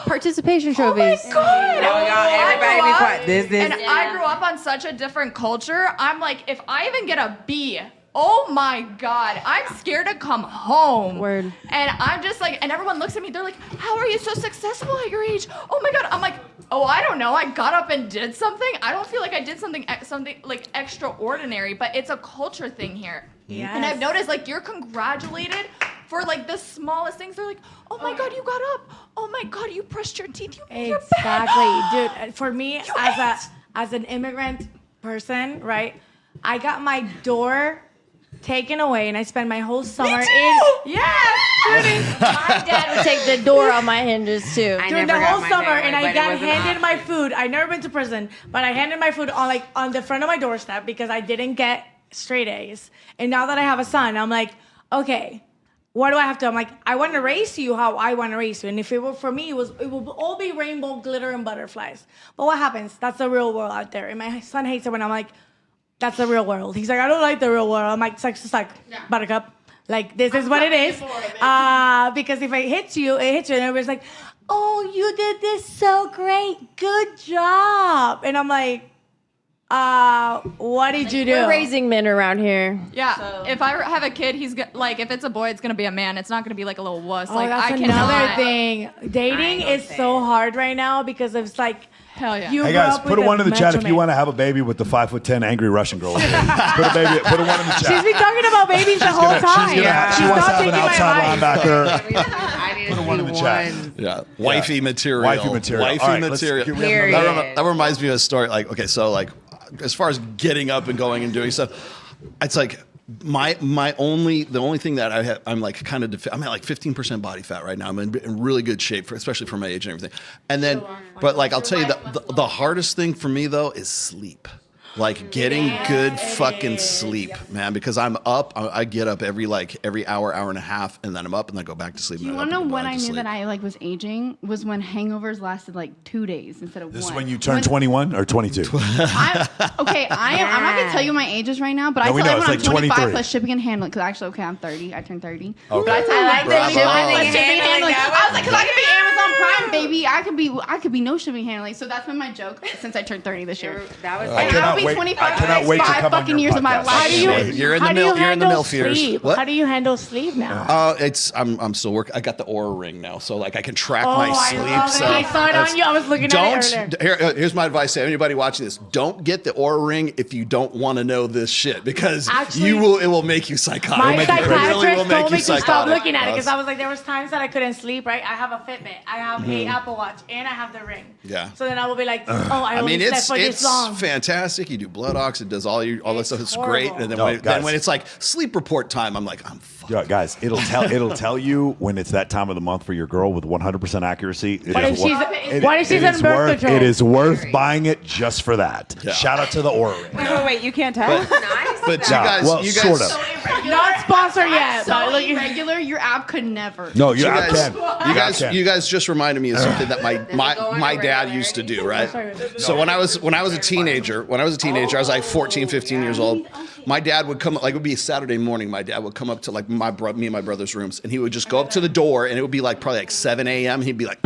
Participation trophies. Oh my god! Everybody be quiet. And I grew up on such a different culture. I'm like, if I even get a B, oh my god, I'm scared to come home. Word. And I'm just like, and everyone looks at me. They're like, how are you so successful at your age? Oh my god. I'm like, oh, I don't know. I got up and did something. I don't feel like I did something like extraordinary, but it's a culture thing here. Yes. And I've noticed like you're congratulated for like the smallest things. They're like, oh my god, you got up. Oh my god, you brushed your teeth. You made your bed. Exactly, dude. For me, as an immigrant person, right? I got my door taken away, and I spent my whole summer in. Yeah, My dad would take the door on my hinges too. During the whole summer, and I got handed my food. I never been to prison, but I handed my food on the front of my doorstep because I didn't get straight A's. And now that I have a son, I'm like, okay, what do I have to? I'm like, I want to raise you how I want to raise you. And if it were for me, it would all be rainbow, glitter, and butterflies. But what happens? That's the real world out there. And my son hates it when I'm like, that's the real world. He's like, I don't like the real world. I'm like, sex is like, buttercup. Like, this is what it is. Because if it hits you, it hits you. And everybody's like, oh, you did this so great. Good job. And I'm like, what did you do? We're raising men around here. Yeah. So. If I have a kid, he's like, if it's a boy, it's gonna be a man. It's not gonna be like a little wuss. Oh, like, that's another thing. Dating is so hard right now because it's like, hell yeah. Hey guys, put a one in the chat if you want to have a baby with the 5'10" angry Russian girl. Put a one in the chat. She's been talking about babies the whole time. She wants to have an outside linebacker. Put a one in the chat. Yeah, wifey material. Wifey material. Wifey All right, material. That reminds me of a story. Like, okay, so like, as far as getting up and going and doing stuff, it's like the only thing that I'm like kind of I'm at like 15% body fat right now. I'm in really good shape especially for my age and everything. And then, but like I'll tell you the hardest thing for me though is sleep. Like getting good fucking sleep, man, because I'm up. I get up every hour, hour and a half, and then I'm up and then I go back to sleep. Do you want to know when I knew that I like was aging? Was when hangovers lasted like 2 days instead of 1. This is when you turn 21 or 22. I'm not gonna tell you my ages right now, but I tell everyone I'm 25 plus shipping and handling. Because actually, okay, I'm 30. I turned 30. Okay. But I tell you plus shipping and handling. I was like, because I could be Amazon Prime, baby. I could be no shipping handling. So that's been my joke since I turned 30 this year. That was. I'll be 25 for the next 5 fucking years of my life. You're in the MILF years. How do you handle sleep now? I'm still working. I got the Aura ring now, so like I can track my sleep. I saw it on you. I was looking at it earlier. Here's my advice to anybody watching this: don't get the Aura ring if you don't want to know this shit, because it will make you psychotic. My psychiatrist told me to stop looking at it because I was like, there was times that I couldn't sleep. Right? I have a Fitbit, I have a Apple Watch, and I have the ring. Yeah. So then I will be like, I only slept for this long. It's fantastic. You do blood ox. It does all that stuff. It's great. And then when it's like sleep report time, I'm like, I'm fucked. Yeah, guys, it'll tell you when it's that time of the month for your girl with 100% accuracy. What if she's in birth control? It is worth buying it just for that. Yeah. Shout out to the Aura ring. Wait, you can't tell? But you guys, sort of. Not sponsored yet. So irregular, your app could never. No, your app can. You guys just reminded me of something that my dad used to do, right? So when I was a teenager, I was like 14, 15 years old. My dad would come, like it would be a Saturday morning. My dad would come up to like me and my brother's rooms, and he would just go up to the door, and it would be like probably like 7 a.m. He'd be like,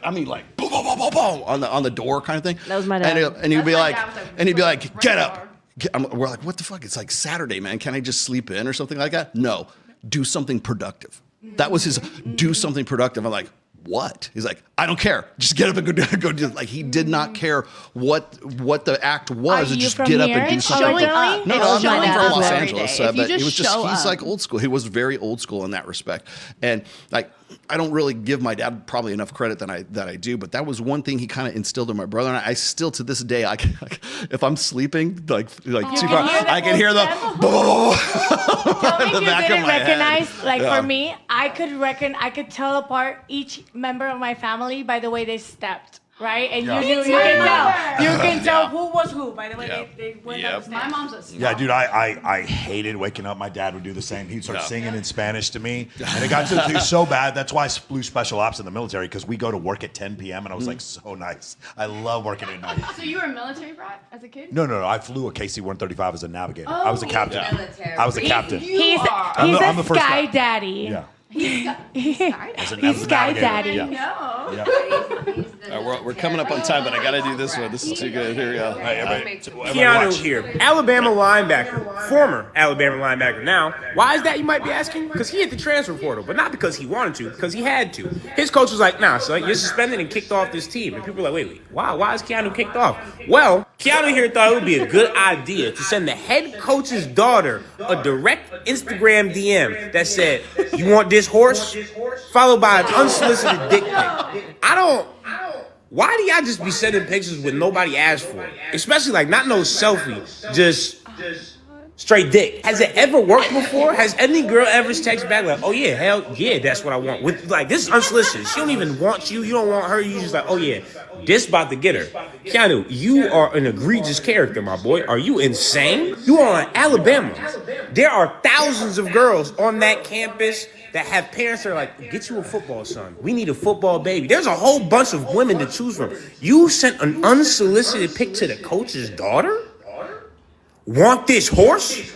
I mean like boom, boom, boom, boom, boom on the door kind of thing. That was my dad. And he'd be like, get up. We're like, what the fuck? It's like Saturday, man. Can I just sleep in or something like that? No, do something productive. That was his do something productive. I'm like, what? He's like, I don't care. Just get up and go do it. Like he did not care what the act was. Just get up and do something. Showing up. No, I'm from Los Angeles, but he's like old school. He was very old school in that respect. And like, I don't really give my dad probably enough credit that I do, but that was one thing he kind of instilled in my brother. And I still to this day, if I'm sleeping like too far, I can hear the boom. Tell me if you didn't recognize, for me, I could tell apart each member of my family by the way they stepped. right? And you can tell who was who. By the way, they went up. My mom's a Yeah, dude, I hated waking up. My dad would do the same. He'd start singing in Spanish to me. And it got to so bad. That's why I flew special ops in the military, because we go to work at 10 p.m. And I was like, so nice. I love working at night. So you were a military brat as a kid? No. I flew a KC-135 as a navigator. I was a captain. I was a captain. He's I'm a the first sky guy. Daddy. Yeah. He's sky daddy. We're coming up on time, but I got to do this one. This is too good. Here we go. Keanu here, Alabama linebacker, former Alabama linebacker. Now, why is that, you might be asking? Because he hit the transfer portal, but not because he wanted to, because he had to. His coach was like, nah, so you're suspended and kicked off this team. And people were like, wait, why is Keanu kicked off? Well, Keanu here thought it would be a good idea to send the head coach's daughter a direct Instagram DM that said, you want this horse? Followed by an unsolicited dick pic. Why do y'all just be sending pictures with nobody asked for? Especially like not no selfie, just straight dick. Has it ever worked before? Has any girl ever texted back like, oh yeah, hell yeah, that's what I want. With like, this is unsolicited. She don't even want you. You don't want her. You just like, oh yeah, this about to get her. Keanu, you are an egregious character, my boy. Are you insane? You are in Alabama. There are thousands of girls on that campus that have parents that are like, get you a football son. We need a football baby. There's a whole bunch of women to choose from. You sent an unsolicited pic to the coach's daughter? Want this horse?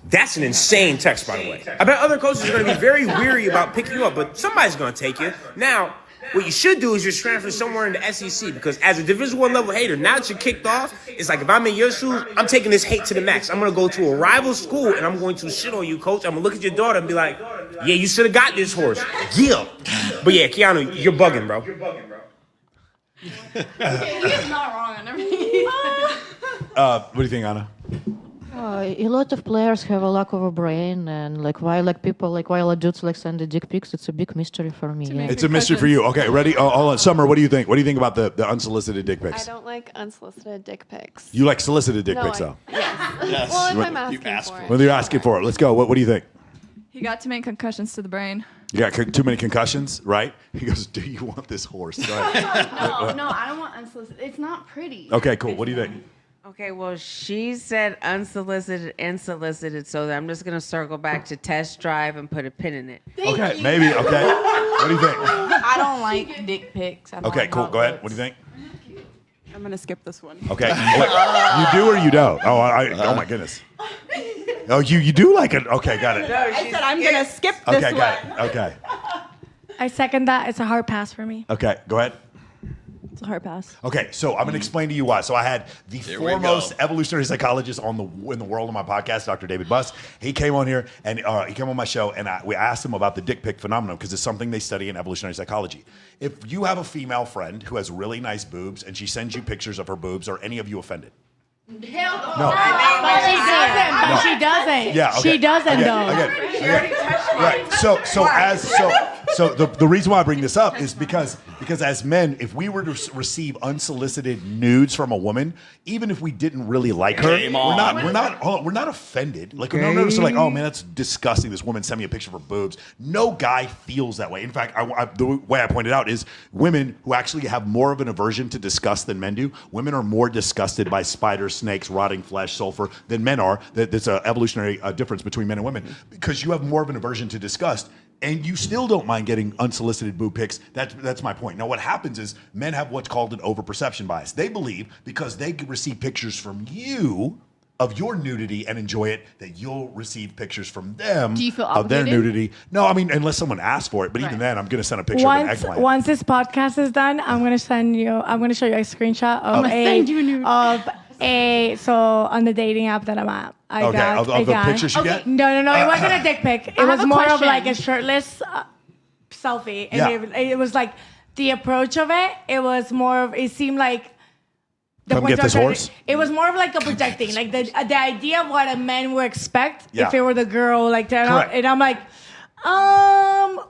That's an insane text, by the way. I bet other coaches are going to be very weary about picking you up, but somebody's going to take you. Now, what you should do is just transfer somewhere in the SEC, because as a Division I level hater, now that you're kicked off, it's like if I'm in your shoes, I'm taking this hate to the max. I'm going to go to a rival school and I'm going to shit on you, coach. I'm going to look at your daughter and be like, yeah, you should have got this horse. Yeah. But yeah, Keanu, you're bugging, bro. He's not wrong on everything. What do you think, Anna? A lot of players have a lack of a brain, and like why adults like send the dick pics, it's a big mystery for me. It's a mystery for you. Okay, ready? Hold on. Summer, what do you think? What do you think about the unsolicited dick pics? I don't like unsolicited dick pics. You like solicited dick pics, though? Yes. Well, if I'm asking for it. Well, you're asking for it. Let's go. What do you think? He got too many concussions to the brain. You got too many concussions, right? He goes, do you want this horse? Go ahead. No, I don't want unsolicited. It's not pretty. Okay, cool. What do you think? Okay, well, she said unsolicited and solicited, so I'm just going to circle back to test drive and put a pin in it. Okay, maybe. Okay. What do you think? I don't like dick pics. Okay, cool. Go ahead. What do you think? I'm going to skip this one. Okay. You do or you don't? Oh my goodness. Oh, you do like it? Okay, got it. I said I'm going to skip this one. Okay, got it. Okay. I second that. It's a hard pass for me. Okay, go ahead. It's a hard pass. Okay, so I'm going to explain to you why. So I had the foremost evolutionary psychologist in the world on my podcast, Dr. David Buss. He came on here, and he came on my show, and we asked him about the dick pic phenomenon, because it's something they study in evolutionary psychology. If you have a female friend who has really nice boobs, and she sends you pictures of her boobs, are any of you offended? Hell no. But she doesn't. But she doesn't. Yeah, okay. She doesn't, though. Right. So the reason why I bring this up is because as men, if we were to receive unsolicited nudes from a woman, even if we didn't really like her, we're not offended. Like none of us are like, oh man, that's disgusting. This woman sent me a picture of her boobs. No guy feels that way. In fact, the way I pointed out is women who actually have more of an aversion to disgust than men do. Women are more disgusted by spiders, snakes, rotting flesh, sulfur than men are. There's an evolutionary difference between men and women, because you have more of an aversion to disgust. And you still don't mind getting unsolicited boob pics. That's my point. Now, what happens is men have what's called an overperception bias. They believe because they receive pictures from you of your nudity and enjoy it, that you'll receive pictures from them Do you feel of their obligated? nudity. No, I mean, unless someone asks for it. But even then, I'm going to send a picture of an eggplant. Once this podcast is done, I'm going to show you a screenshot of so on the dating app that I'm at. I got of the pictures you get? No, it wasn't a dick pic. It was more of like a shirtless selfie. And it was like the approach of it. It was more of, it seemed like, come get this horse? It was more of like a projecting, like the idea of what a man would expect if it were the girl, like that. And I'm like,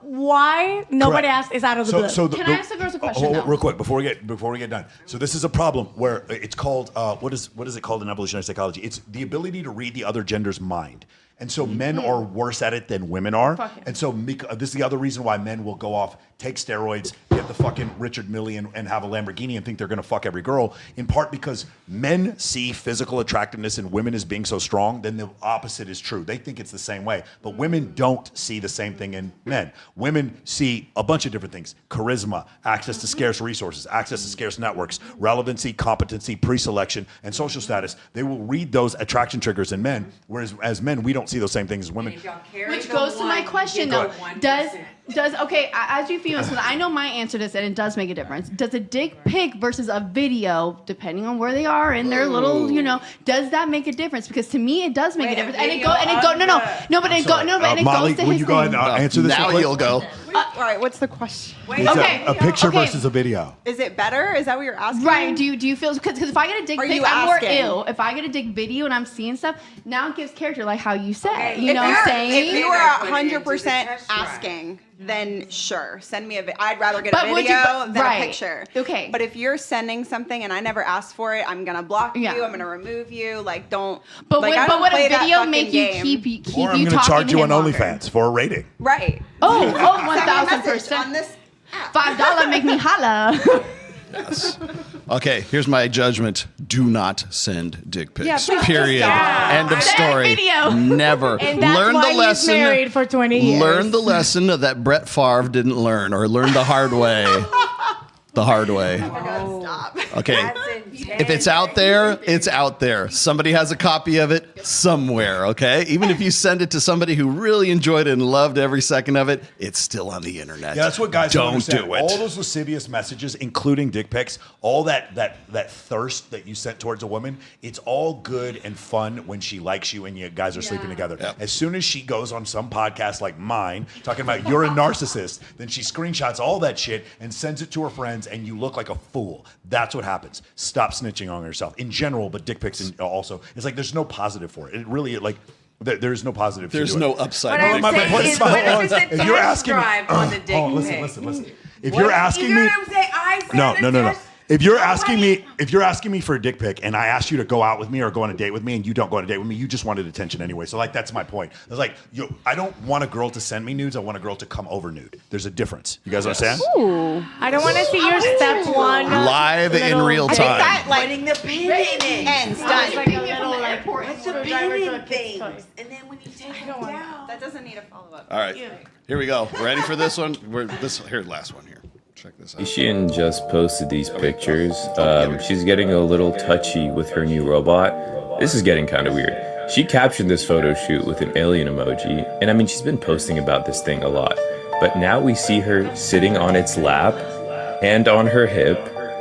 why? Nobody asked. It's out of the blue. Can I ask the girls a question? Real quick before we get done. So this is a problem where it's called what is it called in evolutionary psychology? It's the ability to read the other gender's mind. And so men are worse at it than women are. And so this is the other reason why men will go off, take steroids, get the fucking Richard Mille and have a Lamborghini and think they're going to fuck every girl, in part because men see physical attractiveness in women as being so strong, then the opposite is true. They think it's the same way. But women don't see the same thing in men. Women see a bunch of different things: charisma, access to scarce resources, access to scarce networks, relevancy, competency, pre-selection, and social status. They will read those attraction triggers in men, whereas as men, we don't see those same things as women. Which goes to my question, though. Does okay, as you females, because I know my answer to this, and it does make a difference. Does a dick pic versus a video, depending on where they are in their little, does that make a difference? Because to me, it does make a difference. And it goes Molly, to will his you go ahead thing. and answer this? Now you'll go. All right, what's the question? A picture versus a video. Is it better? Is that what you're asking? Right. Do you feel because if I get a dick pic, I'm more ill. If I get a dick video and I'm seeing stuff, now it gives character, like how you said. You know what I'm saying? If you are 100% asking, then sure, send me a video. I'd rather get a video than a picture. Okay. But if you're sending something and I never asked for it, I'm gonna block you. I'm gonna remove you. Like, don't. But like, would a video make you game. keep you Or I'm going to charge you on OnlyFans for a rating. Right. Oh, 1,000% on this. $5 make me holla. Yes. Okay, here's my judgment. Do not send dick pics. Yeah, please Period. don't. End of story. Video. Never. And that's learn why the lesson. He's married for 20 years. Learn the lesson that Brett Favre didn't learn, or learn the hard way. The hard way. Okay. If it's out there, it's out there. Somebody has a copy of it somewhere, okay? Even if you send it to somebody who really enjoyed it and loved every second of it, it's still on the internet. Yeah, that's what guys don't do it. All those lascivious messages, including dick pics, all that thirst that you sent towards a woman, it's all good and fun when she likes you and you guys are sleeping together. Yep. As soon as she goes on some podcast like mine, talking about you're a narcissist, then she screenshots all that shit and sends it to her friends, and you look like a fool. That's what happens. Stop snitching on yourself in general, but dick pics also. It's like there's no positive for it. It really there's no positive. There's no upside. What I'm saying is, what if it's a test drive on the dick pic? Listen. If you're asking me, you know what I'm saying? I said no. If you're asking me for a dick pic and I asked you to go out with me or go on a date with me and you don't go on a date with me, you just wanted attention anyway. So that's my point. It's like I don't want a girl to send me nudes. I want a girl to come over nude. There's a difference. You guys understand? Ooh. I don't want to see your step one live in real time. Putting the pin in it. Ends done. What's the pin in things? And then when you take it down. That doesn't need a follow-up. All right, here we go. Ready for this one? Here's the last one here. Check this out. Ishian just posted these pictures. She's getting a little touchy with her new robot. This is getting kind of weird. She captured this photo shoot with an alien emoji, and I mean, she's been posting about this thing a lot. But now we see her sitting on its lap, hand on her hip,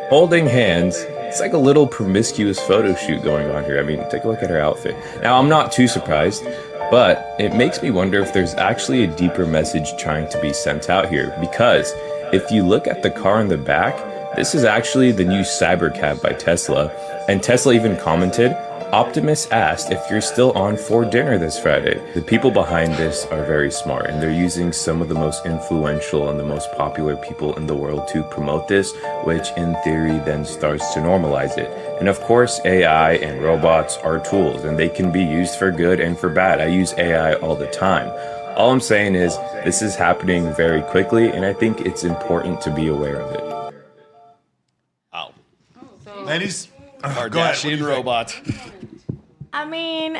holding hands. It's like a little promiscuous photo shoot going on here. I mean, take a look at her outfit. Now, I'm not too surprised, but it makes me wonder if there's actually a deeper message trying to be sent out here, because if you look at the car in the back, this is actually the new Cybercab by Tesla. And Tesla even commented, Optimus asked if you're still on for dinner this Friday. The people behind this are very smart, and they're using some of the most influential and the most popular people in the world to promote this, which in theory then starts to normalize it. And of course, AI and robots are tools, and they can be used for good and for bad. I use AI all the time. All I'm saying is, this is happening very quickly, and I think it's important to be aware of it. Wow. Ladies, Kardashian robot. I mean,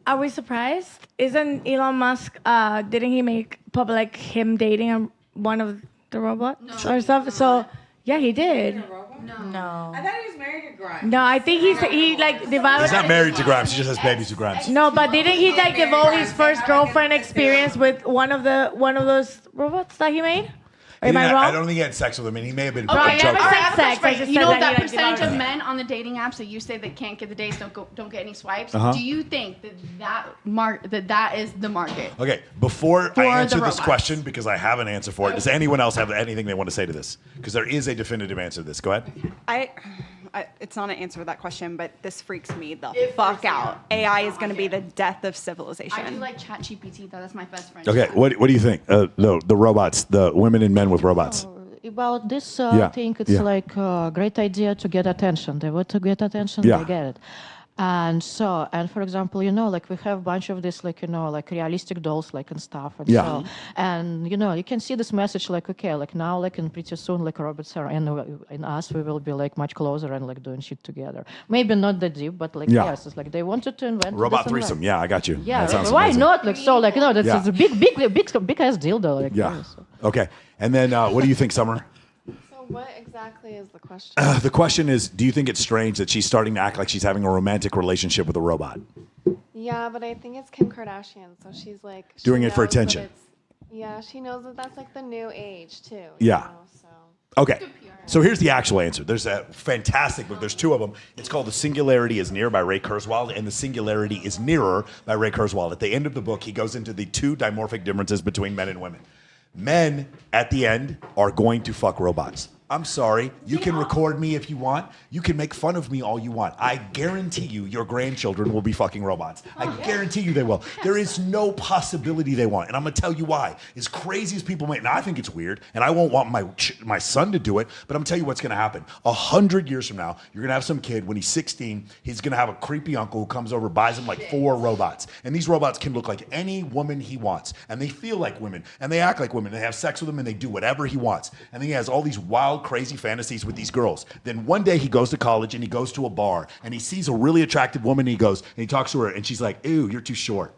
are we surprised? Isn't Elon Musk, didn't he make public him dating one of the robots or stuff? So, yeah, he did. No. I thought he was married to Grimes. No, I think he divided. He's not married to Grimes. He just has babies with Grimes. No, but didn't he devote his first girlfriend experience with one of those robots that he made? Or am I wrong? I don't think he had sex with him. I mean, he may have been. Okay, fucking choking. sex. You know that percentage of men on the dating apps that you say that can't get the dates, don't get any swipes. Do you think that is the market? Okay, before I answer this question, because I have an answer for it, does anyone else have anything they want to say to this? Because there is a definitive answer to this. Go ahead. It's not an answer to that question, but this freaks me the fuck out. AI is going to be the death of civilization. I do like ChatGPT though. That's my best friend. Okay, what do you think? The robots, the women and men with robots. About this thing, it's like a great idea to get attention. They want to get attention, they get it. And for example, like we have a bunch of this, like, like realistic dolls, like and stuff. And Yeah. and you can see this message, like, okay, like now, like, and pretty soon, like robots are, and us, we will be like much closer and like doing shit together. Maybe not that deep, but like, yes, it's like they wanted to invent Robot this threesome. and Yeah, I got you. yeah, That sounds why amazing. not? Like, so, like, that's Yeah. it's a big ass dildo. Like, Yeah. Okay. And then what do you think, Summer? So what exactly is the question? The question is, do you think it's strange that she's starting to act like she's having a romantic relationship with a robot? Yeah, but I think it's Kim Kardashian, so she's like Doing it for knows that attention. Yeah, she knows that that's like the new age too. Yeah. Okay. So here's the actual answer. There's a fantastic book. There's two of them. It's called The Singularity is Near by Ray Kurzweil and The Singularity is Nearer by Ray Kurzweil. At the end of the book, he goes into the two dimorphic differences between men and women. Men, at the end, are going to fuck robots. I'm sorry. You can record me if you want. You can make fun of me all you want. I guarantee you your grandchildren will be fucking robots. I guarantee you they will. There is no possibility they won't. And I'm going to tell you why. As crazy as people may, now I think it's weird, and I won't want my son to do it, but I'm going to tell you what's going to happen. 100 years from now, you're going to have some kid, when he's 16, he's going to have a creepy uncle who comes over, buys him like 4 robots. And these robots can look like any woman he wants. And they feel like women. And they act like women. They have sex with them, and they do whatever he wants. And then he has all these wild, crazy fantasies with these girls. Then one day he goes to college and he goes to a bar and he sees a really attractive woman and he goes and he talks to her and she's like, "Ew, you're too short.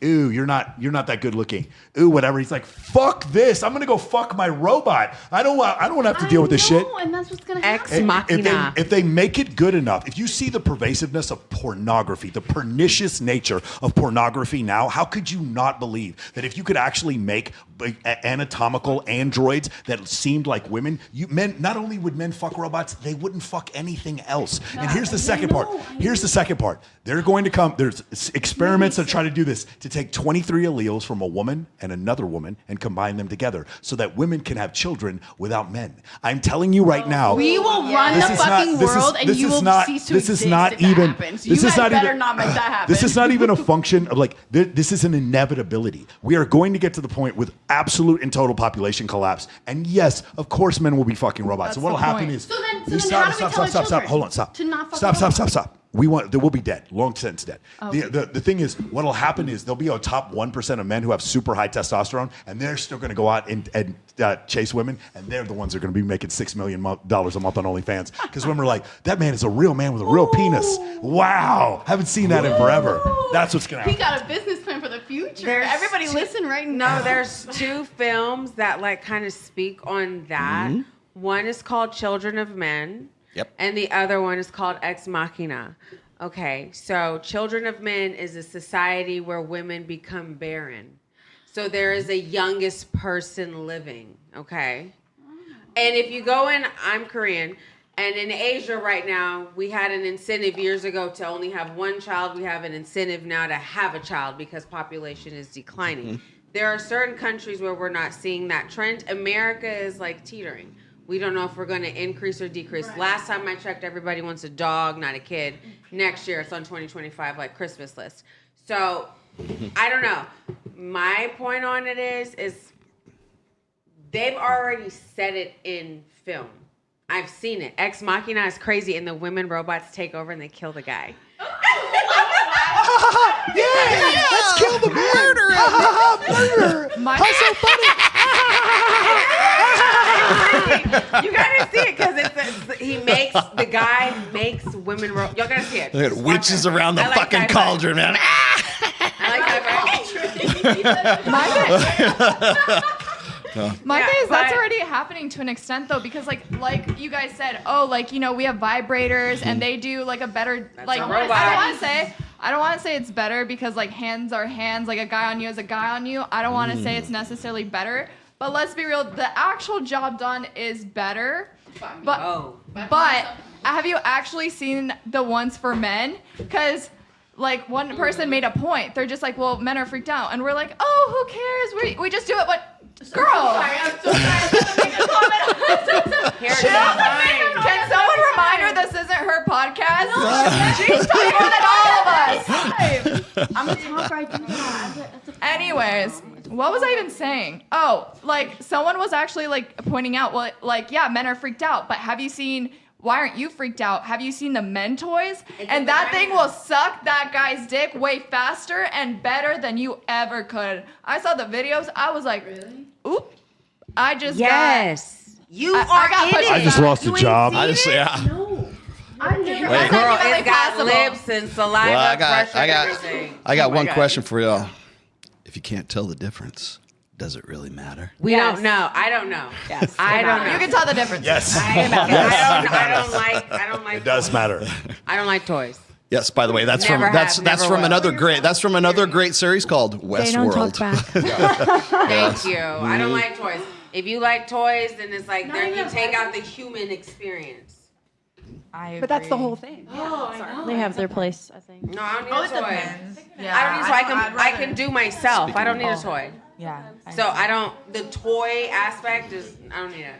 Ew, you're not that good looking. Ooh, whatever." He's like, "Fuck this. I'm gonna go fuck my robot. I don't want to have to deal with this shit." And that's what's gonna Ex happen. machina. If they make it good enough, if you see the pervasiveness of pornography, the pernicious nature of pornography now, how could you not believe that if you could actually make anatomical androids that seemed like women, not only would men fuck robots, they wouldn't fuck anything else. And here's the second part. Here's the second part. They're going to come. There's experiments that try to do this, to take 23 alleles from a woman and another woman and combine them together so that women can have children without men. I'm telling you right now. We will run the fucking world, and you will cease to exist if that happens. You guys better not make that happen. This is not even a function of like, this is an inevitability. We are going to get to the point with absolute and total population collapse. And yes, of course, men will be fucking robots. That's and what will the happen point. is, So then how do we tell our children Hold on, stop. to not fuck Stop. They will be dead, long since dead. Okay. The thing is, what'll happen is there'll be a top 1% of men who have super high testosterone, and they're still going to go out and chase women, and they're the ones that are going to be making $6 million a month on OnlyFans, because women are like, that man is a real man with a real penis. Wow, haven't seen that in forever. That's what's going to He happen. got a business plan for the future. Everybody listen right now. No, there's 2 films that like kind of speak on that. Mhm. One is called Children of Men. Yep. And the other one is called Ex Machina. Okay, so Children of Men is a society where women become barren. So there is a youngest person living, okay? And if you go in, I'm Korean, and in Asia right now, we had an incentive years ago to only have 1 child. We have an incentive now to have a child because population is declining. Mm-hmm. There are certain countries where we're not seeing that trend. America is like teetering. We don't know if we're going to increase or decrease. Right. Last time I checked, everybody wants a dog, not a kid. Next year, it's on 2025, like Christmas list. So, I don't know. My point on it is they've already said it in film. I've seen it. Ex Machina is crazy, and the women robots take over and they kill the guy. Yeah, let's kill the murderer. Murderer. How's so funny? You gotta see it because the guy makes women. Y'all gotta see it. Look at witches around the fucking cauldron, man. My thing is that's already happening to an extent though, because like you guys said, we have vibrators and they do like a better like. I don't want to say it's better because like hands are hands, like a guy on you is a guy on you. I don't want to say it's necessarily better, but let's be real, the actual job done is better. But have you actually seen the ones for men? Because like one person made a point. They're just like, well, men are freaked out, and we're like, oh, who cares? We just do it. But girl, I'm so sorry. Can someone remind her this isn't her podcast? She's talking more than all of us. I'm a talker. I do that. Anyways, what was I even saying? Oh, like someone was actually like pointing out, well, like yeah, men are freaked out, but have you seen Why aren't you freaked out? Have you seen the men toys? And that thing will suck that guy's dick way faster and better than you ever could. I saw the videos. I was like, oop. I just got... You I got pushed. I just lost a job. I just, yeah. No. I've never Wait. Girl, it's got lips and saliva, Well, pressure, and everything. I got Oh my one God. question for y'all. If you can't tell the difference, does it really matter? We don't know. I don't know. Yes. I don't know. You can tell the difference. Yes. I don't like It does matter. I don't like toys. Yes. By the way, that's Never from that's have, that's never from will. another great series called Westworld. Thank you. I don't like toys. If you like toys, then it's like there you take out the human experience. But that's the whole thing. They have their place, I think. No, I don't need a toy. Yeah, I don't need a toy. I can do myself. I don't need a toy. Yeah. So I don't. The toy aspect is. I don't need it.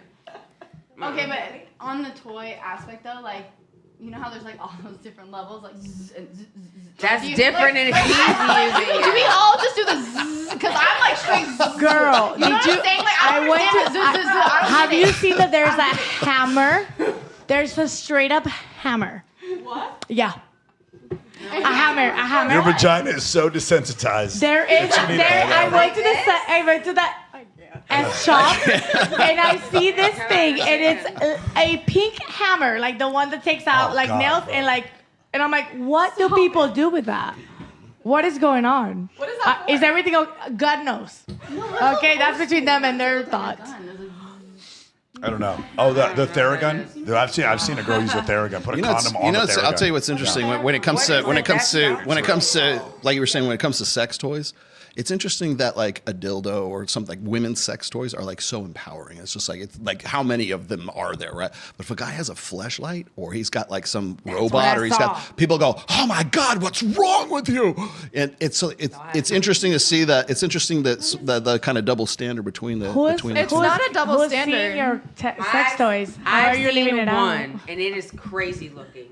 Okay, but on the toy aspect though, like, you know how there's like all those different levels, like zzz and zzz, zzz. That's Do you- different and it's easy using Do we it. all just do the zzz? Because I'm like straight zzz. Girl, You know what I'm saying? Like, I went to. understand the zzz, zzz, zzz. I don't Have get you it. seen that there's a hammer? There's a straight up hammer. What? Yeah. A hammer. Your vagina is so desensitized. There is. that you need There. all I that. went to the shop and I see this thing and it's a pink hammer, like the one that takes out like God, nails bro. and I'm like, what do people do with that? What is going on? What is that Is everything? God knows. Okay, that's between them and their thoughts. I don't know. Oh, the Theragun. I've seen a girl use a Theragun. Put a condom on the Theragun. I'll tell you what's interesting when it comes to like you were saying, when it comes to sex toys. It's interesting that like a dildo or something like women's sex toys are like so empowering. It's just like, it's like how many of them are there, right? But if a guy has a fleshlight or he's got like some robot or he's got, people go, oh my God, what's wrong with you? And it's interesting to see that. It's interesting that the kind of double standard between the It's not a double Who's standard. seen your sex toys? How are you I've leaving seen it out? one, and it is crazy looking.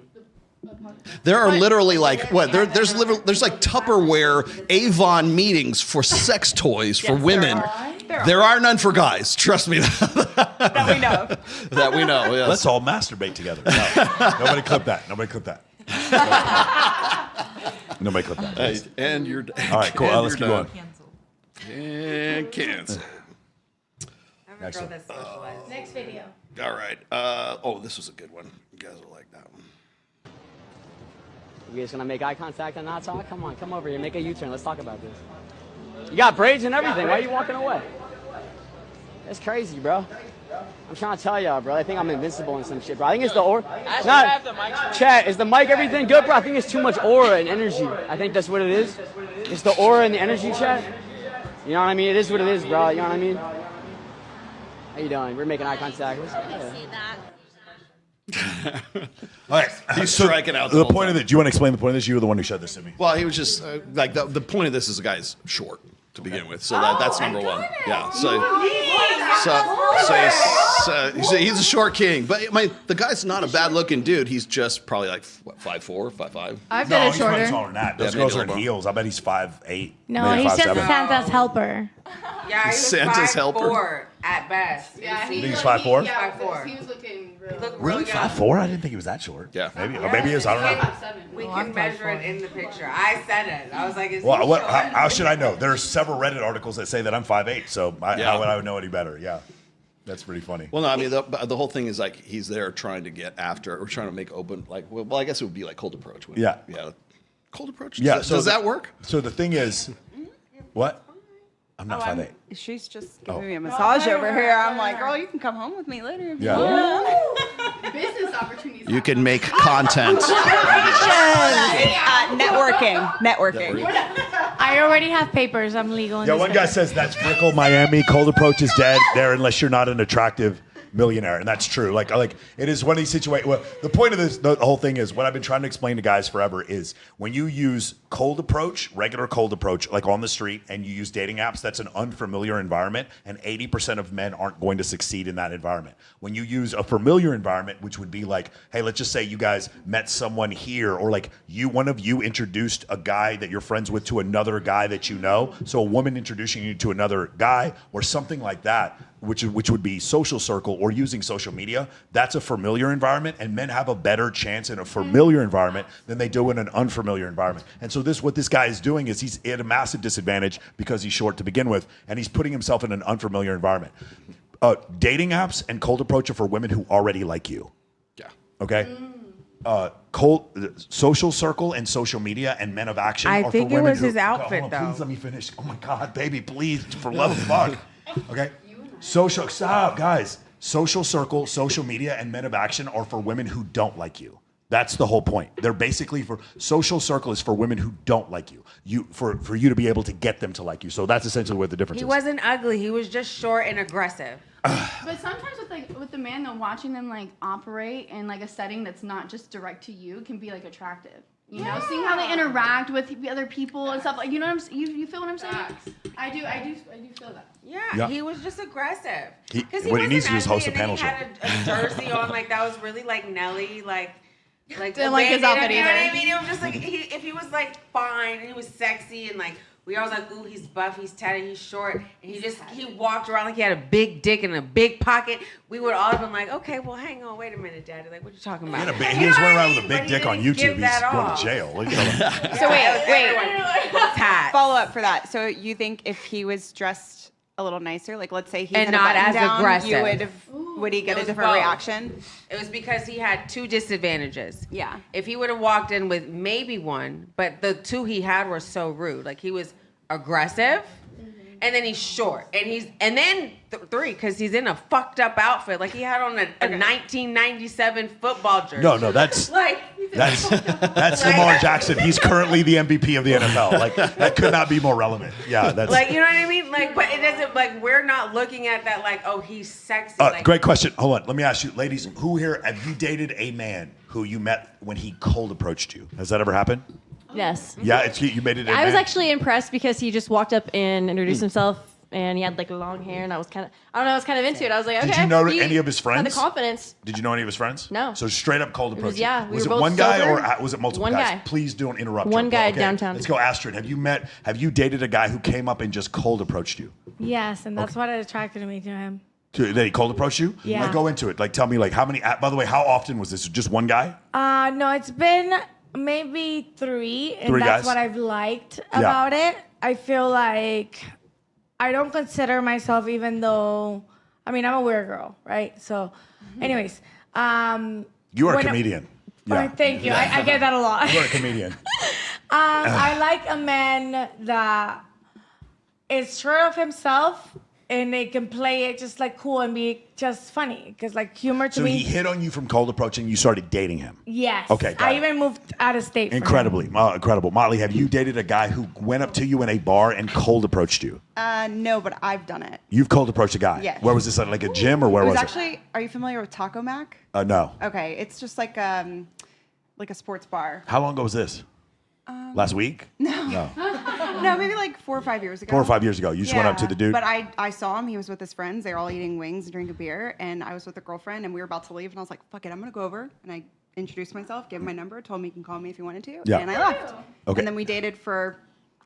There are literally like there's like Tupperware Avon meetings for sex toys for women. There are none for guys. Trust me. That we know. That we know. Yes. Let's all masturbate together. No. Nobody clip that. Nobody clip that. Nobody clip that. Hey, and you're all right. Cool. Let's keep going. And cancel. Next one. Next video. All right. This was a good one. You guys will like that one. You guys gonna make eye contact and not talk? Come on, come over here, make a U-turn. Let's talk about this. You got braids and everything. Why are you walking away? That's crazy, bro. I'm trying to tell y'all, bro. I think I'm invincible in some shit, bro. I think it's the aura. Chat, is the mic everything good, bro? I think it's too much aura and energy. I think that's what it is. It's the aura and the energy, chat. You know what I mean? It is what it is, bro. You know what I mean? How you doing? We're making eye contact. All right. He's striking out. The point of it. Do you want to explain the point of this? You were the one who showed this to me. Well, he was just like the point of this is the guy's short to begin with, so that's number one. Yeah. So he's a short king, but the guy's not a bad looking dude. He's just probably like what, 5'4", 5'5". I've been he's shorter. much taller than that. Those girls are in heels. I bet he's 5'8". No, maybe he's just 5'7". Santa's helper. Yeah, he was Santa's helper. 5'4" at best. Yeah, You think he's 5'4"? Yeah, 5'4". he was looking real. Really, 5'4"? I didn't think he was that short. Yeah, maybe. Or maybe he is. I don't know. We can measure it in the picture. I said it. I was like, is he Well, short? how should I know? There's several Reddit articles that say that I'm 5'8", so how would I know any better? Yeah, that's pretty funny. Well, no, I mean the whole thing is like he's there trying to get after or trying to make open like well I guess it would be like cold approach. Yeah. Cold approach. Yeah. Does that work? So the thing is, what? I'm not 5'8". She's just giving me a massage over here. I'm like, girl, you can come home with me later if you Yeah. want. Business opportunities. You can make content. Networking. I already have papers. I'm legal. In Yeah, this one guy country. says that's Brickell, Miami. Cold approach is dead there unless you're not an attractive millionaire, and that's true. Like it is one of these situations. Well, the point of this, the whole thing is what I've been trying to explain to guys forever is when you use cold approach, regular cold approach, like on the street, and you use dating apps, that's an unfamiliar environment, and 80% of men aren't going to succeed in that environment. When you use a familiar environment, which would be like, hey, let's just say you guys met someone here, or like one of you introduced a guy that you're friends with to another guy that you know, so a woman introducing you to another guy, or something like that. which would be social circle or using social media, that's a familiar environment, and men have a better chance in a familiar environment than they do in an unfamiliar environment. And so what this guy is doing is he's at a massive disadvantage because he's short to begin with, and he's putting himself in an unfamiliar environment. Dating apps and cold approach are for women who already like you. Yeah. Okay? Social circle and social media and men of action I are think for it women was who, his outfit, hold on, though. Please let me finish. Oh my God, baby, please, for love of fuck. Okay? Stop, guys. Social circle, social media, and men of action are for women who don't like you. That's the whole point. They're basically for social circle is for women who don't like you. For you to be able to get them to like you. So that's essentially what the difference He is. wasn't ugly. He was just short and aggressive. But sometimes with the man though, watching them like operate in like a setting that's not just direct to you can be like attractive. You know, seeing how they interact with the other people and stuff. Like, you know what you feel what I'm saying? I do feel that. Yeah, he was just aggressive. What he needs to do is host a panel show. He had a jersey on like that was really like Nelly, like didn't like his outfit you know either. what I mean? It was just like if he was like fine and he was sexy and like we always like, ooh, he's buff, he's tatted, he's short, and he walked around like he had a big dick and a big pocket. We would all have been like, okay, well, hang on, wait a minute, Daddy, like, what you talking about? He was running around with a big dick on YouTube. He's going to jail. So wait. Follow up for that. So you think if he was dressed a little nicer, like let's say he and had not a button as down, aggressive, would he get a different both. reaction? It was because he had two disadvantages. Yeah. If he would have walked in with maybe one, but the two he had were so rude. Like he was aggressive, and then he's short, and then three because he's in a fucked up outfit. Like he had on a 1997 football jersey. No, that's like that's Lamar Jackson. He's currently the MVP of the NFL. Like that could not be more relevant. Yeah, that's like, you know what I mean. Like, but it doesn't like we're not looking at that like, oh, he's sexy. Like, great question. Hold on, let me ask you, ladies, who here have you dated a man who you met when he cold approached you? Has that ever happened? Yes. Yeah, you made it. I was actually impressed because he just walked up and introduced himself, and he had like long hair, and I was kind of into it. I was like, okay. Did you know any of his friends? Had the confidence. Did you know any of his friends? No. So straight up cold approach. We was were it both one guy sober. or was it multiple One guys? guy. Please don't interrupt. One her. guy Okay, downtown. Let's go, Astrid. Have you dated a guy who came up and just cold approached you? Yes, and that's what attracted me to him. Did he cold approach you? Yeah. Like, go into it. Like, tell me, like, how many? By the way, how often was this? Just one guy? No, it's been maybe three, and Three that's guys? what I've liked about it. I feel like I don't consider myself, even though, I mean, I'm a weird girl, right? So, anyways. You are a comedian. Yeah. Thank you. I get that a lot. You are a comedian. I like a man that is sure of himself, and they can play it just like cool and be just funny. Because like humor to So me. he hit on you from cold approach and you started dating him. Yes. Okay, got I it. even moved out of state. for him. Incredible. Motley, have you dated a guy who went up to you in a bar and cold approached you? No, but I've done it. You've cold approached a guy? Yes. Where was this, at like a gym or where It was was actually, are you familiar with Taco Mac? No. Okay, it's just like a sports bar. How long ago was this? Last week? No. No, maybe like 4 or 5 years ago. 4 or 5 years ago. You just went up to the dude? But I saw him. He was with his friends. They were all eating wings and drinking beer. And I was with a girlfriend, and we were about to leave. And I was like, fuck it, I'm going to go over. And I introduced myself, gave him my number, told him he can call me if he wanted to. Yeah. And I left. Okay. And then we dated for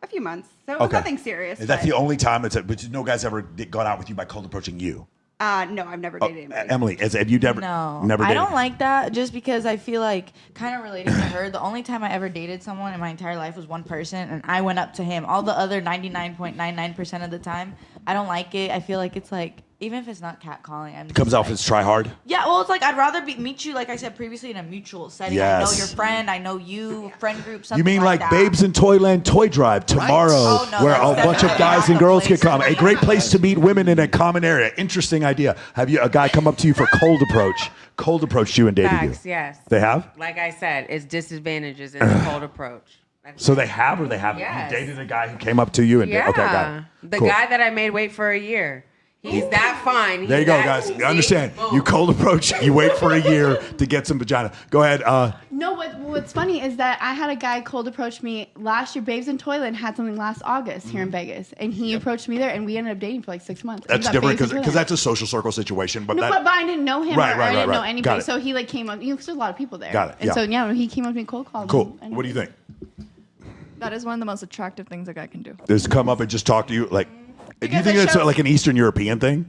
a few months. So it was nothing serious. Is that but- the only time but no guy's ever gone out with you by cold approaching you? No, I've never dated anybody. Emily, have you never No, dated? I don't like that just because I feel like, kind of relating to her, the only time I ever dated someone in my entire life was one person, and I went up to him. All the other 99.99% of the time, I don't like it. I feel like it's like, even if it's not catcalling, I'm Comes off as try hard? Yeah, well, it's like I'd rather meet you, like I said previously, in a mutual setting. I know Yes. your friend, I know you, friend group, something You mean like that. Babes in Toyland Toy Drive tomorrow, Oh, no, where a that's bunch of definitely guys not and the girls can place. come. A great place to meet women in a common area. Interesting idea. Have you a guy come up to you for cold approach? Cold approached you and dated facts, you? yes. They have? Like I said, it's disadvantages in the cold approach. So they have or they haven't? Yes. You dated a guy who came up to you and Yeah. okay, got it. The Cool. guy that I made wait for a year. He's that fine. There you He's go, that guys. easy. You understand. Boom. You cold approach, you wait for a year to get some vagina. Go ahead. No, what's funny is that I had a guy cold approach me last year. Babes in Toyland had something last August here in Vegas, and he approached me there, and we ended up dating for like 6 months. That's He was at different Babes in because Toyland. that's a social circle situation. But No, that, but I didn't know him, Right, or right, I didn't right, know right. anybody. Got it. So he like came up. You know, 'cause there's a lot of people there. Got it, And yeah. so he came up to me cold called. cool. and What do you think? That is one of the most attractive things a guy can do. Just come up and just talk to you? Like, do you Because think it that's shows- like an Eastern European thing?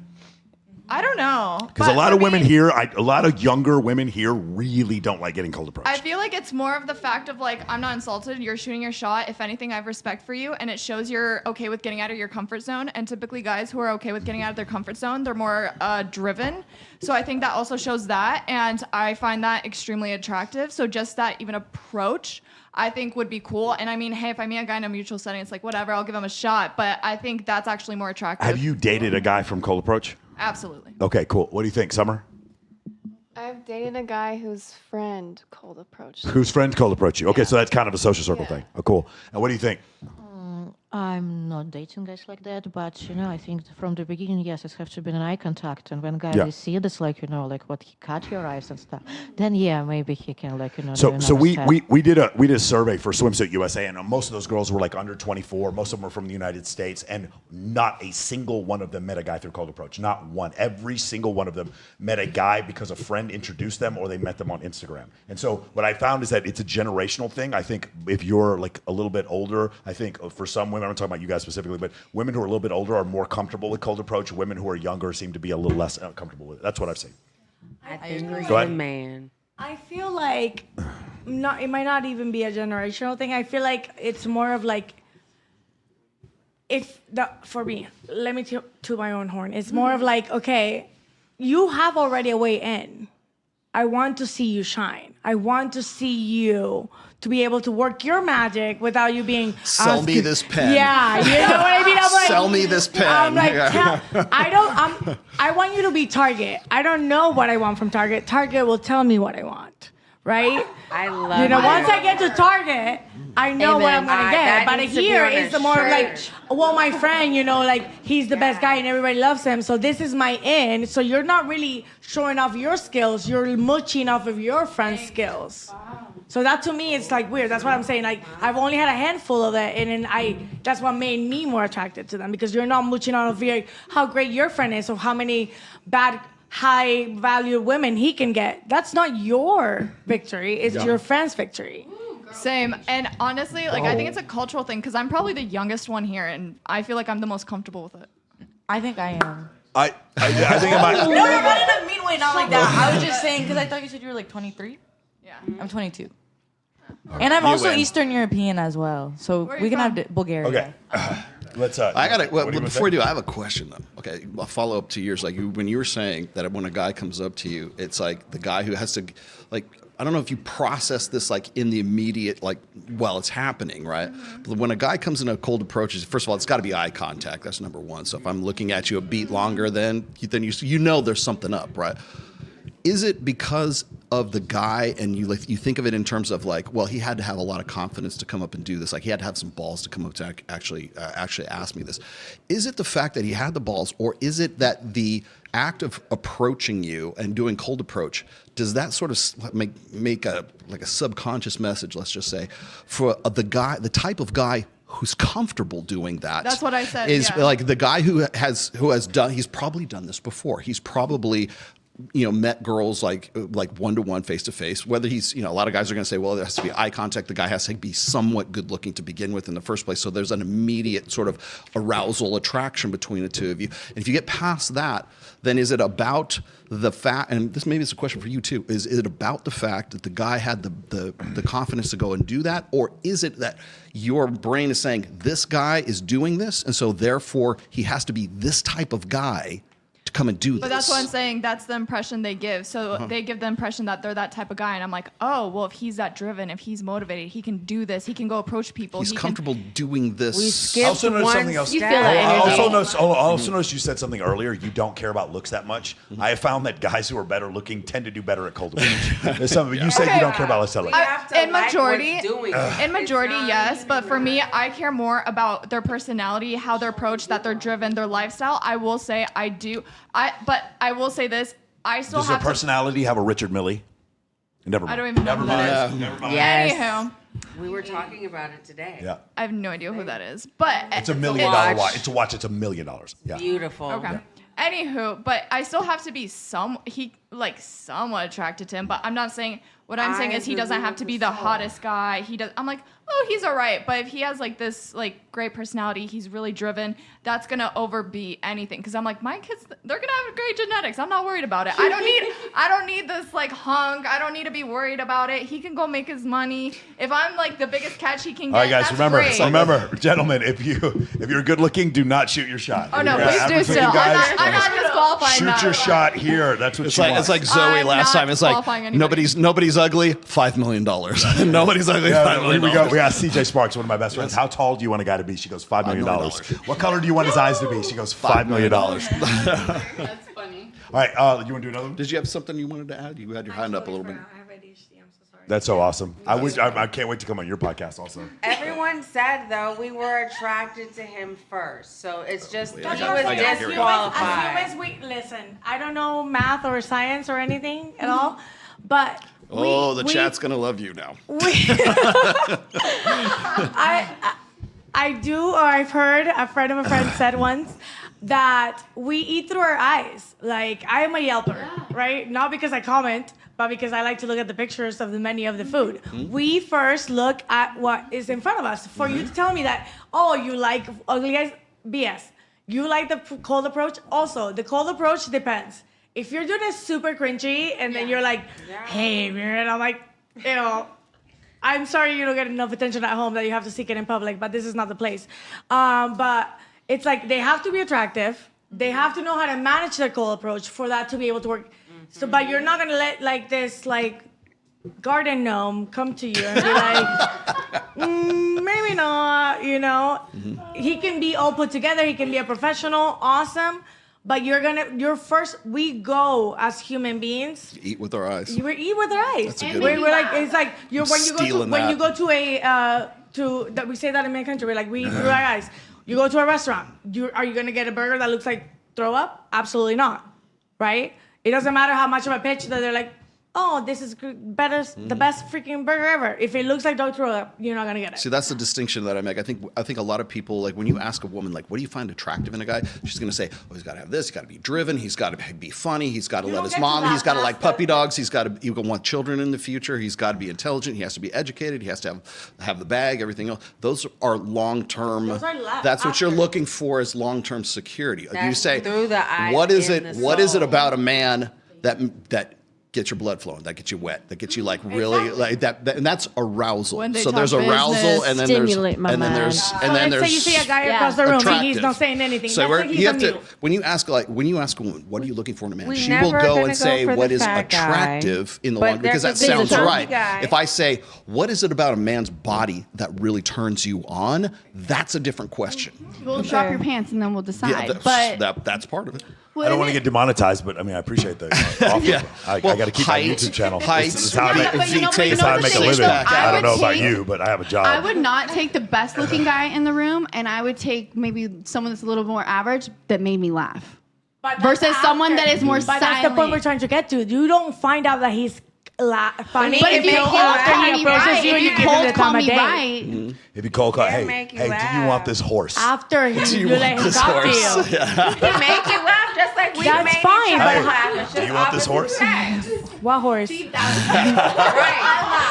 I don't know. Because a lot of women here, a lot of younger women here really don't like getting cold approach. I feel like it's more of the fact of like, I'm not insulted, you're shooting your shot. If anything, I have respect for you. And it shows you're okay with getting out of your comfort zone. And typically guys who are okay with getting out of their comfort zone, they're more driven. So I think that also shows that. And I find that extremely attractive. So just that even approach, I think would be cool. And I mean, hey, if I meet a guy in a mutual setting, it's like, whatever, I'll give him a shot. But I think that's actually more attractive. Have you dated a guy from cold approach? Absolutely. Okay, cool. What do you think, Summer? I've dated a guy whose friend cold approached. Whose friend cold approach you? Okay, so that's kind of a social circle thing. Oh, cool. And what do you think? I'm not dating guys like that, but I think from the beginning, yes, it has to be an eye contact, and when guys see this, like like what he cut your eyes and stuff, then maybe he can So we did a survey for Swimsuit USA, and most of those girls were like under 24. Most of them were from the United States, and not a single one of them met a guy through cold approach. Not one. Every single one of them met a guy because a friend introduced them, or they met them on Instagram. And so what I found is that it's a generational thing. I think if you're like a little bit older, I think for some women, I'm talking about you guys specifically, but women who are a little bit older are more comfortable with cold approach. Women who are younger seem to be a little less comfortable with it. That's what I've seen. I think Go ahead. man. I feel like it might not even be a generational thing. I feel like it's more of like for me, let me to my own horn. It's more of like, okay, you have already a way in. I want to see you shine. I want to see you to be able to work your magic without you being sell me this pen. Yeah, you know what I mean? I'm like, sell me this pen. I'm like, I want you to be Target. I don't know what I want from Target. Target will tell me what I want, right? I love once I get to Target, I know what I'm gonna get. But here is the more like, well, my friend, like he's the best guy and everybody loves him. So this is my in. So you're not really showing off your skills. You're mooching off of your friend's skills. So that to me, it's like weird. That's what I'm saying. Like I've only had a handful of that, and then that's what made me more attracted to them, because you're not mooching off of how great your friend is or how many bad high value women he can get. That's not your victory. It's your friend's victory. Same. And honestly, I think it's a cultural thing, because I'm probably the youngest one here, and I feel like I'm the most comfortable with it. I think I am. I think I might. No, not in a mean way, not like that. I was just saying, because I thought you said you were like 23. Yeah. I'm 22. And I'm also Eastern European as well. So we can have Bulgaria. Okay. Let's. I got it. Well, before we do, I have a question though. Okay, I'll follow up to yours. Like when you were saying that when a guy comes up to you, it's like the guy who has to, like, I don't know if you process this like in the immediate, like while it's happening, right? But when a guy comes in a cold approach, first of all, it's got to be eye contact. That's number one. So if I'm looking at you a beat longer, then you know there's something up, right? Is it because of the guy, and you think of it in terms of like, well, he had to have a lot of confidence to come up and do this. Like he had to have some balls to come up to actually ask me this. Is it the fact that he had the balls, or is it that the act of approaching you and doing cold approach, does that sort of make a subconscious message, let's just say, for the type of guy who's comfortable doing that? That's what I said. Is like the guy who has done. He's probably done this before. He's probably met girls like one-to-one, face-to-face. Whether he's, a lot of guys are going to say, well, there has to be eye contact. The guy has to be somewhat good-looking to begin with in the first place. So there's an immediate sort of arousal, attraction between the two of you. And if you get past that, then is it about the fact, and this maybe is a question for you too, is it about the fact that the guy had the confidence to go and do that? Or is it that your brain is saying, this guy is doing this, and so therefore he has to be this type of guy to come and do this? But that's what I'm saying. That's the impression they give. So they give the impression that they're that type of guy. And I'm like, oh, well, if he's that driven, if he's motivated, he can do this. He can go approach people. He's comfortable doing this. We skipped something else. You feel that energy. I also noticed you said something earlier. You don't care about looks that much. I have found that guys who are better looking tend to do better at cold approach. You said you don't care about looks that much. In majority, yes. But for me, I care more about their personality, how they're approached, that they're driven, their lifestyle. I will say I do. But I will say this. I still Does have their personality have a Richard Milley? Never mind. I don't even know who that is. Never mind. Anywho. We were talking about it today. Yeah. I have no idea who that is. But It's $1 million watch. It's $1 million. Yeah. Beautiful. Okay. Anywho, but I still have to be like somewhat attracted to him, but I'm not saying what I'm saying is he doesn't have to be the hottest guy. I'm like, oh, he's all right, but if he has like this like great personality, he's really driven, that's gonna overbeat anything. Because I'm like, my kids, they're gonna have great genetics. I'm not worried about it. I don't need this like hunk. I don't need to be worried about it. He can go make his money. If I'm like the biggest catch he can get, all right, guys, that's remember, gentlemen, if you're good looking, do not shoot your shot. Oh no, please do still. I'm not disqualifying that. Shoot your shot here. That's what it's like. It's like Zoe last time. It's like nobody's ugly. $5 million. Nobody's ugly. $5 million. We got CJ Sparks, one of my best friends. How tall do you want a guy to be? She goes, $5 million. What color do you want his eyes to be? She goes, $5 million. That's funny. All right, you want to do another one? Did you have something you wanted to add? You had your hand up a little bit. That's so awesome. I can't wait to come on your podcast also. Everyone said, though, we were attracted to him first. So it's just, he was As disqualified. humans, listen, I don't know math or science or anything at all, but the chat's going to love you now. I do, or I've heard a friend of a friend said once that we eat through our eyes. Like, I am a Yelper, right? Not because I comment, but because I like to look at the pictures of the menu of the food. Mm-hmm. We first look at what is in front of us. For you to tell me that, oh, you like ugly guys, BS. You like the cold approach? Also, the cold approach depends. If you're doing it super cringy and then you're like, hey, man, I'm like, I'm sorry you don't get enough attention at home that you have to seek it in public, but this is not the place. But it's like they have to be attractive. They have to know how to manage their cold approach for that to be able to work. So, but you're not gonna let like this like garden gnome come to you and be like, maybe not. He can be all put together. He can be a professional, awesome. But we go as human beings. Eat with our eyes. We eat with our eyes. That's a good we're one. like, it's like when you go to that we say that in my country, we're like, we eat through our eyes. You go to a restaurant. Are you gonna get a burger that looks like throw up? Absolutely not. Right? It doesn't matter how much of a pitch that they're like, oh, this is the best freaking burger ever. If it looks like dog throw up, you're not gonna get it. See, that's the distinction that I make. I think a lot of people, like when you ask a woman, like, what do you find attractive in a guy? She's gonna say, oh, he's got to have this. He's got to be driven. He's got to be funny. He's got to love his mom. He's got to like puppy dogs. He's got to want children in the future. He's got to be intelligent. He has to be educated. He has to have the bag. Everything else. Those are long term. That's what you're looking for is long term security. You say, through the eyes. What is it? What is it about a man that gets your blood flowing, that gets you wet, that gets you like really like that and that's arousal. So there's arousal and then there's say you see a guy across the room and he's not saying anything. So when you ask a woman, what are you looking for in a man? She will go and say what is attractive in the long because that sounds right. If I say what is it about a man's body that really turns you on, that's a different question. We'll drop your pants and then we'll decide. That's part of it. I don't want to get demonetized, but I mean, I appreciate the offer. I got to keep my YouTube channel. This is how I make a living. I don't know about you, but I have a job. I would not take the best looking guy in the room, and I would take maybe someone that's a little more average that made me laugh. Versus someone that is more silent. That's the point we're trying to get to. You don't find out that he's funny. But if you cold call me right, if you cold call, hey, do you want this horse? After you let him talk to you. He make you laugh just like we That's made fine, you but laugh. Do you want this horse? What horse? Right.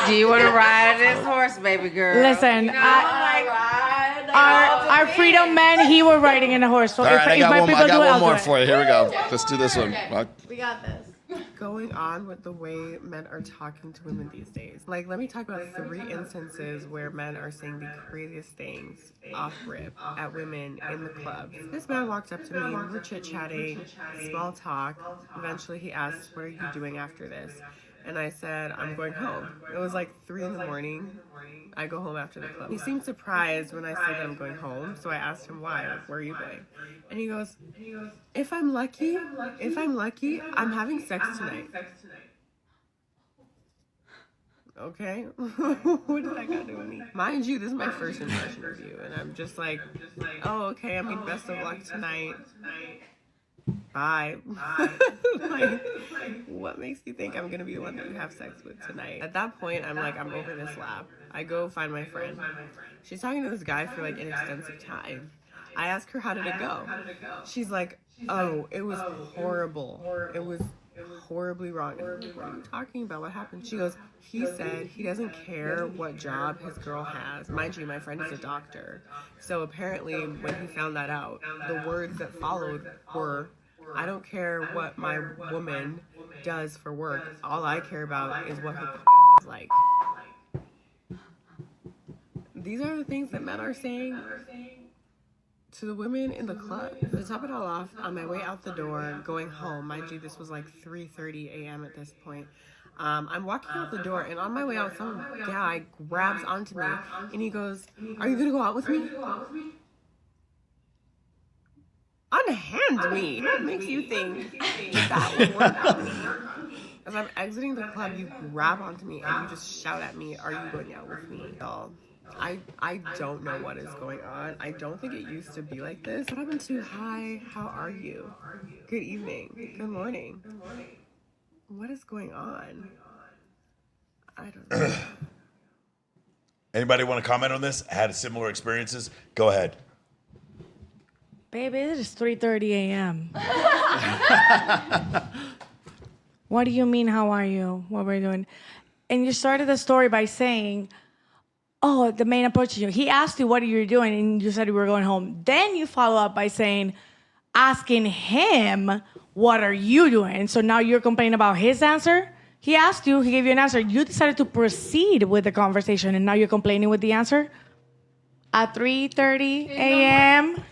Do you want to ride this horse, baby girl? Listen, our freedom man, he was riding in a horse. So all right, I got one more for you. Here we go. Let's do this one. We got this. Going on with the way men are talking to women these days. Like, let me talk about 3 instances where men are saying the craziest things off rip at women in the club. This man walked up to me, we were chit-chatting, small talk. Eventually he asked, what are you doing after this? And I said, I'm going home. It was like 3 in the morning. I go home after the club. He seemed surprised when I said that I'm going home. So I asked him why, like, where are you going? And he goes, if I'm lucky, I'm having sex tonight. Okay, what does that got to do with me? Mind you, this is my first impression of you. And I'm just like, oh, okay, I mean, best of luck tonight. Bye. Like, what makes you think I'm gonna be the one that you have sex with tonight? At that point, I'm like, I'm over this lap. I go find my friend. She's talking to this guy for like an extensive time. I ask her, how did it go? She's like, oh, it was horrible. horribly wrong. And I'm like, what are you talking about? What happened? She goes, he said he doesn't care what job his girl has. Mind you, my friend is a doctor. So apparently when he found that out, the words that followed were, I don't care what my woman does for work. All I care about is what her is like. These are the things that men are saying to the women in the club. To top it all off, on my way out the door, going home, mind you, this was like 3:30 a.m. at this point. I'm walking out the door, and on my way out, some guy grabs onto me, and he goes, "Are you gonna go out with me?" Unhand me. What makes you think that would work out me? As I'm exiting the club, you grab onto me and you just shout at me, "Are you going out with me?" I don't know what is going on. I don't think it used to be like this. What happened to hi, how are you? Good evening. Good morning. What is going on? I don't know. Anybody want to comment on this? Had similar experiences? Go ahead. Baby, it is 3:30 a.m. What do you mean, how are you? What were you doing? And you started the story by saying, oh, the man approached you. He asked you, what are you doing? And you said you were going home. Then you follow up by saying, asking him, what are you doing? So now you're complaining about his answer? He asked you, he gave you an answer. You decided to proceed with the conversation, and now you're complaining with the answer? At 3:30 a.m.?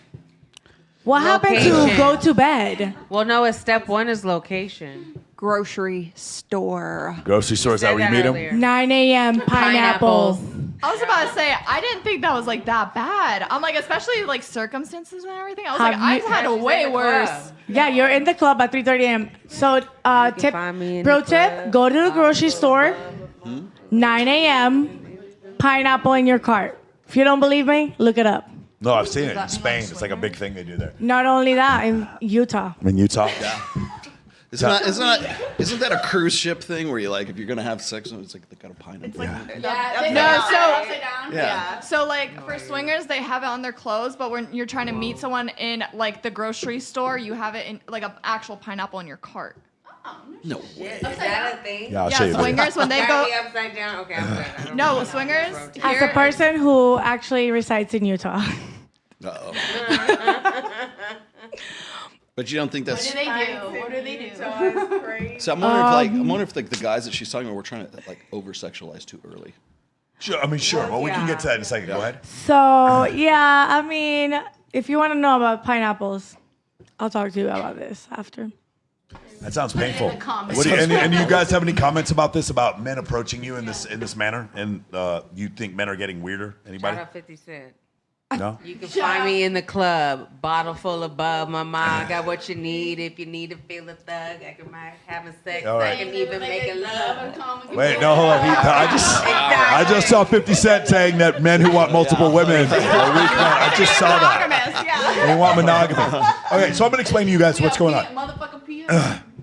What happened to go to bed? Well, no, step one is location. Grocery store. Grocery store, is that where you meet him? 9 a.m. pineapples. I was about to say, I didn't think that was like that bad. I'm like, especially like circumstances and everything. I was like, I've had a way worse. Yeah, you're in the club at 3:30 a.m. So, pro tip, go to the grocery store, 9 a.m., pineapple in your cart. If you don't believe me, look it up. No, I've seen it in Spain. It's like a big thing they do there. Not only that, in Utah. In Utah? Yeah. Isn't that a cruise ship thing where you like, if you're going to have sex, it's like they got a pineapple? So like for swingers, they have it on their clothes, but when you're trying to meet someone in like the grocery store, you have it in like an actual pineapple in your cart. No way. Is that a thing? Yeah, I'll show you. Swingers when they go upside down. Okay, upside down. No, swingers. As a person who actually resides in Utah. Uh-oh. But you don't think that's... What do they do? So I'm wondering if the guys that she's talking about were trying to like over-sexualize too early. Sure. Well, we can get to that in a second. Go ahead. So, yeah, I mean, if you want to know about pineapples, I'll talk to you about this after. That sounds painful. And do you guys have any comments about this, about men approaching you in this manner? And you think men are getting weirder? Anybody? Shout out 50 Cent. No? You can find me in the club, bottle full of bub. My mom got what you need. If you need to feel a thug, I can mind having sex. All right. I can even make a love. Wait, no, hold on. I just saw 50 Cent saying that men who want multiple women are weak men. I just saw that. They want monogamy. Okay, so I'm going to explain to you guys what's going on.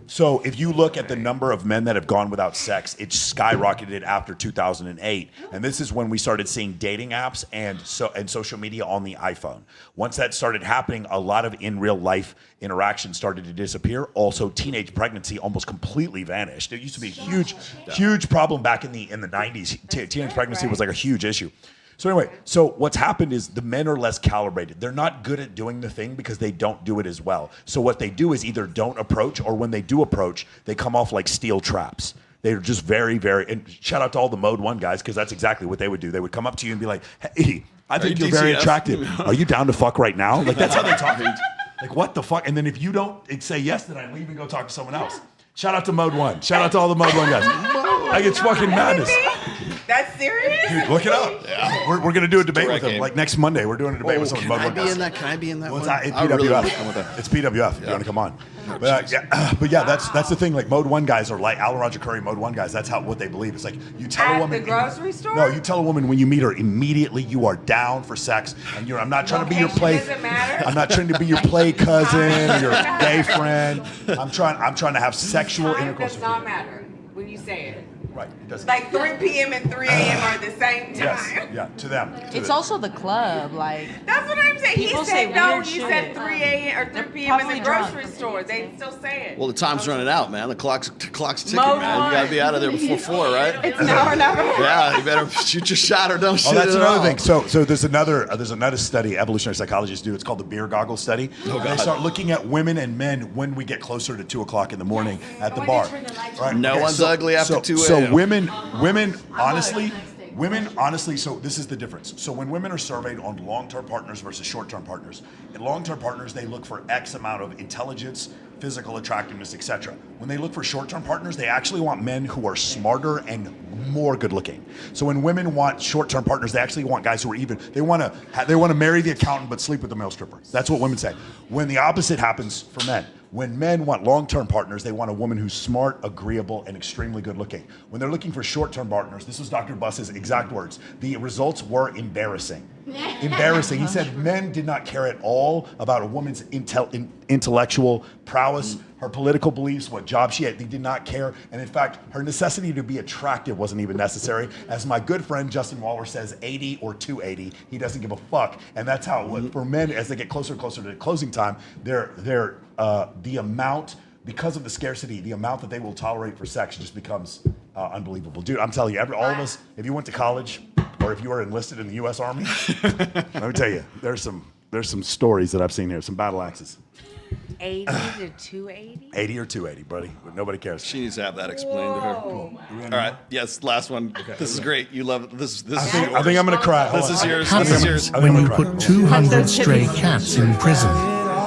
So if you look at the number of men that have gone without sex, it skyrocketed after 2008. And this is when we started seeing dating apps and social media on the iPhone. Once that started happening, a lot of in real life interactions started to disappear. Also, teenage pregnancy almost completely vanished. It used to be a huge problem back in the 90s. Teenage pregnancy was like a huge issue. So anyway, what's happened is the men are less calibrated. They're not good at doing the thing because they don't do it as well. So what they do is either don't approach, or when they do approach, they come off like steel traps. They're just very, very, and shout out to all the Mode 1 guys, because that's exactly what they would do. They would come up to you and be like, hey, I think you're very attractive. Are you down to fuck right now? Like, that's how they talk. Like, what the fuck? And then if you don't say yes, then I leave and go talk to someone else. Shout out to Mode 1. Shout out to all the Mode 1 guys. Like, it's fucking madness. That's serious? Dude, look it up. Yeah. We're going to do a debate with them. Like next Monday, we're doing a debate with some Mode 1 guys. Can I be in that one? It's PWF. Really it's PWF. If you want to come on. But that's the thing. Like Mode 1 guys are like Alan Roger Curry. Mode 1 guys. That's what they believe. It's like you tell a woman. At the grocery store? No, you tell a woman when you meet her immediately you are down for sex, and I'm not trying to be your play. Doesn't matter. I'm not trying to be your play cousin or your gay friend. I'm trying to have sexual intercourse. Does not matter when you say it. Right. It doesn't. Like 3 p.m. and 3 a.m. are the same time. Yes. Yeah. To them. It's also the club. Like That's what I'm saying. He people said say no. weird He shit. said 3 a.m. or 3 p.m. in the probably drunk. grocery store. They still say it. Well, the time's running out, man. The clock's ticking, Mo man. You gotta be out of there before 4, right? It's now or never. Yeah, you better shoot your shot or don't shoot Oh, that's it at another all. thing. So there's another study evolutionary psychologists do. It's called the beer goggle study. They start looking at women and men when we get closer to 2 o'clock in the morning at the bar. Right? No one's ugly after 2 a.m. So women honestly, so this is the difference. So when women are surveyed on long-term partners versus short-term partners, in long-term partners, they look for X amount of intelligence, physical attractiveness, etc. When they look for short-term partners, they actually want men who are smarter and more good-looking. So when women want short-term partners, they actually want guys who are even. They want to marry the accountant but sleep with the male stripper. That's what women say. When the opposite happens for men. When men want long-term partners, they want a woman who's smart, agreeable, and extremely good-looking. When they're looking for short-term partners, this was Dr. Buss's exact words. The results were embarrassing. Embarrassing. He said men did not care at all about a woman's intellectual prowess, her political beliefs, what job she had. They did not care. And in fact, her necessity to be attractive wasn't even necessary. As my good friend Justin Waller says, 80 or 280, he doesn't give a fuck. And that's how it was. For men, as they get closer and closer to closing time, the amount, because of the scarcity, the amount that they will tolerate for sex just becomes unbelievable. Dude, I'm telling you, all of us, if you went to college or if you were enlisted in the U.S. Army, let me tell you, there's some stories that I've seen here, some battle axes. 80 to 280? 80 or 280, buddy. Nobody cares. She needs to have that explained to her. Cool. All right. Yes, last one. Okay. This is great. You love it. This I think I'm going to cry. This is yours. Happens This is yours. when you put 200 stray cats in prison.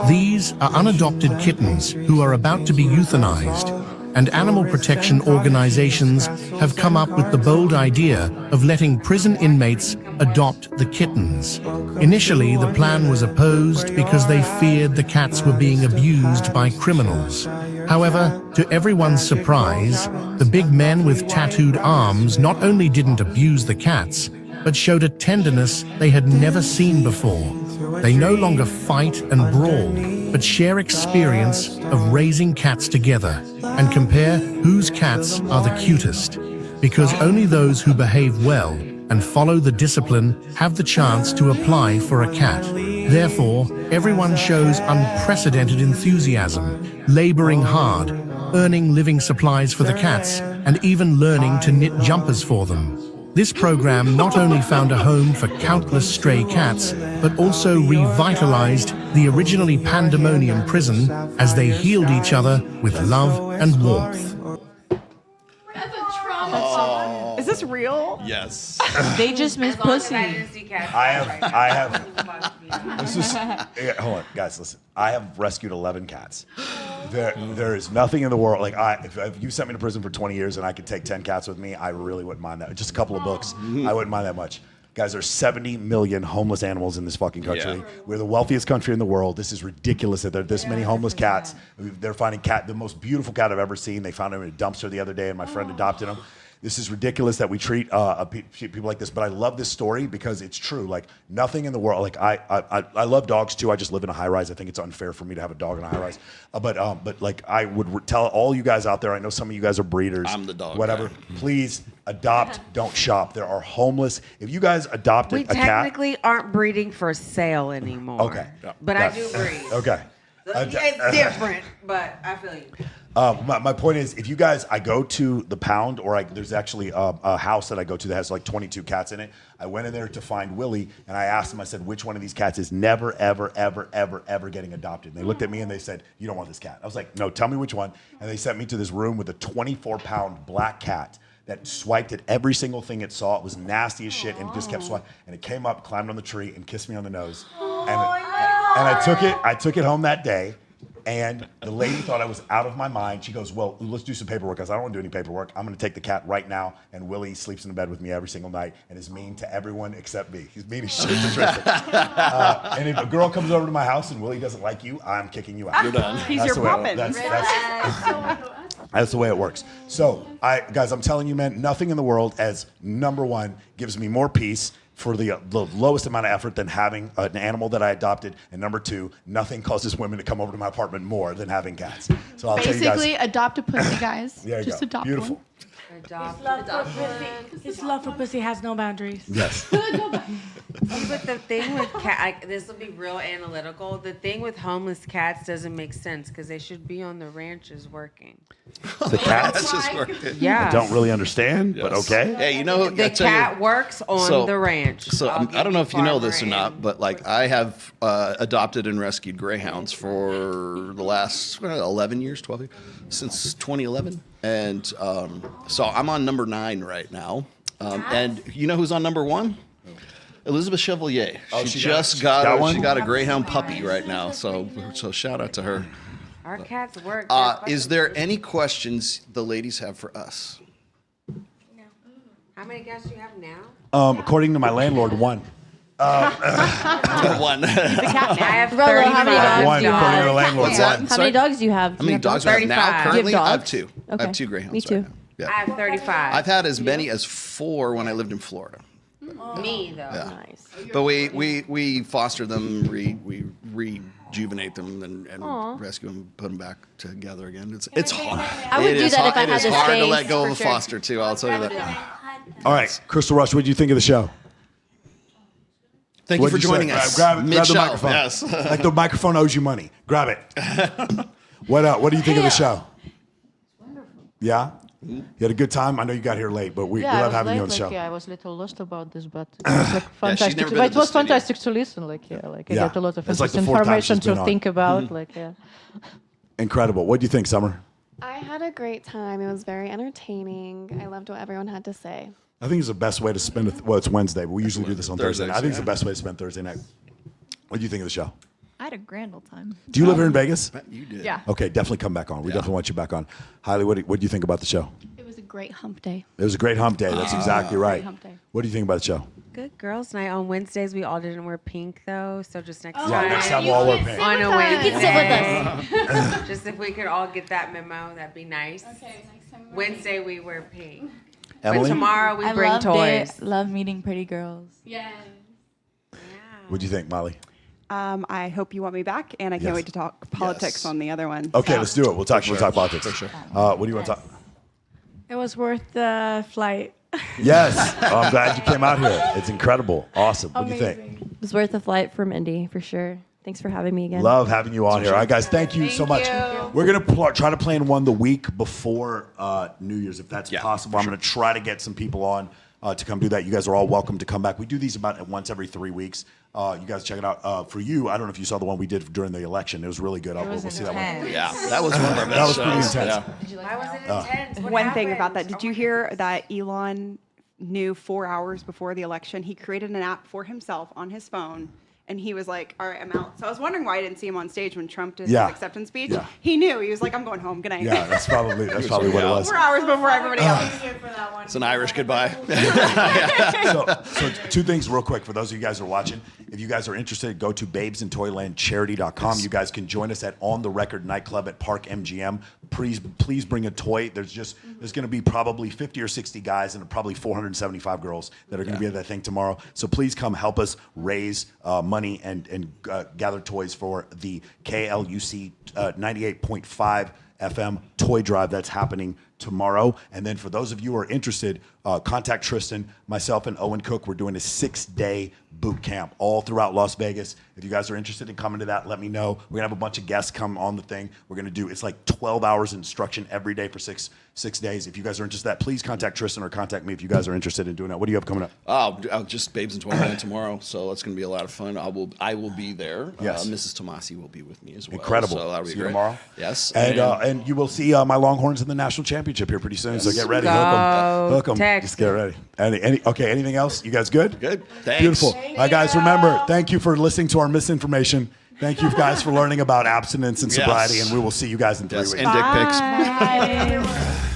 These are unadopted kittens who are about to be euthanized, and animal protection organizations have come up with the bold idea of letting prison inmates adopt the kittens. Initially, the plan was opposed because they feared the cats were being abused by criminals. However, to everyone's surprise, the big men with tattooed arms not only didn't abuse the cats, but showed a tenderness they had never seen before. They no longer fight and brawl, but share experience of raising cats together and compare whose cats are the cutest. Because only those who behave well and follow the discipline have the chance to apply for a cat. Therefore, everyone shows unprecedented enthusiasm, laboring hard, earning living supplies for the cats, and even learning to knit jumpers for them. This program not only found a home for countless stray cats, but also revitalized the originally pandemonium prison as they healed each other with love and warmth. That's a trauma song. Is this real? Yes. They just miss pussy. I have. This is. Hold on, guys. Listen. I have rescued 11 cats. There is nothing in the world like if you sent me to prison for 20 years and I could take 10 cats with me, I really wouldn't mind that. Just a couple of books, I wouldn't mind that much. Guys, there's 70 million homeless animals in this fucking country. Yeah. We're the wealthiest country in the world. This is ridiculous that there are this many homeless cats. They're finding the most beautiful cat I've ever seen. They found him in a dumpster the other day, and my friend adopted him. This is ridiculous that we treat people like this, but I love this story because it's true. Like nothing in the world. Like I love dogs too. I just live in a high rise. I think it's unfair for me to have a dog in a high rise. But like I would tell all you guys out there. I know some of you guys are breeders. I'm the dog. Whatever. Guy. Please adopt. Don't shop. There are homeless. If you guys adopted a cat, we technically aren't breeding for sale anymore. Okay. But I do breed. Okay. It's different, but I feel you. My point is, if you guys, I go to the pound, or there's actually a house that I go to that has like 22 cats in it. I went in there to find Willie, and I asked him, I said, which one of these cats is never, ever, ever, ever, ever getting adopted? And they looked at me and they said, you don't want this cat. I was like, no, tell me which one. And they sent me to this room with a 24-pound black cat that swiped at every single thing it saw. It was nasty as shit, and it just kept swiping. And it came up, climbed on the tree, and kissed me on the nose. And I took it home that day. And the lady thought I was out of my mind. She goes, well, let's do some paperwork. I said, I don't want to do any paperwork. I'm going to take the cat right now. And Willie sleeps in the bed with me every single night and is mean to everyone except me. He's mean as shit to Tristan. And if a girl comes over to my house and Willie doesn't like you, I'm kicking you out. You're done. He's your puppet. That's the way it works. So, guys, I'm telling you, man, nothing in the world as number one gives me more peace for the lowest amount of effort than having an animal that I adopted, and number two, nothing causes women to come over to my apartment more than having cats. So I'll tell you guys. Basically, adopt a pussy, guys. There you Just go. adopt Beautiful. one. His love for pussy has no boundaries. Yes. See, but the thing with this will be real analytical. The thing with homeless cats doesn't make sense because they should be on the ranches working. The cats? Just working. Yeah. I don't really understand, but okay. Hey, you know, The cat works on the ranch. So I don't know if you know this or not, but like I have adopted and rescued greyhounds for the last 11 years, 12 years, since 2011. And so I'm on number 9 right now. And you know who's on number 1? Elizabeth Chevalier. She just got a greyhound puppy right now. So shout out to her. Our cats work. Is there any questions the ladies have for us? How many cats do you have now? According to my landlord, 1. 1. I have 35. How many dogs do you according to the have? landlord, What's that? 1. How many dogs do you have? How many dogs do I have now? 35. Currently, You have I have dogs? 2. I Okay. have 2 greyhounds. Me too. Right now. Yeah. I have 35. I've had as many as 4 when I lived in Florida. Me though. Yeah. Nice. But we foster them, we rejuvenate them, and rescue them, put them back together again. It's hard. I would do that if I had the It is hard to space, let go for of a sure. foster too. I'll tell you that. All right, Crystal Rush, what did you think of the show? Thank you for joining us. Grab the Mid-shelf, microphone. yes. Like the microphone owes you money. Grab it. What do you think of the show? Yeah? You had a good time? I know you got here late, but we love having you on the show. I was a little lost about this, but it was like fantastic. never been But to it the was studio. fantastic to listen. I get a lot of It's like the interesting 4th time information she's been to on. think about. Incredible. What do you think, Summer? I had a great time. It was very entertaining. I loved what everyone had to say. I think it's the best way to spend it. Well, it's Wednesday, but we usually do this on Thursday. Thursdays, I think it's yeah. the best way to spend Thursday night. What do you think of the show? I had a grand old time. Do you live here in Vegas? You did. Yeah. Okay, definitely come back on. We definitely want you back on. Hailey, what do you think about the show? It was a great hump day. It was a great hump day. That's exactly right. hump day. What do you think about the show? Good girls' night. On Wednesdays, we all didn't wear pink though, so just next Yeah, time. next time we'll all wear pink. On a You Wednesday. can sit with us. Just if we could all get that memo, that'd be nice. Okay, next time. Wednesday we wear pink. Emily? But tomorrow we I bring loved toys. it. Love meeting pretty girls. Yes. What do you think, Molly? I hope you want me back, and I can't Yes. wait to talk politics on the other one. Okay, So- let's do it. We'll talk politics. For sure. What do you want to talk? It was worth the flight. Yes. Oh, I'm glad you came out here. It's incredible. Awesome. What do you think? It was worth a flight from Indy for sure. Thanks for having me again. Love having you on here. All right, guys, thank you so much. you. We're going to try to plan one the week before New Year's, if that's possible. I'm going to try to get some people on to come do that. You guys are all welcome to come back. We do these about once every 3 weeks. You guys check it out. For you, I don't know if you saw the one we did during the election. It was really good. We'll see that one. Yeah, that was one of our best That was pretty shows. intense. Yeah. Why was it intense? What One thing about happened? that, did you hear that Elon knew 4 hours before the election? He created an app for himself on his phone, and he was like, all right, I'm out. So I was wondering why I didn't see him on stage when Trump did his acceptance speech. Yeah. He knew. He was like, I'm going home. Good night. Yeah, that's probably what it was. 4 hours before everybody else. It's an Irish goodbye. So 2 things real quick for those of you guys who are watching. If you guys are interested, go to babesandtoylandcharity.com. You guys can join us at On the Record Nightclub at Park MGM. Please bring a toy. There's going to be probably 50 or 60 guys and probably 475 girls that are going to be at that thing tomorrow. So please come help us raise money and gather toys for the KLUC 98.5 FM toy drive that's happening tomorrow. And then for those of you who are interested, contact Tristan, myself, and Owen Cook. We're doing a 6-day boot camp all throughout Las Vegas. If you guys are interested in coming to that, let me know. We're gonna have a bunch of guests come on the thing. We're gonna do, it's like 12 hours of instruction every day for six days. If you guys are interested in that, please contact Tristan or contact me if you guys are interested in doing that. What do you have coming up? Just Babes in Toyland tomorrow, so it's going to be a lot of fun. I will be there. Yes. Mrs. Tomasi will be with me as well. Incredible. So that'll be See you great. tomorrow. Yes. And you will see my Longhorns in the national championship here pretty soon. So get ready. Go Hook 'em. Texas. Just get ready. Okay, anything else? You guys good? Good. Thanks. Beautiful. All right, guys, remember, thank you for listening to our misinformation. Thank you guys for learning about abstinence and sobriety, and we will see you guys in 3 weeks. And dick pics. Bye.